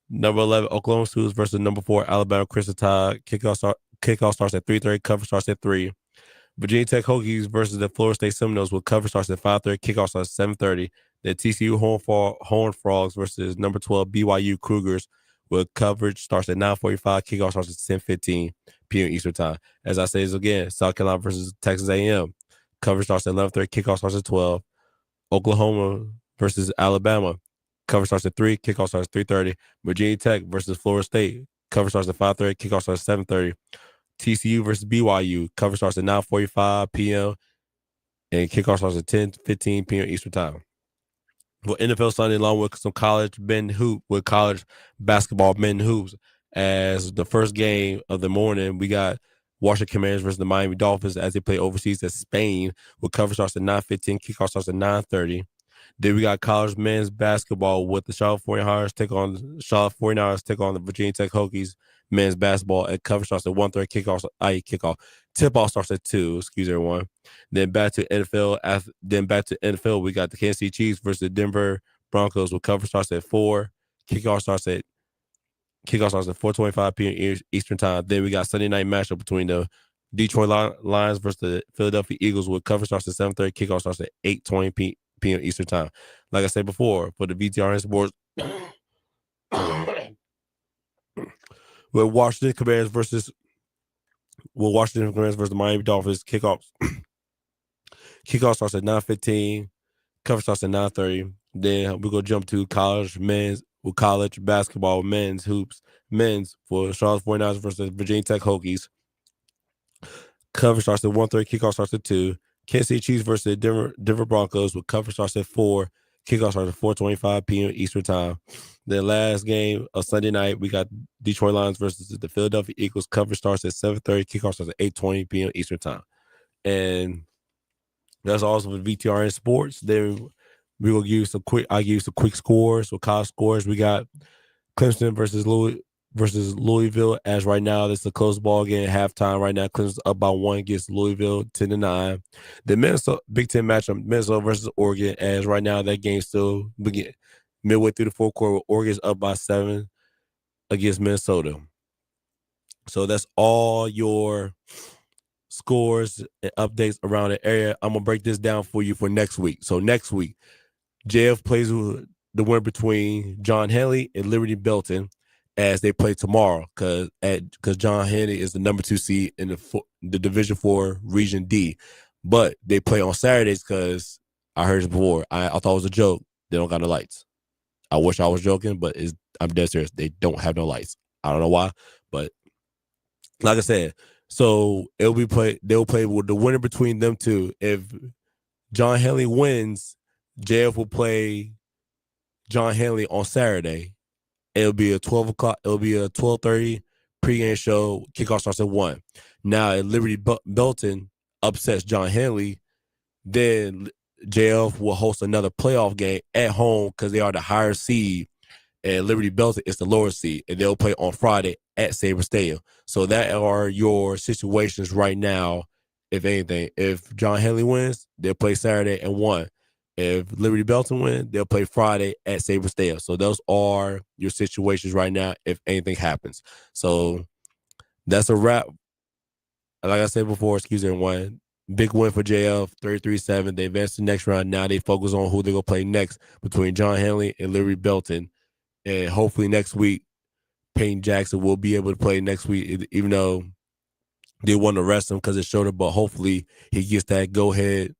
Number 11 Oklahoma Students versus number 4 Alabama Crimson Tide. Kickoff starts at 3:30, coverage starts at 3. Virginia Tech Hokies versus the Florida State Seminoles with coverage starts at 5:30. Kickoff starts at 7:30. The TCU Horned Frogs versus number 12 BYU Cougars with coverage starts at 9:45. Kickoff starts at 10:15 p.m. Eastern Time. As I say this again, South Carolina versus Texas A&M. Coverage starts at 11:30. Kickoff starts at 12. Oklahoma versus Alabama. Coverage starts at 3. Kickoff starts at 3:30. Virginia Tech versus Florida State. Coverage starts at 5:30. Kickoff starts at 7:30. TCU versus BYU. Coverage starts at 9:45 p.m. and kickoff starts at 10:15 p.m. Eastern Time. For NFL Sunday, along with some college college basketball men hoops. As the first game of the morning, we got Washington Commanders versus the Miami Dolphins as they play overseas at Spain. With coverage starts at 9:15. Kickoff starts at 9:30. Then we got college men's basketball with the Charlotte 49ers take on the Virginia Tech Hokies men's basketball at coverage starts at 1:30. Kickoff. Tip-off starts at 2. Excuse everyone. Then back to NFL. We got the Kansas City Chiefs versus the Denver Broncos with coverage starts at 4. Kickoff starts at 4:25 p.m. Eastern Time. Then we got Sunday night matchup between the Detroit Lions versus the Philadelphia Eagles with coverage starts at 7:30. Kickoff starts at 8:20 p.m. Eastern Time. Like I said before, for the VTRN Sports, with Washington Commanders versus the Miami Dolphins. Kickoff starts at 9:15. Coverage starts at 9:30. Then we're gonna jump to college basketball men's hoops. Men's for Charlotte 49ers versus Virginia Tech Hokies. Coverage starts at 1:30. Kickoff starts at 2. Kansas City Chiefs versus the Denver Broncos with coverage starts at 4. Kickoff starts at 4:25 p.m. Eastern Time. The last game of Sunday night, we got Detroit Lions versus the Philadelphia Eagles. Coverage starts at 7:30. Kickoff starts at 8:20 p.m. Eastern Time. And that's also for VTRN Sports. Then we're gonna give you I'll give you some quick scores. So college scores, we got Clemson versus Louisville. As right now, this is a close ball game at halftime. Right now, Clemson's up by 1 against Louisville, 10-9. The Minnesota Big Ten matchup, Minnesota versus Oregon. As right now, that game still begin midway through the fourth quarter. Oregon's up by 7 against Minnesota. So that's all your scores and updates around the area. I'm gonna break this down for you for next week. So next week, JF plays with the winner between John Henley and Liberty Belton as they play tomorrow, because John Henley is the number 2 seed in the Division 4 Region D, but they play on Saturdays because I heard it before. I thought it was a joke. They don't got no lights. I wish I was joking, but I'm dead serious. They don't have no lights. I don't know why, but like I said, so they'll play with the winner between them two. If John Henley wins, JF will play John Henley on Saturday. It'll be a 12 o'clock. It'll be a 12:30 pregame show. Kickoff starts at 1. Now, if Liberty Belton upsets John Henley, then JF will host another playoff game at home because they are the higher seed, and Liberty Belton is the lower seed, and they'll play on Friday at Sabre Stadium. So that are your situations right now. If anything, if John Henley wins, they'll play Saturday at 1. If Liberty Belton wins, they'll play Friday at Sabre Stadium. So those are your situations right now if anything happens. So that's a wrap. Like I said before, excuse everyone, big win for JF, 33-7. They advanced to the next round. Now they focus on who they're going to play next between John Henley and Liberty Belton. And hopefully next week, Peyton Jackson will be able to play next week, even though they want to rest him because it's shoulder. But hopefully he gets that go-ahead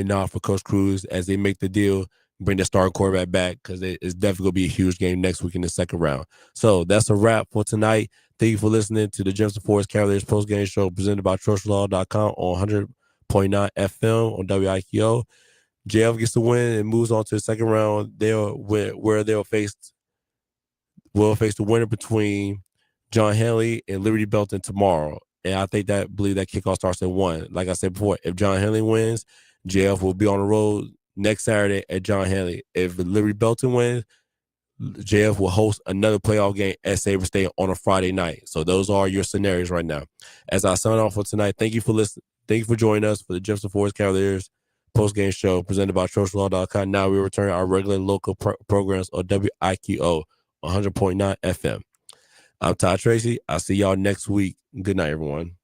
nod for Coach Cruz as they make the deal, bring the starting quarterback back, because it's definitely going to be a huge game next week in the second round. So that's a wrap for tonight. Thank you for listening to the Jefferson Forest Cavaliers postgame show presented by TruthLaw.com on 100.9 FM on WIQO. JF gets the win and moves on to the second round. They'll face the winner between John Henley and Liberty Belton tomorrow. And I believe that kickoff starts at 1. Like I said before, if John Henley wins, JF will be on the road next Saturday at John Henley. If Liberty Belton wins, JF will host another playoff game at Sabre Stadium on a Friday night. So those are your scenarios right now. As I sign off for tonight, thank you for listening. Thank you for joining us for the Jefferson Forest Cavaliers postgame show presented by TruthLaw.com. Now we return our regular local programs on WIQO 100.9 FM. I'm Todd Tracy. I'll see y'all next week. Good night, everyone.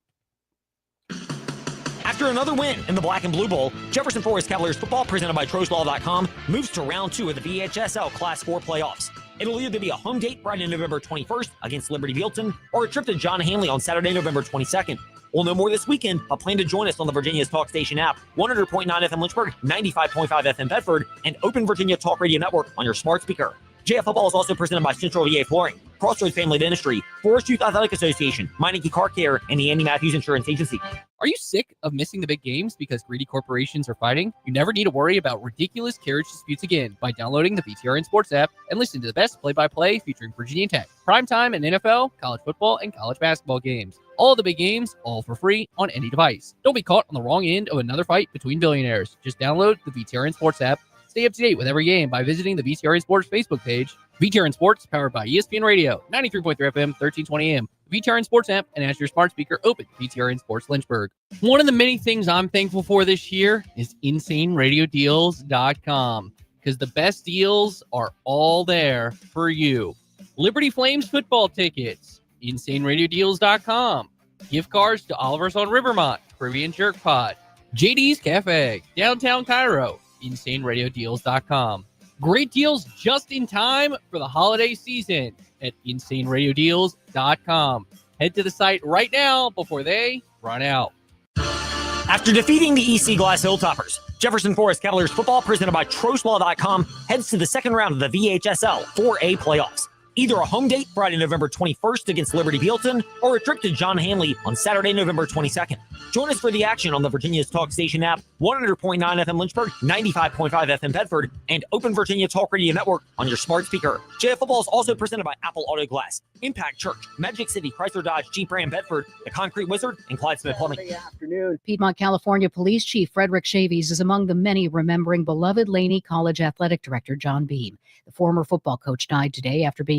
At After another win in the Black and Blue Bowl, Jefferson Forest Cavaliers football, presented by TrosLaw.com, moves to round 2 of the VHSL Class 4 playoffs. It'll either be a home date Friday, November 21st against Liberty Bealton, or a trip to John Hanley on Saturday, November 22nd. We'll know more this weekend, but plan to join us on the Virginia's Talk Station app, 100.9 FM Lynchburg, 95.5 FM Bedford, and Open Virginia Talk Radio Network on your smart speaker. JF Football is also presented by Central VA Flooring, Crossroads Family Dentistry, Forest Youth Athletic Association, Meineke Car Care, and the Andy Matthews Insurance Agency. Are you sick of missing the big games because greedy corporations are fighting? You never need to worry about ridiculous carriage disputes again by downloading the VTRN Sports app and listen to the best play-by-play featuring Virginia Tech, primetime and NFL, college football, and college basketball games. All the big games, all for free on any device. Don't be caught on the wrong end of another fight between billionaires. Just download the VTRN Sports app. Stay up to date with every game by visiting the VTRN Sports Facebook page. VTRN Sports, powered by ESPN Radio, 93.3 FM, 1320 AM. VTRN Sports app, and as your smart speaker, open VTRN Sports Lynchburg. One of the many things I'm thankful for this year is InsaneRadioDeals.com, because the best deals are all there for you. Liberty Flames football tickets, InsaneRadioDeals.com. Gift cards to Oliver's on Rivermont, Caribbean Jerk Pod, JD's Cafe, downtown Cairo, InsaneRadioDeals.com. Great deals just in time for the holiday season at InsaneRadioDeals.com. Head to the site right now before they run out. After defeating the EC Glass Hilltoppers, Jefferson Forest Cavaliers football, presented by TrosLaw.com, heads to the second round of the VHSL 4A playoffs. Either a home date Friday, November 21st against Liberty Bealton, or a trip to John Hanley on Saturday, November 22nd. Join us for the action on the Virginia's Talk Station app, 100.9 FM Lynchburg, 95.5 FM Bedford, and Open Virginia Talk Radio Network on your smart speaker. JF Football is also presented by Apple Auto Glass, Impact Church, Magic City, Chrysler Dodge, Jeep Ram Bedford, The Concrete Wizard, and Clyde Smith Plumbing. Afternoon. Piedmont, California Police Chief Frederick Chaves is among the many remembering beloved Laney College Athletic Director John Beam. The former football coach died today after being